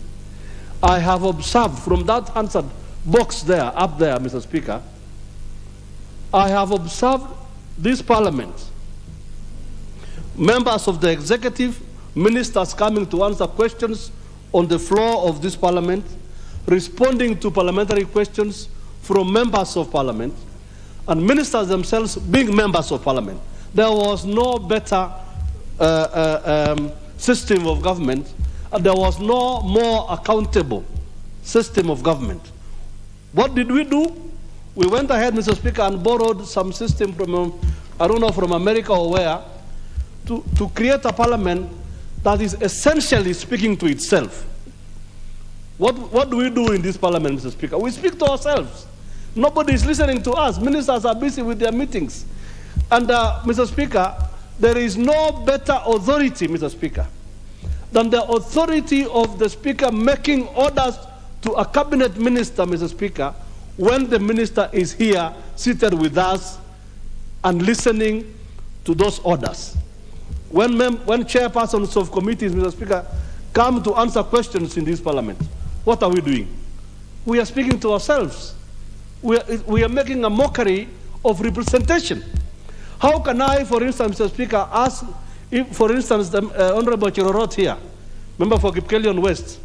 I have observed from that answered box there, up there, Mr. Speaker, I have observed this Parliament, members of the executive, ministers coming to answer questions on the floor of this Parliament, responding to parliamentary questions from members of Parliament, and ministers themselves being members of Parliament. There was no better system of government, and there was no more accountable system of government. What did we do? We went ahead, Mr. Speaker, and borrowed some system from, I don't know, from America or where, to create a parliament that is essentially speaking to itself. What do we do in this parliament, Mr. Speaker? We speak to ourselves. Nobody is listening to us. Ministers are busy with their meetings. And, Mr. Speaker, there is no better authority, Mr. Speaker, than the authority of the Speaker making orders to a cabinet minister, Mr. Speaker, when the minister is here seated with us and listening to those orders. When chairpersons of committees, Mr. Speaker, come to answer questions in this parliament, what are we doing? We are speaking to ourselves. We are making a mockery of representation. How can I, for instance, Mr. Speaker, ask, if, for instance, the Honorable Chirorot here, member for Kipkelion West,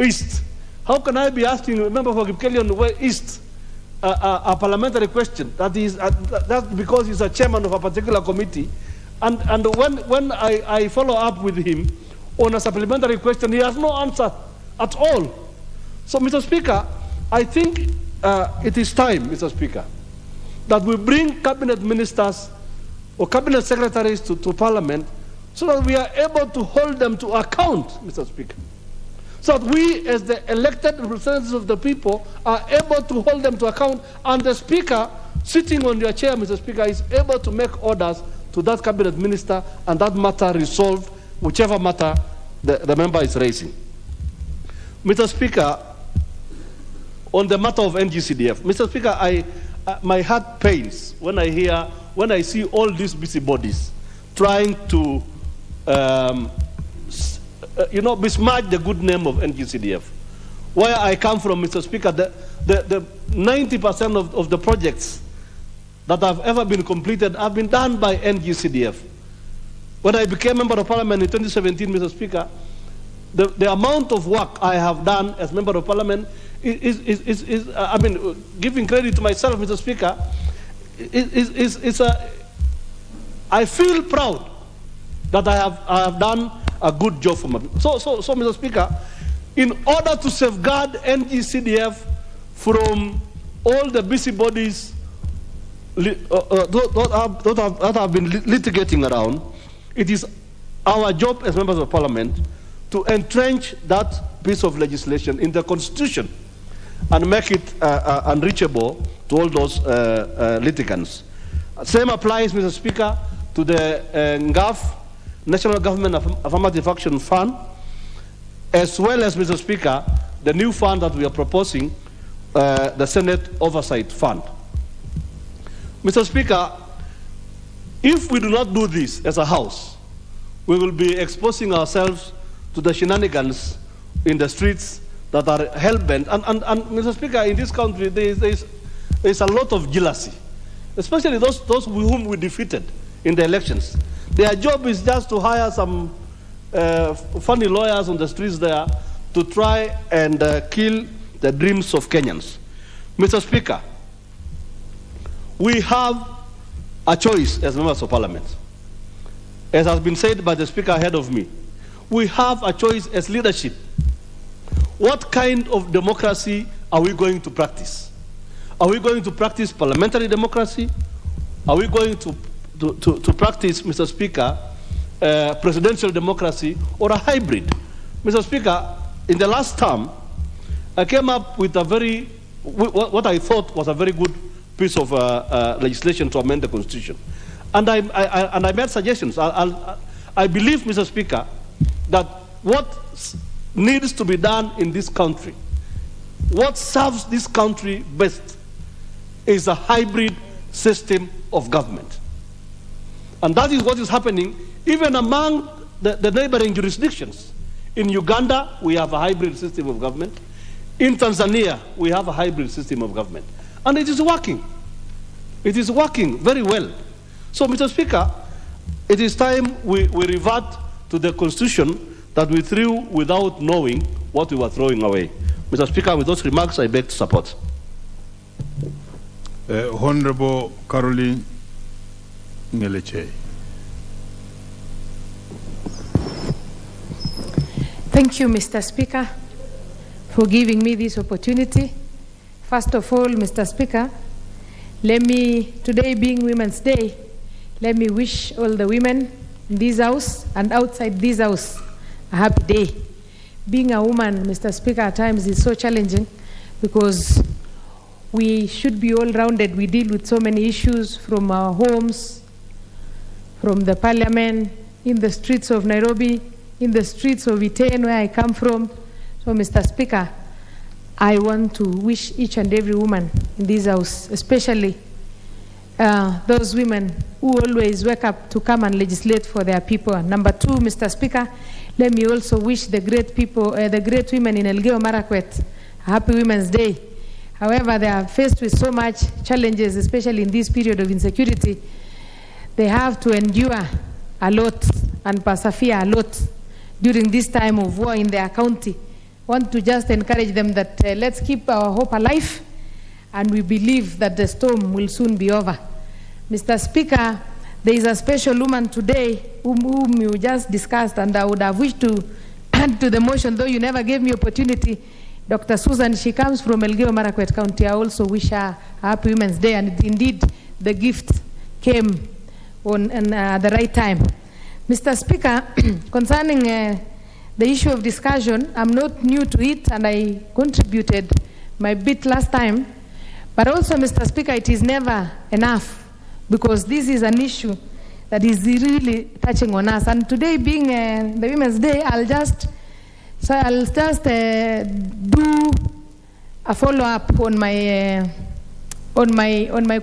East, how can I be asking a member for Kipkelion East a parliamentary question? That's because he's a chairman of a particular committee. And when I follow up with him on a supplementary question, he has no answer at all. So, Mr. Speaker, I think it is time, Mr. Speaker, that we bring cabinet ministers or cabinet secretaries to Parliament so that we are able to hold them to account, Mr. Speaker. So that we, as the elected representatives of the people, are able to hold them to account, and the Speaker, sitting on your chair, Mr. Speaker, is able to make orders to that cabinet minister, and that matter resolved, whichever matter the member is raising. Mr. Speaker, on the matter of NGCDF, Mr. Speaker, my heart pains when I see all these busybodies trying to besmirch the good name of NGCDF. Where I come from, Mr. Speaker, the 90% of the projects that have ever been completed have been done by NGCDF. When I became member of parliament in 2017, Mr. Speaker, the amount of work I have done as member of parliament is giving credit to myself, Mr. Speaker, I feel proud that I have done a good job for my people. So, Mr. Speaker, in order to safeguard NGCDF from all the busybodies that have been litigating around, it is our job as members of parliament to entrench that piece of legislation in the Constitution and make it unreachable to all those litigants. Same applies, Mr. Speaker, to the NGAF, National Government Affirmative Action Fund, as well as, Mr. Speaker, the new fund that we are proposing, the Senate Oversight Fund. Mr. Speaker, if we do not do this as a House, we will be exposing ourselves to the shenanigans in the streets that are hell-bent. And Mr. Speaker, in this country, there is a lot of jealousy, especially those whom we defeated in the elections. Their job is just to hire some funny lawyers on the streets there to try and kill the dreams of Kenyans. Mr. Speaker, we have a choice as members of parliament. As has been said by the speaker ahead of me, we have a choice as leadership. What kind of democracy are we going to practice? Are we going to practice parliamentary democracy? Are we going to practice, Mr. Speaker, presidential democracy, or a hybrid? Mr. Speaker, in the last term, I came up with what I thought was a very good piece of legislation to amend the Constitution. And I made suggestions. I believe, Mr. Speaker, that what needs to be done in this country, what serves this country best, is a hybrid system of government. And that is what is happening even among the neighboring jurisdictions. In Uganda, we have a hybrid system of government. In Tanzania, we have a hybrid system of government. And it is working. It is working very well. So, Mr. Speaker, it is time we revert to the Constitution that we threw without knowing what we were throwing away. Mr. Speaker, with those remarks, I beg to support. Honorable Caroline Ngeleche. Thank you, Mr. Speaker, for giving me this opportunity. First of all, Mr. Speaker, today being Women's Day, let me wish all the women in this house and outside this house a happy day. Being a woman, Mr. Speaker, at times is so challenging because we should be all-rounded. We deal with so many issues from our homes, from the parliament, in the streets of Nairobi, in the streets of Iten, where I come from. So, Mr. Speaker, I want to wish each and every woman in this house, especially those women who always wake up to come and legislate for their people. Number two, Mr. Speaker, let me also wish the great people, the great women in Elgeyo Marakwet, a happy Women's Day. However, they are faced with so much challenges, especially in this period of insecurity. They have to endure a lot and persevere a lot during this time of war in their county. Want to just encourage them that let's keep our hope alive, and we believe that the storm will soon be over. Mr. Speaker, there is a special woman today whom you just discussed, and I would have wished to add to the motion, though you never gave me opportunity. Dr. Susan, she comes from Elgeyo Marakwet County. I also wish her a happy Women's Day, and indeed the gift came on the right time. Mr. Speaker, concerning the issue of discussion, I'm not new to it, and I contributed my bit last time. But also, Mr. Speaker, it is never enough, because this is an issue that is really touching on us. And today being the Women's Day, I'll just do a follow-up on my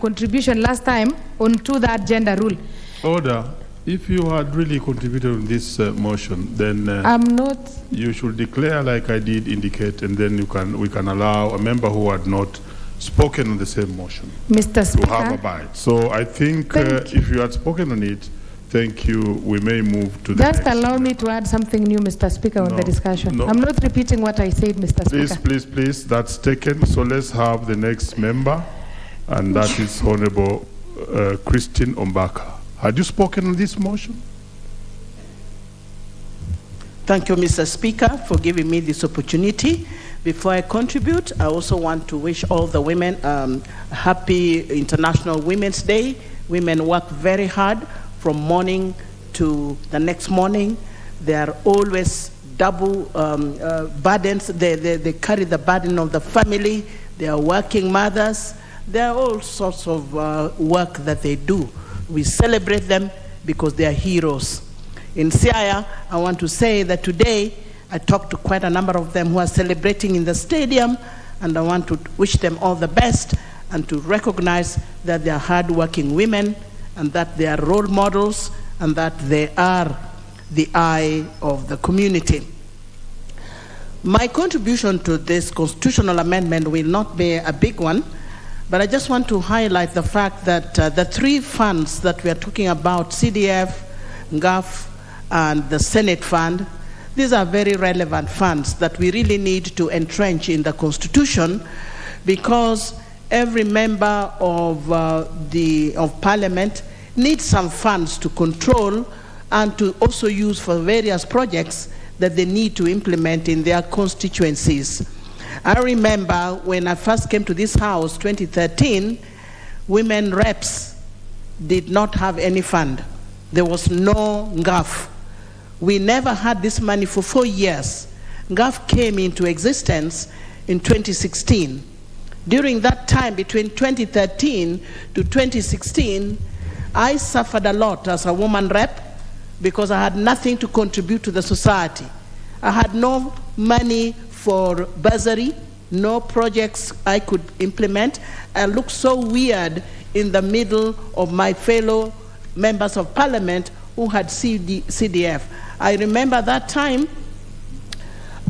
contribution last time onto that gender rule. Order. If you had really contributed on this motion, then I'm not. You should declare, like I did indicate, and then we can allow a member who had not spoken on the same motion, Mr. Speaker, to have a bite. So I think if you had spoken on it, thank you. We may move to the Just next. allow me to add something new, Mr. Speaker, on the discussion. No. I'm not repeating what I said, Mr. Speaker. Please, that's taken. So let's have the next member, and that is Honorable Christine Ombaka. Had you spoken on this motion? Thank you, Mr. Speaker, for giving me this opportunity. Before I contribute, I also want to wish all the women happy International Women's Day. Women work very hard from morning to the next morning. They are always double burdens. They carry the burden of the family. They are working mothers. There are all sorts of work that they do. We celebrate them because they are heroes. In Siaya, I want to say that today I talked to quite a number of them who are celebrating in the stadium, and I want to wish them all the best and to recognize that they are hardworking women and that they are role models and that they are the eye of the community. My contribution to this constitutional amendment will not be a big one, but I just want to highlight the fact that the three funds that we are talking about, CDF, GAF, and the Senate Fund, these are very relevant funds that we really need to entrench in the Constitution, because every member of Parliament needs some funds to control and to also use for various projects that they need to implement in their constituencies. I remember when I first came to this house, 2013, women reps did not have any fund. There was no GAF. We never had this money for 4 years. GAF came into existence in 2016. During that time, between 2013 to 2016, I suffered a lot as a woman rep because I had nothing to contribute to the society. I had no money for bursary, no projects I could implement. I looked so weird in the middle of my fellow members of Parliament who had CDF. I remember that time,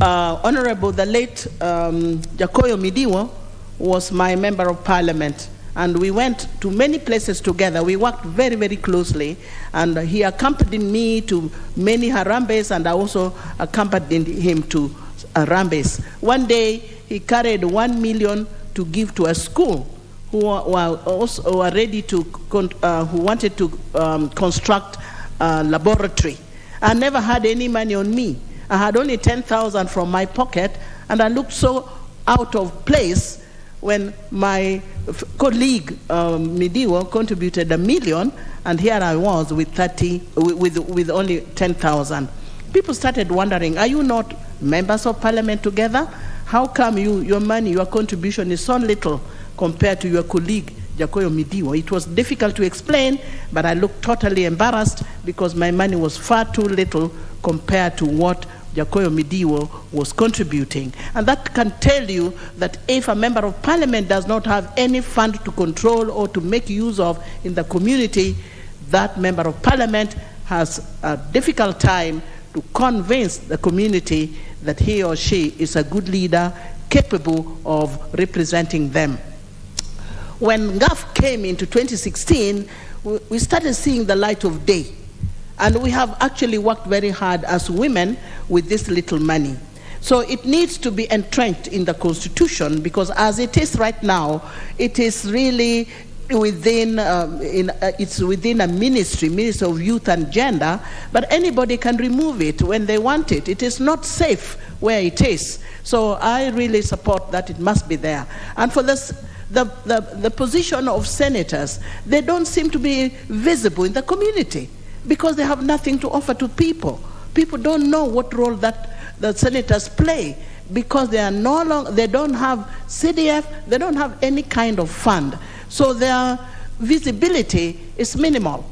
Honorable the late Jakoyo Midiwo was my member of Parliament, and we went to many places together. We worked very, very closely, and he accompanied me to many Harambes, and I also accompanied him to Harambes. One day, he carried 1 million to give to a school who were ready to, who wanted to construct a laboratory. I never had any money on me. I had only 10,000 from my pocket, and I looked so out of place when my colleague Midiwo contributed 1 million, and here I was with with only 10,000. People started wondering, are you not members of Parliament together? How come your money, your contribution is so little compared to your colleague Jakoyo Midiwo? It was difficult to explain, but I looked totally embarrassed because my money was far too little compared to what Jacoyo Midiwo was contributing. And that can tell you that if a member of parliament does not have any fund to control or to make use of in the community, that member of parliament has a difficult time to convince the community that he or she is a good leader capable of representing them. When GAF came into 2016, we started seeing the light of day. And we have actually worked very hard as women with this little money. So it needs to be entrenched in the Constitution, because as it is right now, it is really within it's within a Ministry of Youth and Gender, but anybody can remove it when they want it. It is not safe where it is. So I really support that it must be there. And for this, the position of senators, they don't seem to be visible in the community, because they have nothing to offer to people. People don't know what role that the senators play, because they are no longer, they don't have CDF, they don't have any kind of fund. So their visibility is minimal.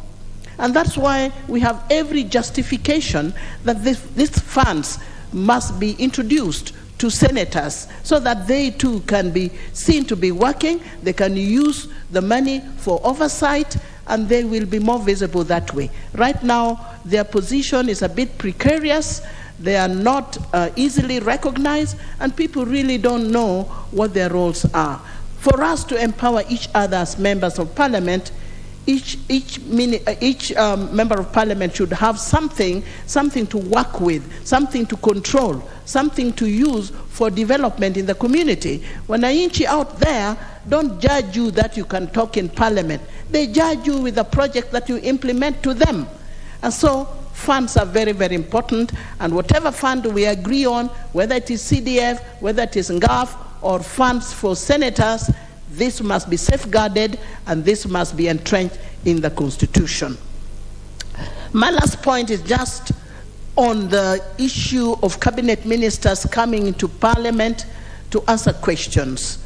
And that's why we have every justification that these funds must be introduced to senators, so that they too can be seen to be working, they can use the money for oversight, and they will be more visible that way. Right now, their position is a bit precarious, they are not easily recognized, and people really don't know what their roles are. For us to empower each other as members of parliament, each member of parliament should have something to work with, something to control, something to use for development in the community. Wananchi out there don't judge you that you can talk in parliament. They judge you with the project that you implement to them. And so funds are very, very important, and whatever fund we agree on, whether it is CDF, whether it is NGAF, or funds for senators, this must be safeguarded, and this must be entrenched in the Constitution. My last point is just on the issue of cabinet ministers coming into parliament to answer questions.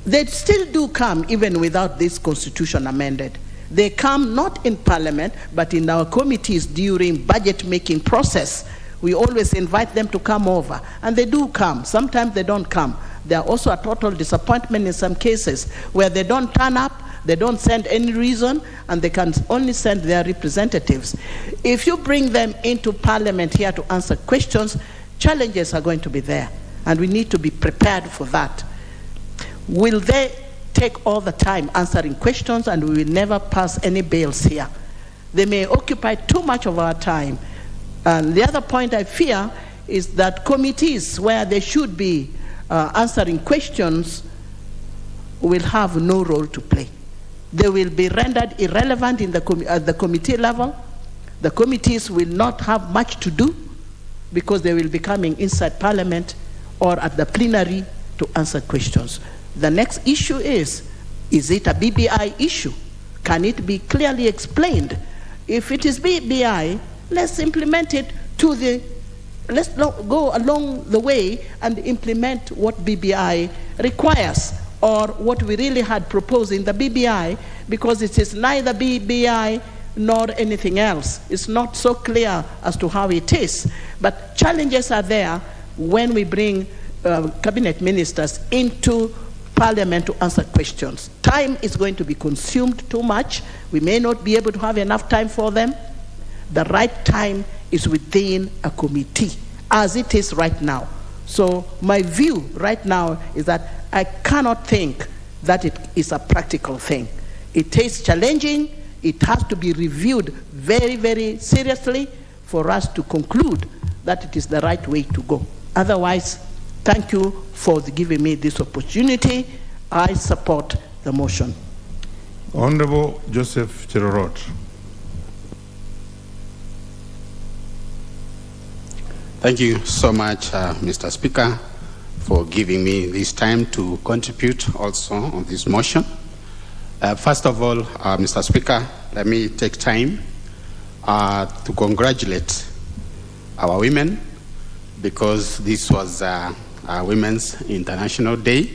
They still do come even without this constitution amended. They come not in parliament, but in our committees during budget making process. We always invite them to come over, and they do come. Sometimes they don't come. They are also a total disappointment in some cases, where they don't turn up, they don't send any reason, and they can only send their representatives. If you bring them into parliament here to answer questions, challenges are going to be there, and we need to be prepared for that. Will they take all the time answering questions, and we will never pass any bills here? They may occupy too much of our time. And the other point I fear is that committees where they should be answering questions will have no role to play. They will be rendered irrelevant in at the committee level. The committees will not have much to do, because they will be coming inside parliament or at the plenary to answer questions. The next issue is it a BBI issue? Can it be clearly explained? If it is BBI, let's implement it to the, let's go along the way and implement what BBI requires, or what we really had proposed in the BBI, because it is neither BBI nor anything else. It's not so clear as to how it is. But challenges are there when we bring cabinet ministers into parliament to answer questions. Time is going to be consumed too much. We may not be able to have enough time for them. The right time is within a committee, as it is right now. So my view right now is that I cannot think that it is a practical thing. It is challenging. It has to be reviewed very, very seriously for us to conclude that it is the right way to go. Otherwise, thank you for giving me this opportunity. I support the motion. Honorable Joseph Cherorot. Thank you so much, Mr. Speaker, for giving me this time to contribute also on this motion. First of all, Mr. Speaker, let me take time to congratulate our women, because this was Women's International Day,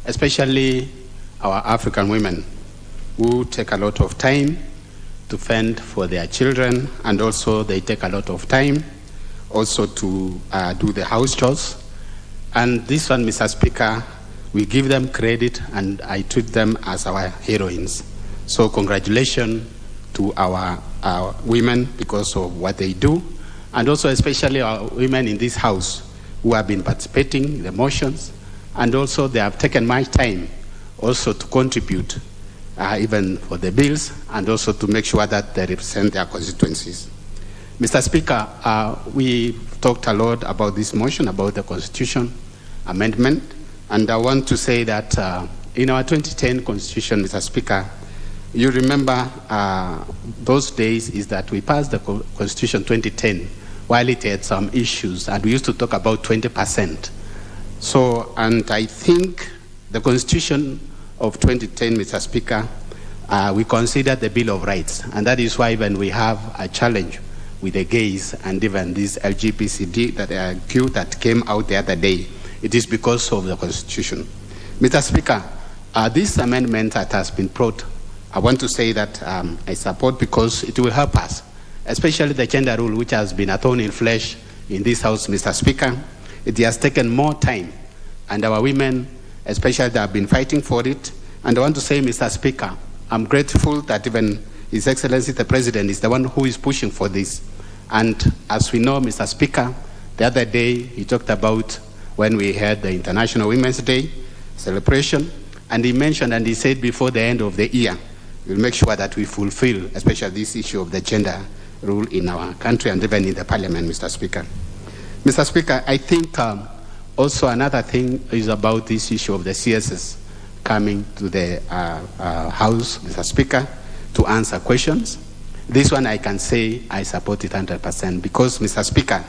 especially our African women who take a lot of time to fend for their children, and also they take a lot of time also to do the house chores. And this one, Mr. Speaker, we give them credit and I treat them as our heroines. So congratulations to our women because of what they do, and also especially our women in this house who have been participating in the motions, and also they have taken much time also to contribute even for the bills, and also to make sure that they represent their constituencies. Mr. Speaker, we talked a lot about this motion, about the Constitution amendment, and I want to say that in our 2010 Constitution, Mr. Speaker, you remember those days is that we passed the Constitution 2010 while it had some issues, and we used to talk about 20%. So, and I think the Constitution of 2010, Mr. Speaker, we consider the Bill of Rights, and that is why when we have a challenge with the gays and even this LGBTQ that came out the other day, it is because of the Constitution. Mr. Speaker, this amendment that has been brought, I want to say that I support because it will help us, especially the gender rule, which has been a thorn in flesh in this House, Mr. Speaker. It has taken more time, and our women, especially, they have been fighting for it. And I want to say, Mr. Speaker, I'm grateful that even His Excellency the President is the one who is pushing for this. And as we know, Mr. Speaker, the other day he talked about when we had the International Women's Day celebration, and he mentioned and he said before the end of the year, we'll make sure that we fulfill, especially this issue of the gender rule in our country and even in the Parliament, Mr. Speaker. Mr. Speaker, I think also another thing is about this issue of the CSS coming to the House, Mr. Speaker, to answer questions. This one I can say I support it 100% because, Mr. Speaker,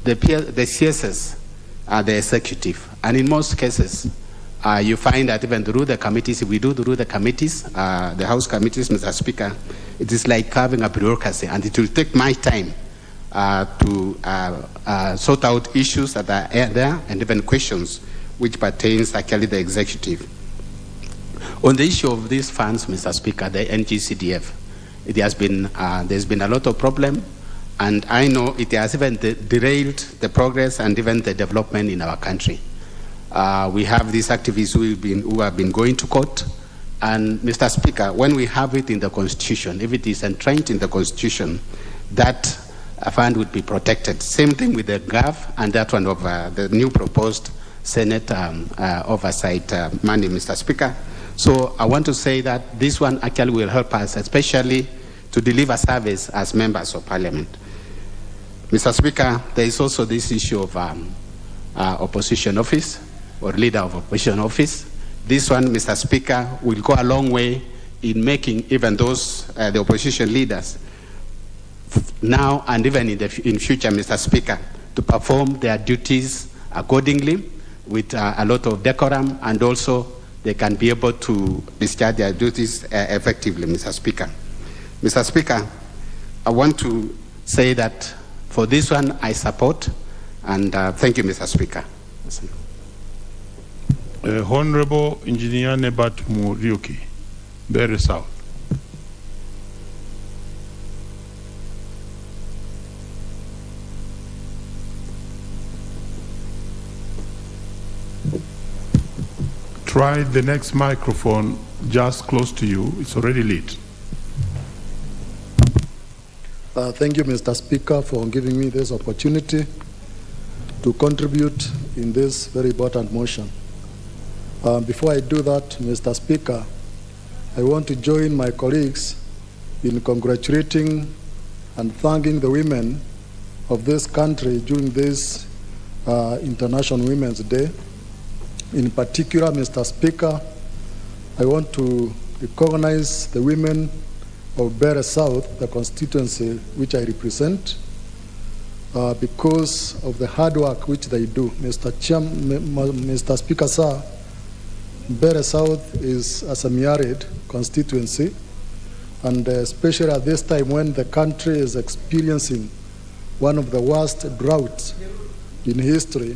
the CSS are the executive, and in most cases, you find that even through the committees, if we do through the committees, the House committees, Mr. Speaker, it is like having a bureaucracy, and it will take my time to sort out issues that are there and even questions which pertains actually the executive. On the issue of these funds, Mr. Speaker, the NGCDF, it has been, there's been a lot of problem, and I know it has even derailed the progress and even the development in our country. We have these activists who have been going to court, and Mr. Speaker, when we have it in the Constitution, if it is entrenched in the Constitution, that fund would be protected. Same thing with the GAF and that one of the new proposed Senate oversight money, Mr. Speaker. So I want to say that this one actually will help us, especially to deliver service as members of Parliament. Mr. Speaker, there is also this issue of opposition office or leader of opposition office. This one, Mr. Speaker, will go a long way in making even those, the opposition leaders, now and even in future, Mr. Speaker, to perform their duties accordingly with a lot of decorum, and also they can be able to discharge their duties effectively, Mr. Speaker. Mr. Speaker, I want to say that for this one I support, and thank you, Mr. Speaker. Honorable Engineer Nebat Muriuki, Berry South. Try the next microphone just close to you. It's already lit. Thank you, Mr. Speaker, for giving me this opportunity to contribute in this very important motion. Before I do that, Mr. Speaker, I want to join my colleagues in congratulating and thanking the women of this country during this International Women's Day. In particular, Mr. Speaker, I want to recognize the women of Bere South, the constituency which I represent, because of the hard work which they do. Mr. Speaker, sir, Bere South is a semi-arid constituency, and especially at this time when the country is experiencing one of the worst droughts in history,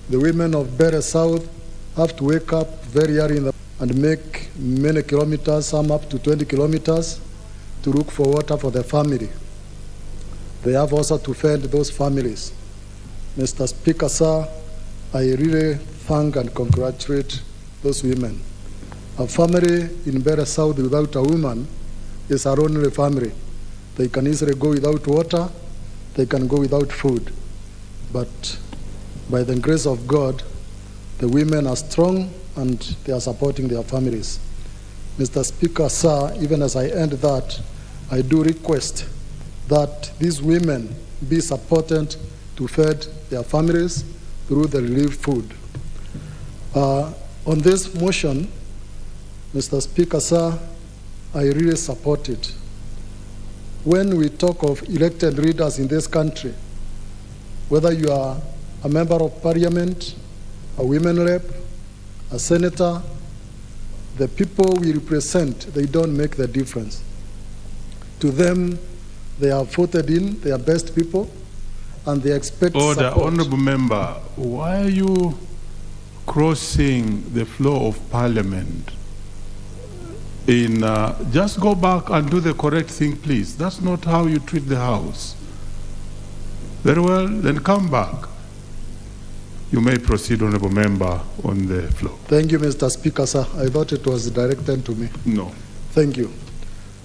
the women of Bere South have to wake up very early in the and make many kilometers, some up to 20 kilometers, to look for water for their family. They have also to fend those families. Mr. Speaker, sir, I really thank and congratulate those women. A family in Beira South without a woman is our only family. They can easily go without water, they can go without food. But by the grace of God, the women are strong and they are supporting their families. Mr. Speaker, sir, even as I end that, I do request that these women be supported to feed their families through the relief food. On this motion, Mr. Speaker, sir, I really support it. When we talk of elected leaders in this country, whether you are a member of parliament, a women rep, a senator, the people we represent, they don't make the difference. To them, they have voted in their best people, and they expect Order, support. Honorable Member, why are you crossing the floor of Parliament? Just go back and do the correct thing, please. That's not how you treat the House. Very well, then come back. You may proceed, Honorable Member, on the floor. Thank you, Mr. Speaker, sir. I thought it was directed to me. No. Thank you.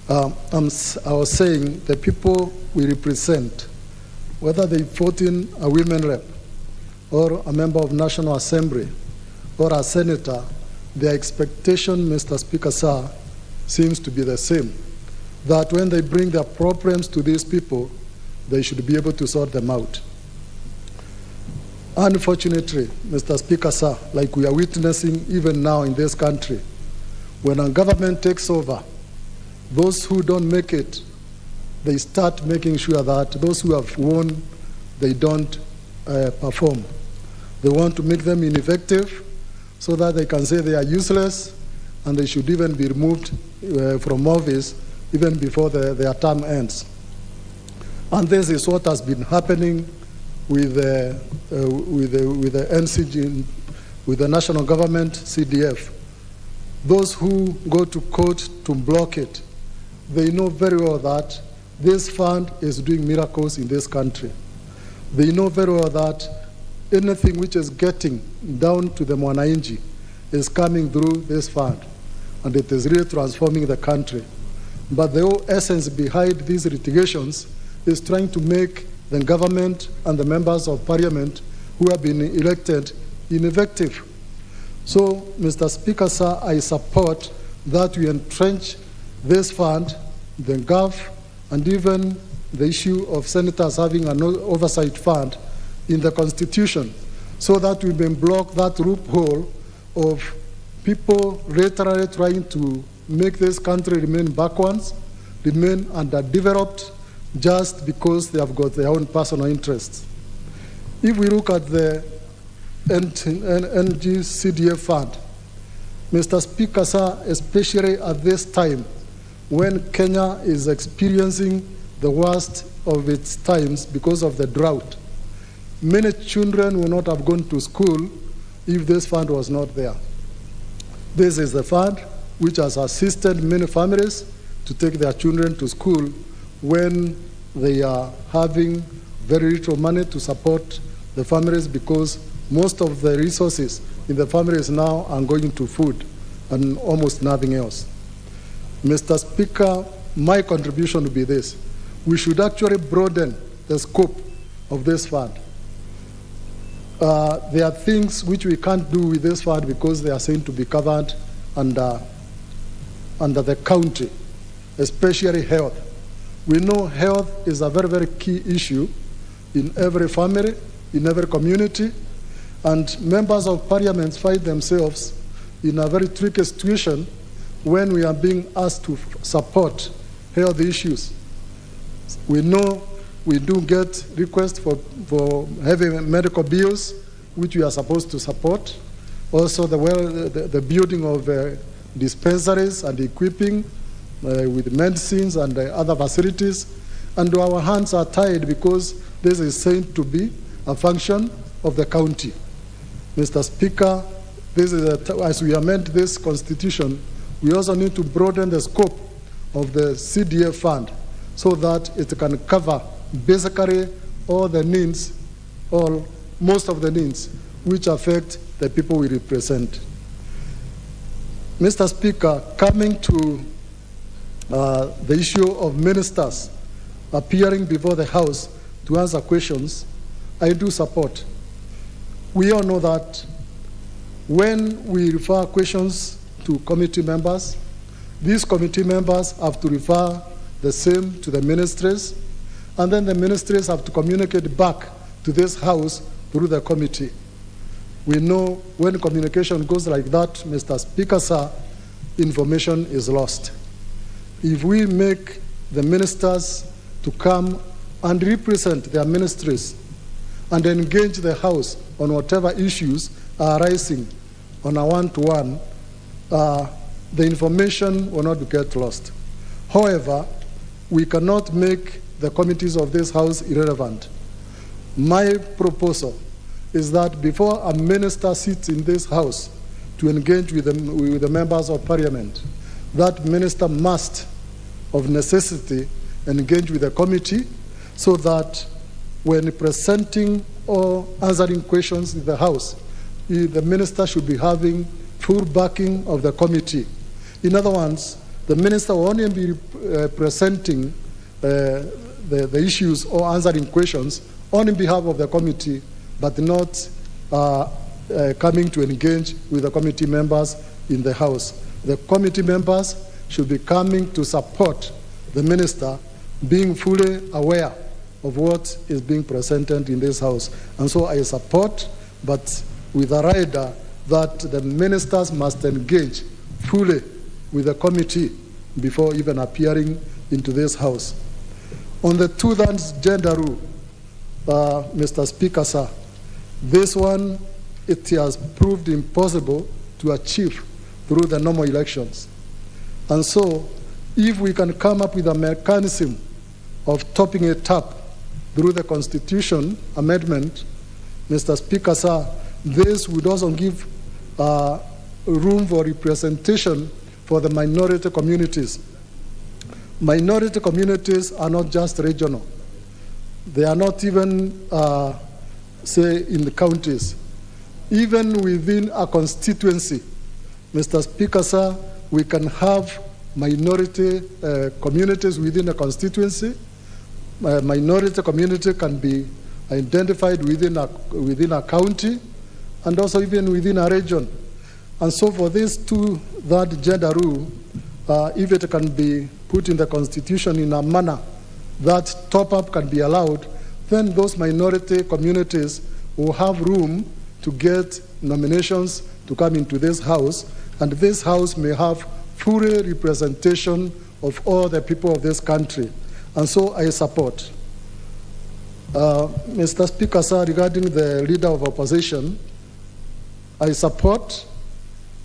I was saying the people we represent, whether they vote in a women rep or a member of National Assembly or a senator, their expectation, Mr. Speaker, sir, seems to be the same. That when they bring their problems to these people, they should be able to sort them out. Unfortunately, Mr. Speaker, sir, like we are witnessing even now in this country, when a government takes over, those who don't make it, they start making sure that those who have won, they don't perform. They want to make them ineffective so that they can say they are useless and they should even be removed from office even before their term ends. And this is what has been happening with the NCG, with the national government, CDF. Those who go to court to block it, they know very well that this fund is doing miracles in this country. They know very well that anything which is getting down to the mwananchi is coming through this fund, and it is really transforming the country. But the whole essence behind these litigations is trying to make the government and the members of parliament who have been elected ineffective. So, Mr. Speaker, sir, I support that we entrench this fund, the GAF, and even the issue of senators having an oversight fund in the Constitution, so that we may block that loophole of people literally trying to make this country remain backwards, remain underdeveloped, just because they have got their own personal interests. If we look at the NGCDF fund, Mr. Speaker, sir, especially at this time when Kenya is experiencing the worst of its times because of the drought, many children will not have gone to school if this fund was not there. This is the fund which has assisted many families to take their children to school when they are having very little money to support the families, because most of the resources in the families now are going to food and almost nothing else. Mr. Speaker, my contribution would be this. We should actually broaden the scope of this fund. There are things which we can't do with this fund because they are saying to be covered under the county, especially health. We know health is a very, very key issue in every family, in every community, and members of parliament find themselves in a very tricky situation when we are being asked to support health issues. We know we do get requests for heavy medical bills, which we are supposed to support. Also, the building of dispensaries and equipping with medicines and other facilities. And our hands are tied because this is said to be a function of the county. Mr. Speaker, this is as we amend this constitution, we also need to broaden the scope of the CDF fund so that it can cover basically all the needs, most of the needs, which affect the people we represent. Mr. Speaker, coming to the issue of ministers appearing before the House to answer questions, I do support. We all know that when we refer questions to committee members, these committee members have to refer the same to the ministries, and then the ministries have to communicate back to this House through the committee. We know when communication goes like that, Mr. Speaker, sir, information is lost. If we make the ministers to come and represent their ministries and engage the House on whatever issues are arising on a one-to-one, the information will not get lost. However, we cannot make the committees of this House irrelevant. My proposal is that before a minister sits in this House to engage with the members of Parliament, that minister must, of necessity, engage with the committee so that when presenting or answering questions in the House, the minister should be having full backing of the committee. In other words, the minister will only be presenting the issues or answering questions on behalf of the committee, but not coming to engage with the committee members in the House. The committee members should be coming to support the minister, being fully aware of what is being presented in this House. And so I support, but with a rider that the ministers must engage fully with the committee before even appearing into this House. On the two-thirds gender rule, Mr. Speaker, sir, this one, it has proved impossible to achieve through the normal elections. And so, if we can come up with a mechanism of topping it up through the Constitution amendment, Mr. Speaker, sir, this would also give room for representation for the minority communities. Minority communities are not just regional. They are not even, say, in the counties. Even within a constituency, Mr. Speaker, sir, we can have minority communities within a constituency. Minority community can be identified within a county and also even within a region. And so for this two-third gender rule, if it can be put in the Constitution in a manner that top-up can be allowed, then those minority communities will have room to get nominations to come into this House, and this House may have full representation of all the people of this country. And so I support. Mr. Speaker, sir, regarding the Leader of Opposition, I support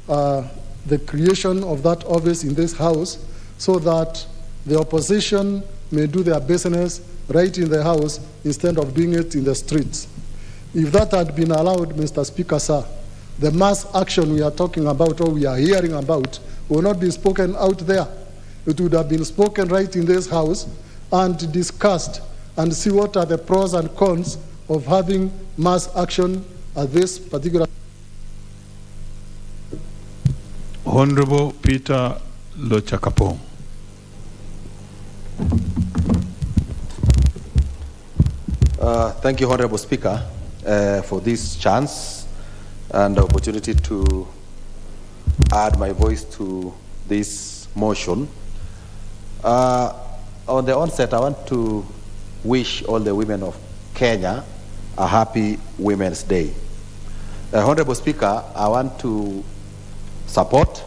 the creation of that office in this House so that the opposition may do their business right in the House instead of doing it in the streets. If that had been allowed, Mr. Speaker, sir, the mass action we are talking about or we are hearing about will not be spoken out there. It would have been spoken right in this House and discussed and see what are the pros and cons of having mass action at this particular. Honorable Peter Lochakapo. Thank you, Honorable Speaker, for this chance and opportunity to add my voice to this motion. On the onset, I want to wish all the women of Kenya a happy Women's Day. Honorable Speaker, I want to support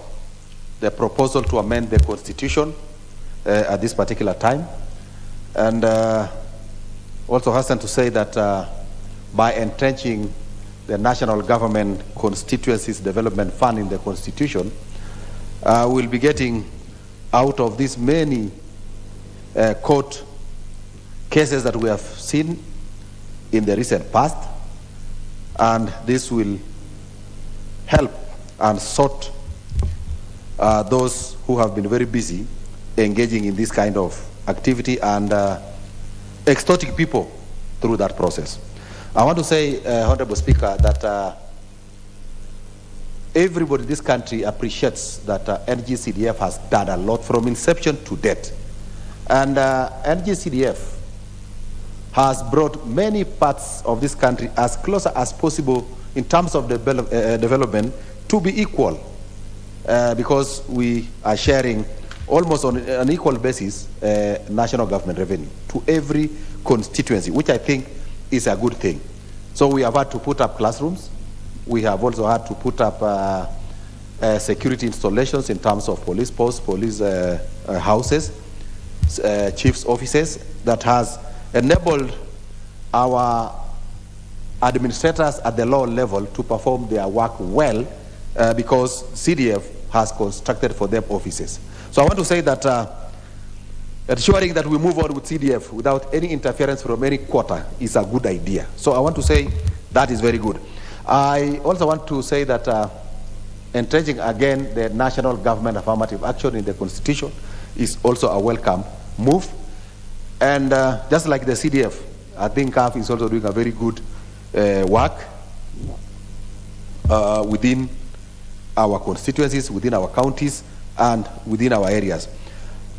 the proposal to amend the Constitution at this particular time, and also hasten to say that by entrenching the National Government Constituencies Development Fund in the Constitution, we'll be getting out of these many court cases that we have seen in the recent past, and this will help and sort those who have been very busy engaging in this kind of activity and extorting people through that process. I want to say, Honorable Speaker, that everybody in this country appreciates that NGCDF has done a lot from inception to date. And NGCDF has brought many parts of this country as closer as possible in terms of development to be equal, because we are sharing almost on an equal basis national government revenue to every constituency, which I think is a good thing. So we have had to put up classrooms. We have also had to put up security installations in terms of police posts, police houses, chief's offices, that has enabled our administrators at the lower level to perform their work well, because CDF has constructed for them offices. So I want to say that ensuring that we move on with CDF without any interference from any quarter is a good idea. So I want to say that is very good. I also want to say that entrenching again the national government affirmative action in the Constitution is also a welcome move. And just like the CDF, I think CAF is also doing a very good work within our constituencies, within our counties, and within our areas.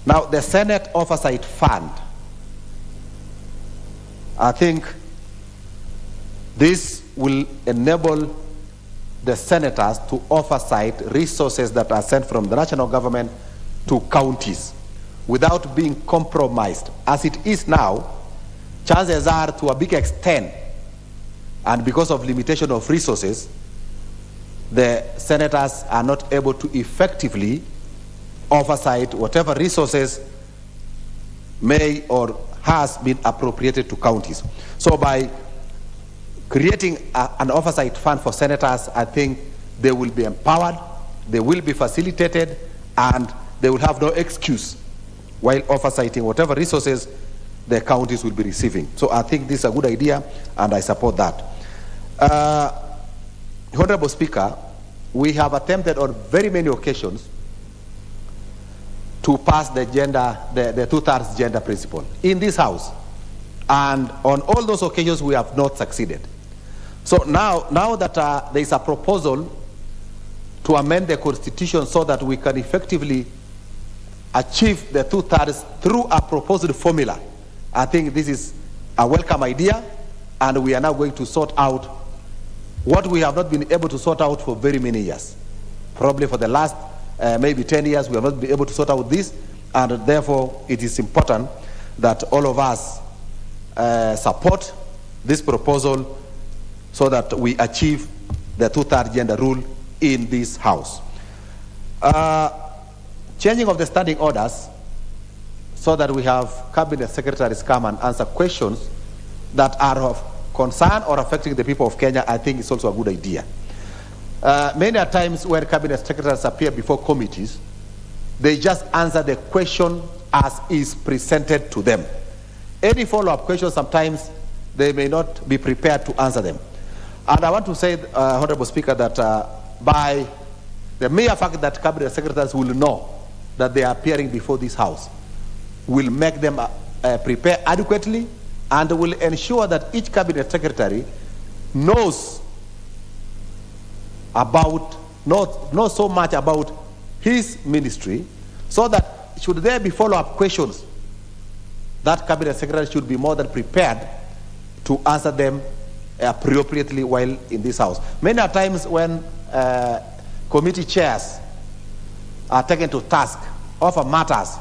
Now, the Senate Oversight Fund, I think this will enable the senators to oversight resources that are sent from the national government to counties without being compromised. As it is now, chances are, to a big extent, and because of limitation of resources, the senators are not able to effectively oversight whatever resources may or has been appropriated to counties. So by creating an oversight fund for senators, I think they will be empowered, they will be facilitated, and they will have no excuse while oversighting whatever resources the counties will be receiving. So I think this is a good idea, and I support that. Honorable Speaker, we have attempted on very many occasions to pass the two-thirds gender principle in this House. And on all those occasions, we have not succeeded. So now that there is a proposal to amend the Constitution so that we can effectively achieve the two-thirds through a proposed formula, I think this is a welcome idea, and we are now going to sort out what we have not been able to sort out for very many years. Probably for the last maybe 10 years, we have not been able to sort out this, and therefore it is important that all of us support this proposal so that we achieve the two-thirds gender rule in this House. Changing of the standing orders so that we have cabinet secretaries come and answer questions that are of concern or affecting the people of Kenya, I think is also a good idea. Many a times when cabinet secretaries appear before committees, they just answer the question as is presented to them. Any follow-up questions, sometimes they may not be prepared to answer them. And I want to say, Honorable Speaker, that by the mere fact that cabinet secretaries will know that they are appearing before this House will make them prepare adequately, and will ensure that each cabinet secretary knows so much about his ministry, so that should there be follow-up questions, that cabinet secretary should be more than prepared to answer them appropriately while in this House. Many a times when committee chairs are taken to task over matters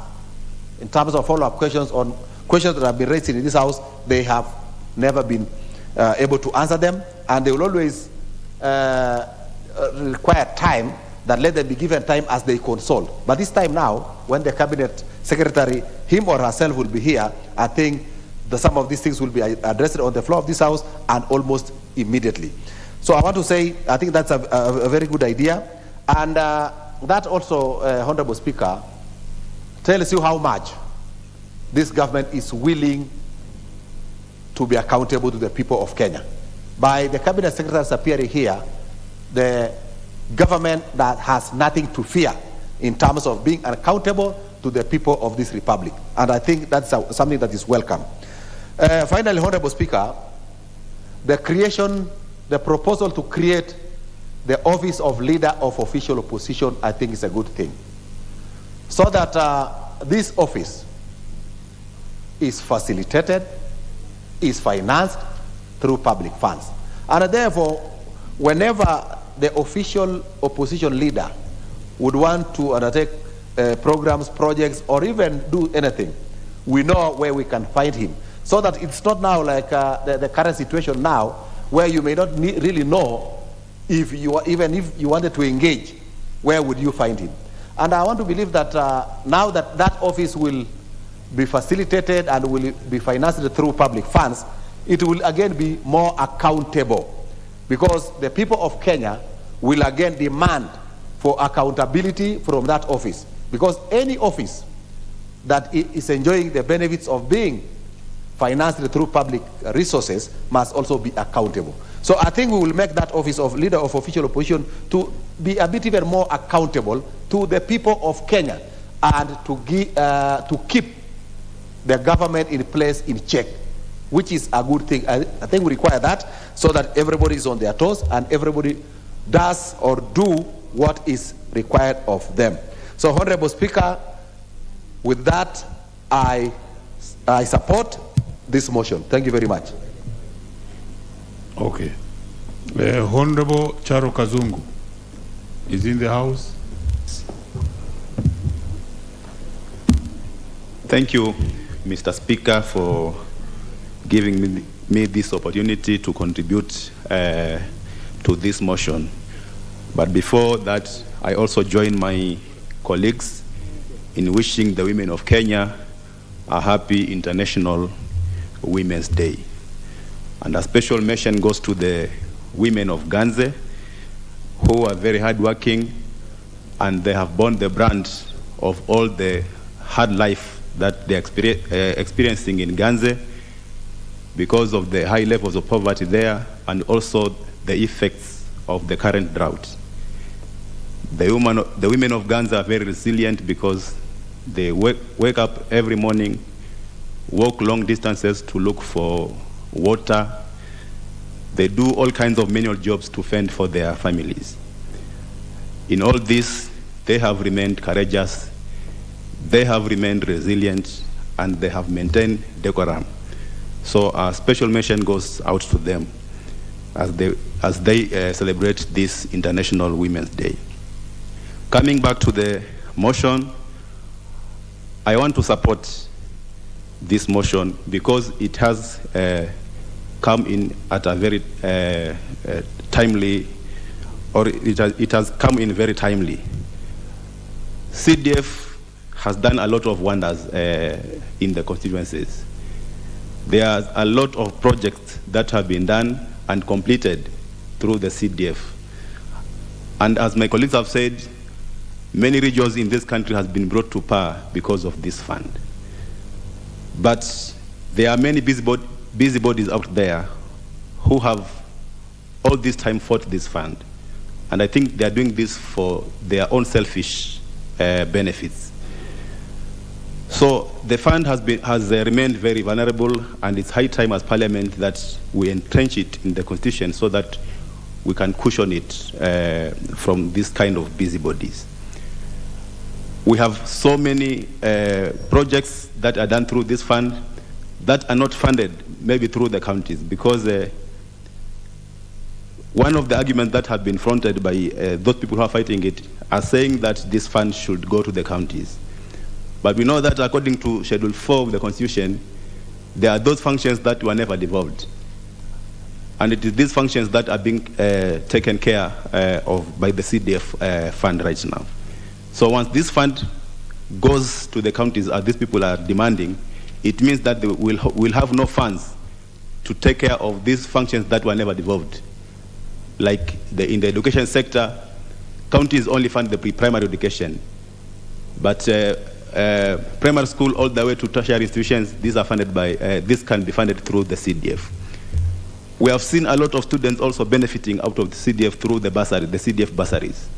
in terms of follow-up questions on questions that have been raised in this House, they have never been able to answer them, and they will always require time, that let them be given time as they consult. But this time now, when the cabinet secretary, him or herself, will be here, I think some of these things will be addressed on the floor of this House and almost immediately. So I want to say, I think that's a very good idea. And that also, Honorable Speaker, tells you how much this government is willing to be accountable to the people of Kenya. By the cabinet secretaries appearing here, the government that has nothing to fear in terms of being accountable to the people of this republic. And I think that's something that is welcome. Finally, Honorable Speaker, the proposal to create the office of leader of official opposition, I think is a good thing. So that this office is facilitated, is financed through public funds. And therefore, whenever the official opposition leader would want to undertake programs, projects, or even do anything, we know where we can find him. So that it's not now like the current situation now, where you may not really know if you wanted to engage, where would you find him? And I want to believe that now that that office will be facilitated and will be financed through public funds, it will again be more accountable, because the people of Kenya will again demand for accountability from that office, because any office that is enjoying the benefits of being financed through public resources must also be accountable. So I think we will make that office of leader of official opposition to be a bit even more accountable to the people of Kenya, and to keep the government in place, in check, which is a good thing. I think we require that, so that everybody is on their toes and everybody does or do what is required of them. So, Honorable Speaker, with that, I support this motion. Thank you very much. Okay. Honorable Charo Kazungu is in the house. Thank you, Mr. Speaker, for giving me this opportunity to contribute to this motion. But before that, I also join my colleagues in wishing the women of Kenya a happy International Women's Day. And a special mention goes to the women of Ganze, who are very hardworking, and they have borne the brunt of all the hard life that they're experiencing in Ganze because of the high levels of poverty there, and also the effects of the current drought. The women of Ganze are very resilient because they wake up every morning, walk long distances to look for water. They do all kinds of manual jobs to fend for their families. In all this, they have remained courageous, they have remained resilient, and they have maintained decorum. So a special mention goes out to them as they celebrate this International Women's Day. Coming back to the motion, I want to support this motion because it has come in at a very timely, or it has come in very timely. CDF has done a lot of wonders in the constituencies. There are a lot of projects that have been done and completed through the CDF. And as my colleagues have said, many regions in this country has been brought to power because of this fund. But there are many busybodies out there who have all this time fought this fund. And I think they are doing this for their own selfish benefits. So the fund has remained very vulnerable, and it's high time as Parliament that we entrench it in the Constitution so that we can cushion it from this kind of busybodies. We have so many projects that are done through this fund that are not funded, maybe through the counties, because one of the arguments that have been fronted by those people who are fighting it are saying that this fund should go to the counties. But we know that according to Schedule 4 of the Constitution, there are those functions that were never devolved. And it is these functions that are being taken care of by the CDF fund right now. So once this fund goes to the counties, as these people are demanding, it means that they will have no funds to take care of these functions that were never devolved. Like in the education sector, counties only fund the pre-primary education. But primary school all the way to tertiary institutions, these are funded by, this can be funded through the CDF. We have seen a lot of students also benefiting out of the CDF through the bursary, the CDF bursaries.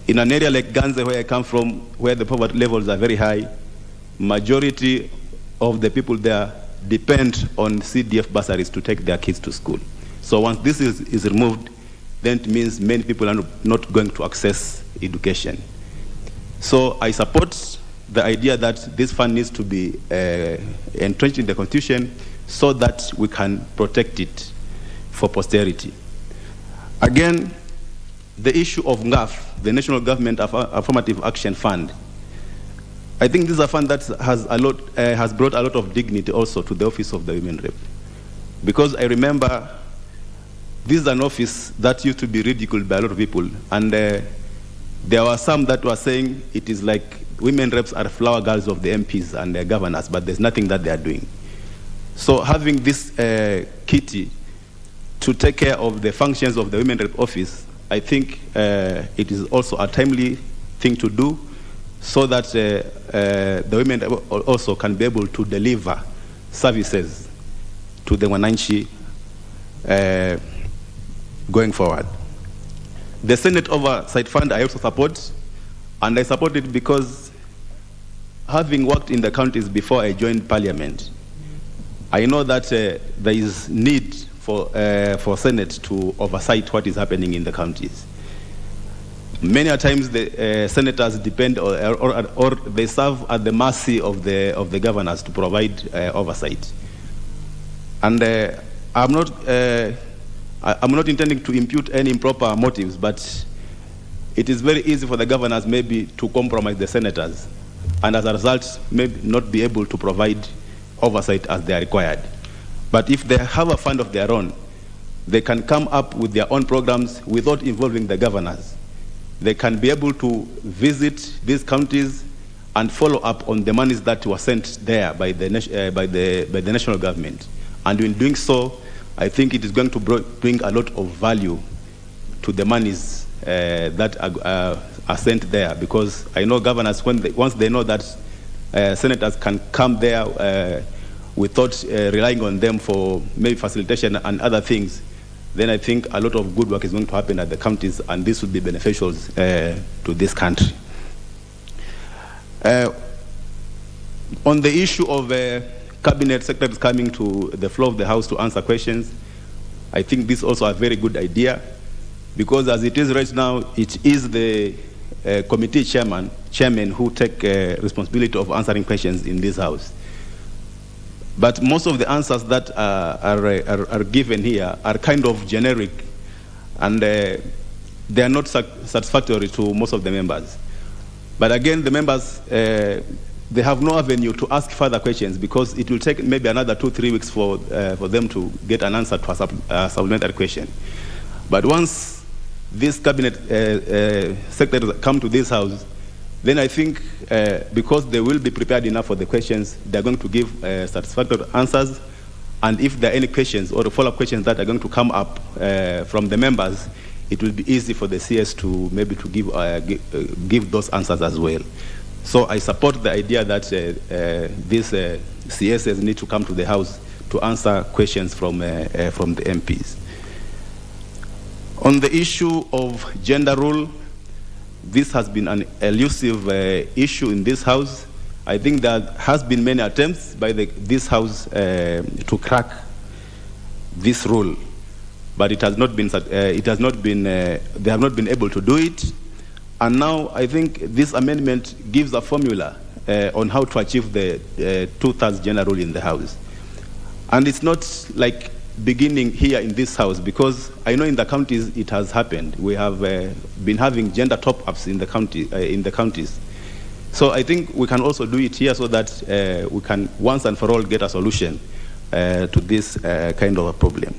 In an area like Ganze, where I come from, where the poverty levels are very high, majority of the people there depend on CDF bursaries to take their kids to school. So once this is removed, then it means many people are not going to access education. So I support the idea that this fund needs to be entrenched in the Constitution so that we can protect it for posterity. Again, the issue of NGAF, the National Government Affirmative Action Fund, I think this is a fund that has brought a lot of dignity also to the office of the Women Rep. Because I remember this is an office that used to be ridiculed by a lot of people, and there were some that were saying it is like women reps are flower girls of the MPs and their governors, but there's nothing that they are doing. So having this kitty to take care of the functions of the Women Rep office, I think it is also a timely thing to do, so that the women also can be able to deliver services to the wananchi going forward. The Senate Oversight Fund I also support, and I support it because having worked in the counties before I joined Parliament, I know that there is need for Senate to oversight what is happening in the counties. Many times the senators depend or they serve at the mercy of the governors to provide oversight. And I'm not intending to impute any improper motives, but it is very easy for the governors maybe to compromise the senators, and as a result, maybe not be able to provide oversight as they are required. But if they have a fund of their own, they can come up with their own programs without involving the governors. They can be able to visit these counties and follow up on the monies that were sent there by the national government. And in doing so, I think it is going to bring a lot of value to the monies that are sent there, because I know governors, once they know that senators can come there without relying on them for maybe facilitation and other things, then I think a lot of good work is going to happen at the counties, and this will be beneficial to this country. On the issue of cabinet secretaries coming to the floor of the House to answer questions, I think this is also a very good idea, because as it is right now, it is the committee chairman who take responsibility of answering questions in this House. But most of the answers that are given here are kind of generic, and they are not satisfactory to most of the members. But again, the members, they have no avenue to ask further questions, because it will take maybe another 2-3 weeks for them to get an answer to a supplementary question. But once these cabinet secretaries come to this House, then I think because they will be prepared enough for the questions, they're going to give satisfactory answers. And if there are any questions or follow-up questions that are going to come up from the members, it will be easy for the CS to maybe to give those answers as well. So I support the idea that these CSs need to come to the House to answer questions from the MPs. On the issue of gender role, this has been an elusive issue in this House. I think there has been many attempts by this House to crack this rule, but it has not been. They have not been able to do it. And now I think this amendment gives a formula on how to achieve the 2/3 gender rule in the House. And it's not like beginning here in this House, because I know in the counties it has happened. We have been having gender top-ups in the counties. So I think we can also do it here, so that we can once and for all get a solution to this kind of a problem.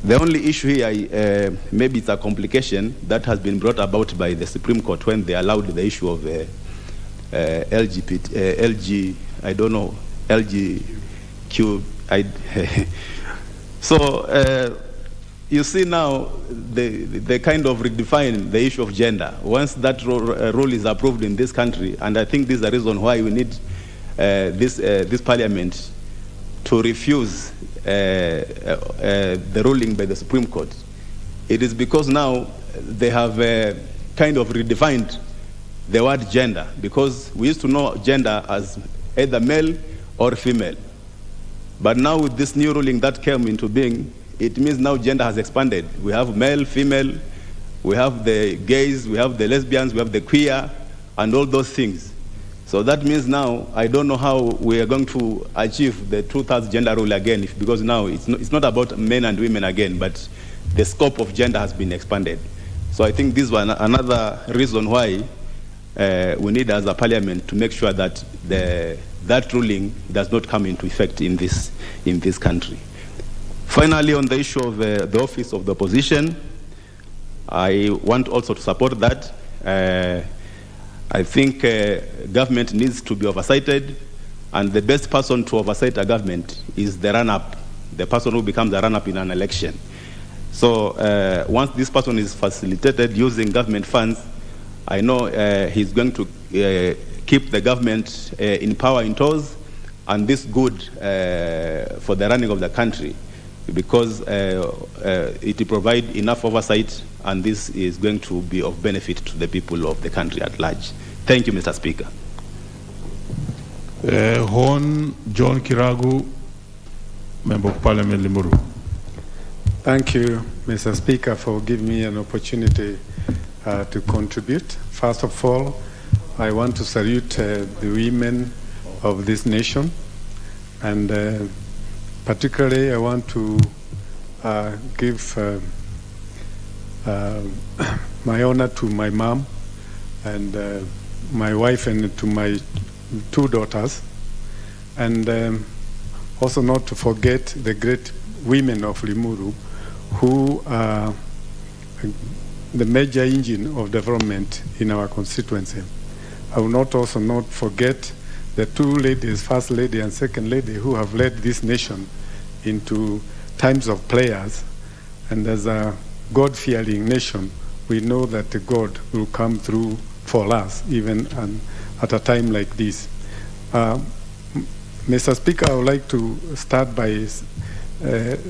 The only issue here, maybe it's a complication that has been brought about by the Supreme Court when they allowed the issue of LGBTQ. So you see now they kind of redefine the issue of gender once that rule is approved in this country, and I think this is the reason why we need this Parliament to refuse the ruling by the Supreme Court. It is because now they have kind of redefined the word gender, because we used to know gender as either male or female. But now with this new ruling that came into being, it means now gender has expanded. We have male, female, we have the gays, we have the lesbians, we have the queer, and all those things. So that means now, I don't know how we are going to achieve the 2/3 gender rule again, because now it's not about men and women again, but the scope of gender has been expanded. So I think this is another reason why we need as a parliament to make sure that that ruling does not come into effect in this country. Finally, on the issue of the office of the opposition, I want also to support that. I think government needs to be oversighted, and the best person to oversight a government is the run-up, the person who becomes a run-up in an election. So once this person is facilitated using government funds, I know he's going to keep the government in power in tows, and this good for the running of the country, because it provides enough oversight, and this is going to be of benefit to the people of the country at large. Thank you, Mr. Speaker. Hon John Kiragu, Member of Parliament, Limuru. Thank you, Mr. Speaker, for giving me an opportunity to contribute. First of all, I want to salute the women of this nation, and particularly I want to give my honor to my mom and my wife and to my 2 daughters, and also not to forget the great women of Limuru who are the major engine of development in our constituency. I will not forget the 2 ladies, First Lady and Second Lady, who have led this nation into times of prayers. And as a God-fearing nation, we know that God will come through for us, even at a time like this. Mr. Speaker, I would like to start by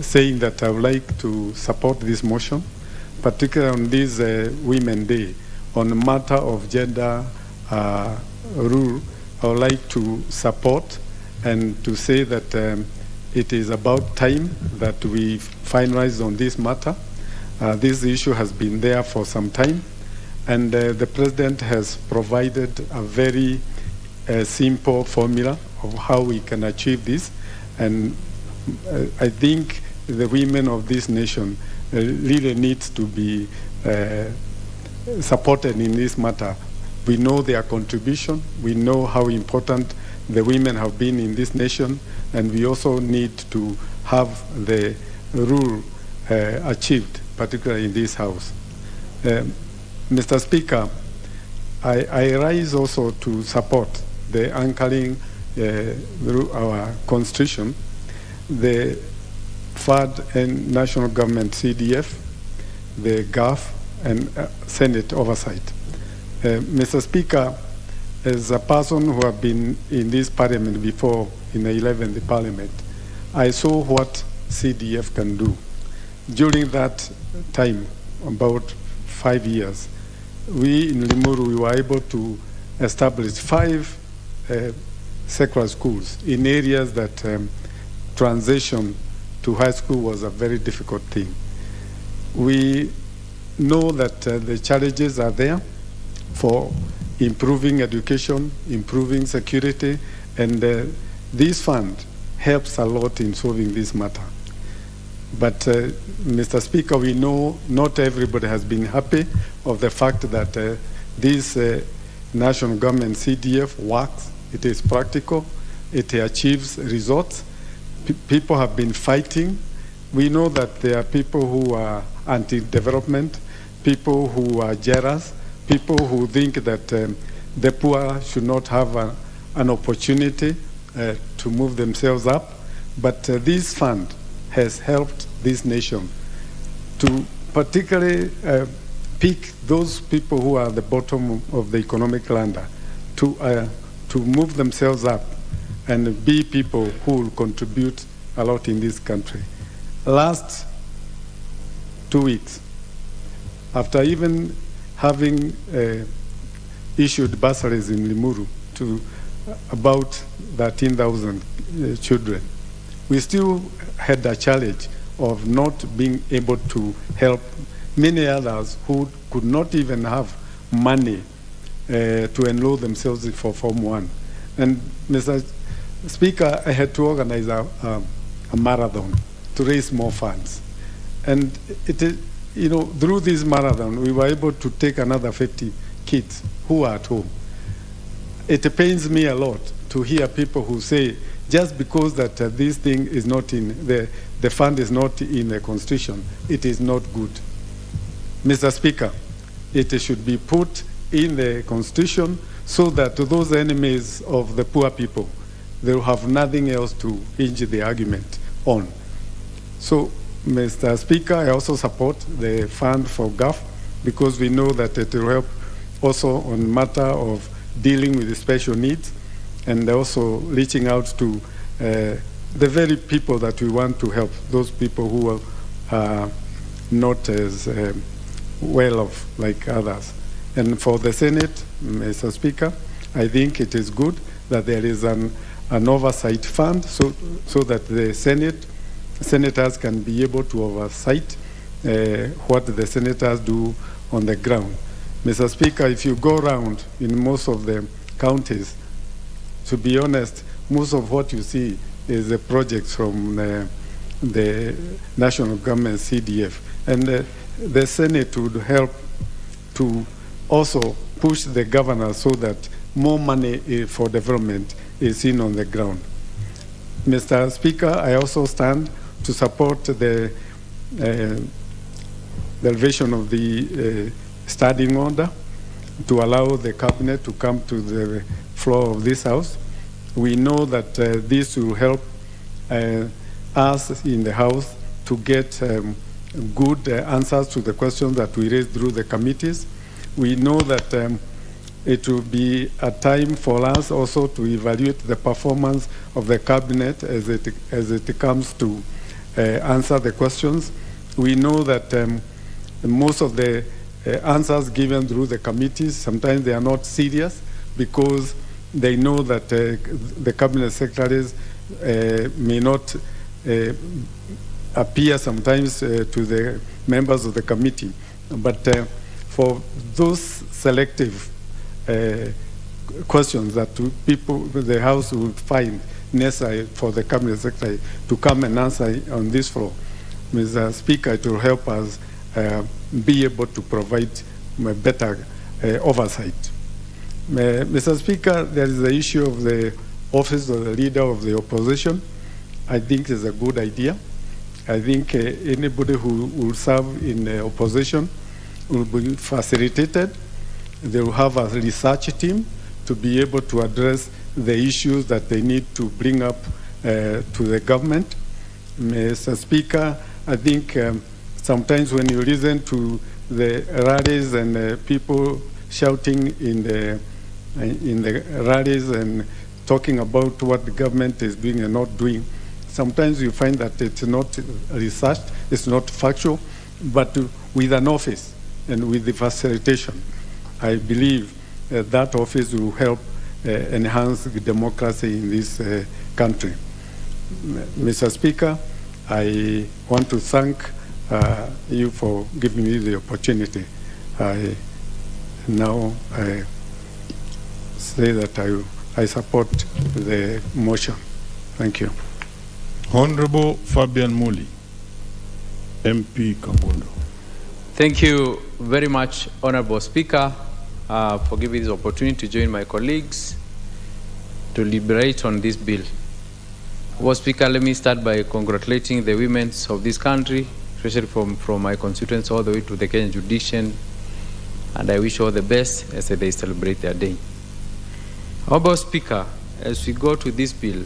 saying that I would like to support this motion, particularly on this Women's Day, on the matter of gender rule. I would like to support and to say that it is about time that we finalize on this matter. This issue has been there for some time, and the President has provided a very simple formula of how we can achieve this. And I think the women of this nation really need to be supported in this matter. We know their contribution, we know how important the women have been in this nation, and we also need to have the rule achieved, particularly in this House. Mr. Speaker, I rise also to support the anchoring our Constitution, the FAD and national government CDF, the GAF, and Senate oversight. Mr. Speaker, as a person who have been in this parliament before, in the 11th parliament, I saw what CDF can do. During that time, about 5 years, we in Limuru, we were able to establish 5 secular schools in areas that transition to high school was a very difficult thing. We know that the challenges are there for improving education, improving security, and this fund helps a lot in solving this matter. But Mr. Speaker, we know not everybody has been happy of the fact that this national government CDF works, it is practical, it achieves results. People have been fighting. We know that there are people who are anti-development, people who are jealous, people who think that the poor should not have an opportunity to move themselves up. But this fund has helped this nation to particularly pick those people who are at the bottom of the economic ladder to move themselves up and be people who will contribute a lot in this country. Last 2 weeks, after even having issued bursaries in Limuru to about 13,000 children, we still had a challenge of not being able to help many others who could not even have money to enroll themselves for Form 1. And Mr. Speaker, I had to organize a marathon to raise more funds. And through this marathon, we were able to take another 50 kids who are at home. It pains me a lot to hear people who say, just because that this thing is not in, the fund is not in the Constitution, it is not good. Mr. Speaker, it should be put in the Constitution so that those enemies of the poor people, they will have nothing else to hinge the argument on. So, Mr. Speaker, I also support the fund for GAF because we know that it will help also on matter of dealing with the special needs and also reaching out to the very people that we want to help, those people who are not as well off like others. And for the Senate, Mr. Speaker, I think it is good that there is an oversight fund so that the senators can be able to oversight what the senators do on the ground. Mr. Speaker, if you go around in most of the counties, to be honest, most of what you see is the projects from the national government CDF. And the Senate would help to also push the governor so that more money for development is seen on the ground. Mr. Speaker, I also stand to support the revision of the standing order to allow the cabinet to come to the floor of this House. We know that this will help us in the House to get good answers to the questions that we raised through the committees. We know that it will be a time for us also to evaluate the performance of the cabinet as it comes to answer the questions. We know that most of the answers given through the committees, sometimes they are not serious because they know that the cabinet secretaries may not appear sometimes to the members of the committee. But for those selective questions that the House will find necessary for the cabinet secretary to come and answer on this floor, Mr. Speaker, it will help us be able to provide better oversight. Mr. Speaker, there is the issue of the office of the leader of the opposition. I think it's a good idea. I think anybody who will serve in the opposition will be facilitated. They will have a research team to be able to address the issues that they need to bring up to the government. Mr. Speaker, I think sometimes when you listen to the rallies and people shouting in the rallies and talking about what the government is doing and not doing, sometimes you find that it's not researched, it's not factual, but with an office and with the facilitation, I believe that office will help enhance the democracy in this country. Mr. Speaker, I want to thank you for giving me the opportunity. I say that I support the motion. Thank you. Honorable Fabian Muli, MP Kangundo. Thank you very much, Honorable Speaker, for giving this opportunity to join my colleagues to deliberate on this bill. Honorable Speaker, let me start by congratulating the women of this country, especially from my constituents all the way to the Kenyan judiciary, and I wish all the best as they celebrate their day. Honorable Speaker, as we go to this bill,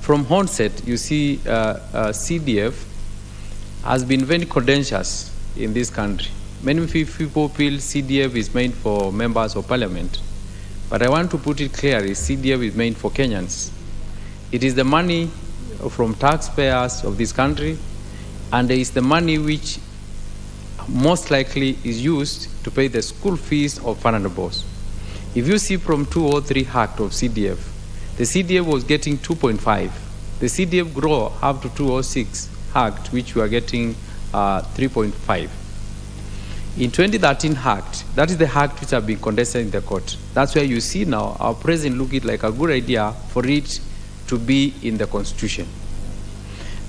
from onset, you see CDF has been very contentious in this country. Many people feel CDF is meant for members of parliament, but I want to put it clearly, CDF is meant for Kenyans. It is the money from taxpayers of this country, and it is the money which most likely is used to pay the school fees of vulnerables. If you see from 203 Act of CDF, the CDF was getting 2.5. The CDF grow up to 206 Act, which we are getting 3.5. In 2013 Act, that is the Act which have been contested in the court. That's where you see now our president look it like a good idea for it to be in the Constitution.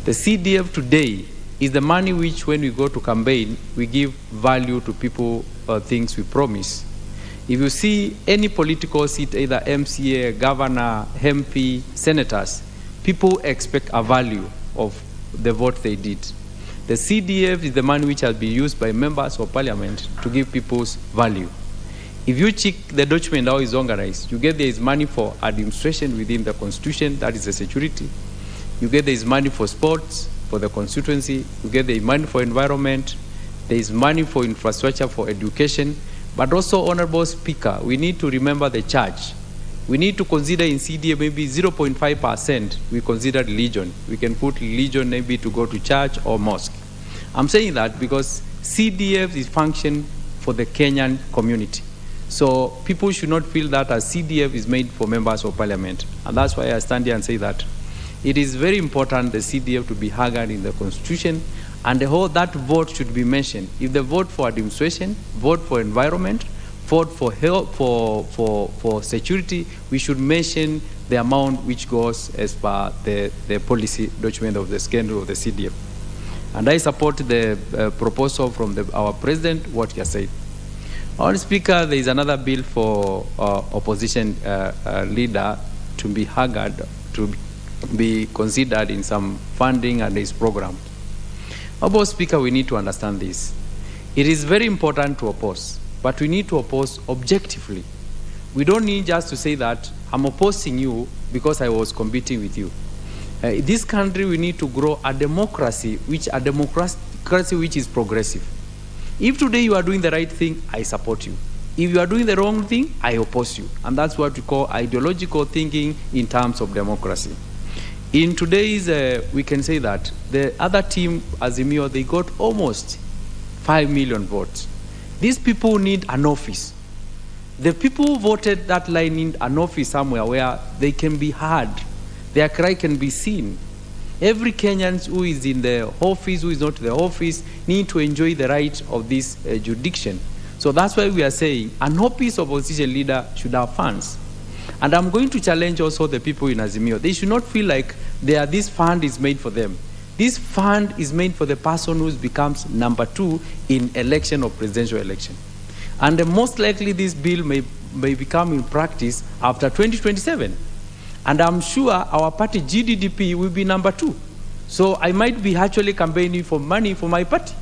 The CDF today is the money which, when we go to campaign, we give value to people or things we promise. If you see any political seat, either MCA, governor, MP, senators, people expect a value of the vote they did. The CDF is the money which has been used by members of parliament to give people's value. If you check the document how it's organized, you get there is money for administration within the constitution, that is the security. You get there is money for sports, for the constituency. You get there is money for environment. There is money for infrastructure, for education. But also, Honorable Speaker, we need to remember the church. We need to consider in CDF maybe 0.5% we consider religion. We can put religion maybe to go to church or mosque. I'm saying that because CDF is function for the Kenyan community. So people should not feel that a CDF is made for members of parliament. And that's why I stand here and say that it is very important the CDF to be haggard in the constitution, and the whole that vote should be mentioned. If they vote for administration, vote for environment, vote for health, for security, we should mention the amount which goes as per the policy document of the schedule of the CDF. And I support the proposal from our president, what he has said. Honourable Speaker, there is another bill for opposition leader to be haggard, to be considered in some funding and his program. Honourable Speaker, we need to understand this. It is very important to oppose, but we need to oppose objectively. We don't need just to say that I'm opposing you because I was competing with you. In this country, we need to grow a democracy which is progressive. If today you are doing the right thing, I support you. If you are doing the wrong thing, I oppose you. And that's what we call ideological thinking in terms of democracy. In today's, we can say that the other team, Azimio, they got almost 5 million votes. These people need an office. The people who voted that line need an office somewhere where they can be heard. Their cry can be seen. Every Kenyan who is in the office, who is not in the office, need to enjoy the right of this jurisdiction. So that's why we are saying an office of opposition leader should have funds. And I'm going to challenge also the people in Azimio. They should not feel like this fund is made for them. This fund is made for the person who becomes number 2 in election or presidential election. And most likely this bill may become in practice after 2027. And I'm sure our party GDP will be number 2. So I might be actually campaigning for money for my party.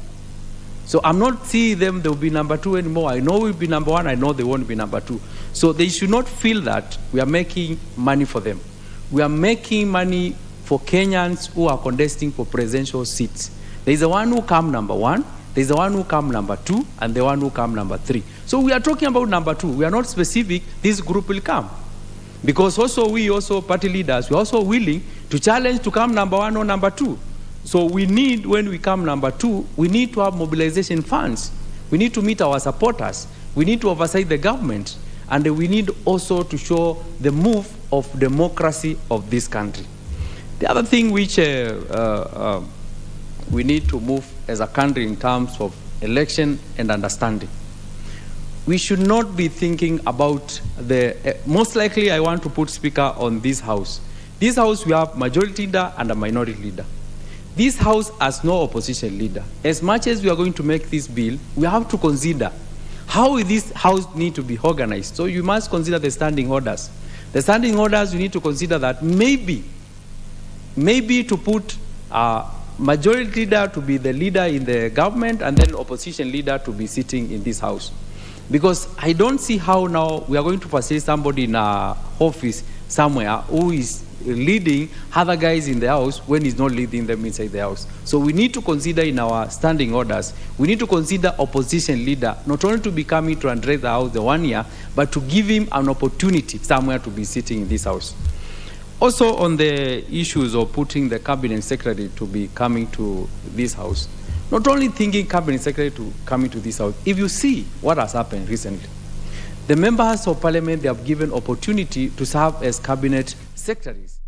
So I'm not seeing them, they will be number 2 anymore. I know we'll be number 1, I know they won't be number 2. So they should not feel that we are making money for them. We are making money for Kenyans who are contesting for presidential seats. There's the one who come number 1, there's the one who come number 2, and the one who come number 3. So we are talking about number 2. We are not specific, this group will come. Because also we party leaders, we're also willing to challenge to come number 1 or number 2. So we need, when we come number 2, we need to have mobilization funds. We need to meet our supporters. We need to oversight the government. And we need also to show the move of democracy of this country. The other thing which we need to move as a country in terms of election and understanding. We should not be thinking about most likely I want to put speaker on this house. This house we have majority leader and a minority leader. This house has no opposition leader. As much as we are going to make this bill, we have to consider how this house need to be organized. So you must consider the standing orders. The standing orders, you need to consider that maybe to put majority leader to be the leader in the government and then opposition leader to be sitting in this house. Because I don't see how now we are going to facilitate somebody in our office somewhere who is leading other guys in the house when he's not leading them inside the house. So we need to consider in our standing orders, we need to consider opposition leader, not only to be coming to address the house the 1 year, but to give him an opportunity somewhere to be sitting in this house. Also on the issues of putting the cabinet secretary to be coming to this house, not only thinking cabinet secretary to coming to this house, if you see what has happened recently, the members of parliament, they have given opportunity to serve as cabinet secretaries.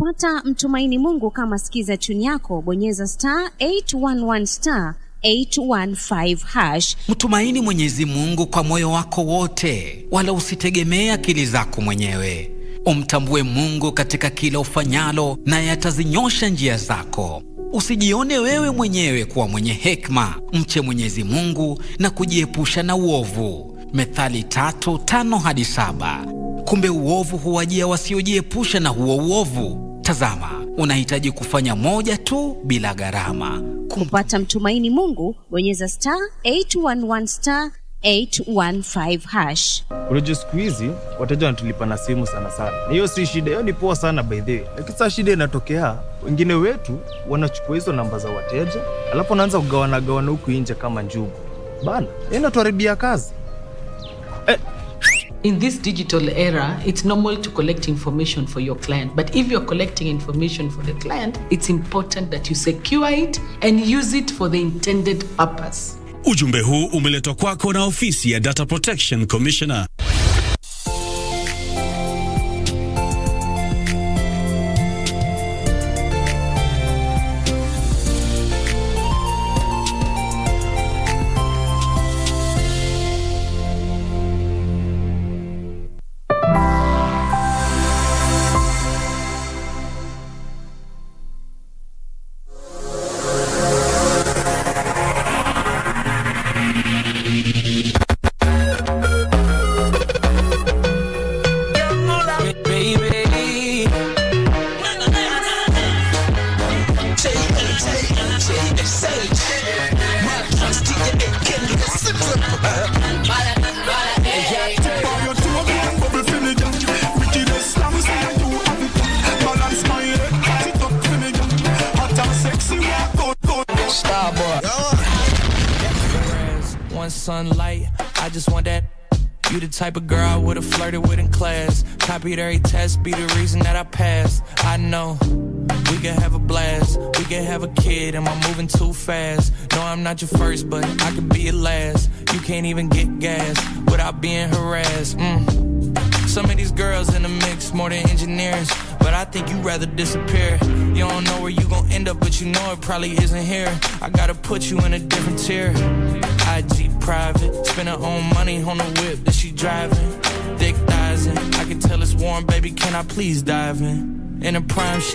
Kupata mtumaini Mungu kama sikiza tune yako, bonyeza *811 *815 Mtumaini Mwenyezi Mungu kwa moyo wako wote, wala usitegemea akili zako mwenyewe. Umtambue Mungu katika kila ufanyalo, naye atazinyosha njia zako. Usijione wewe mwenyewe kuwa mwenye hekima. Mche Mwenyezi Mungu na kujiepusha na uovu. Methali 3:5-7. Kumbe uovu huwajia wasiojiepusha na huo uovu. Tazama, unahitaji kufanya moja tu bila gharama. Kupata mtumaini Mungu, bonyeza *811 *815 Unajua siku hizi wateja wanatulipa na simu sana sana. Na hiyo si shida, hiyo ni poa sana by the way. Lakini sasa shida inatokea, wengine wetu wanachukua hizo namba za wateja, alafu wanaanza kugawana huku nje kama njugu. Bana, inatuharibia kazi. In this digital era, it's normal to collect information for your client. But if you're collecting information for the client, it's important that you secure it and use it for the intended purpose. Ujumbe huu umeletwa kwako na ofisi ya Data Protection Commissioner. Sunlight, I just want that. You the type of girl I would've flirted with in class. Copied every test, be the reason that I passed. I know we could have a blast, we could have a kid. Am I moving too fast? No, I'm not your first, but I could be your last. You can't even get gas without being harassed. Some of these girls in the mix more than engineers, but I think you'd rather disappear. You don't know where you gon' end up, but you know it probably isn't here. I gotta put you in a different tier. IG private, spend her own money on the whip that she driving. Thick thighs in, I can tell it's warm, baby, can I please dive in? In a prime, she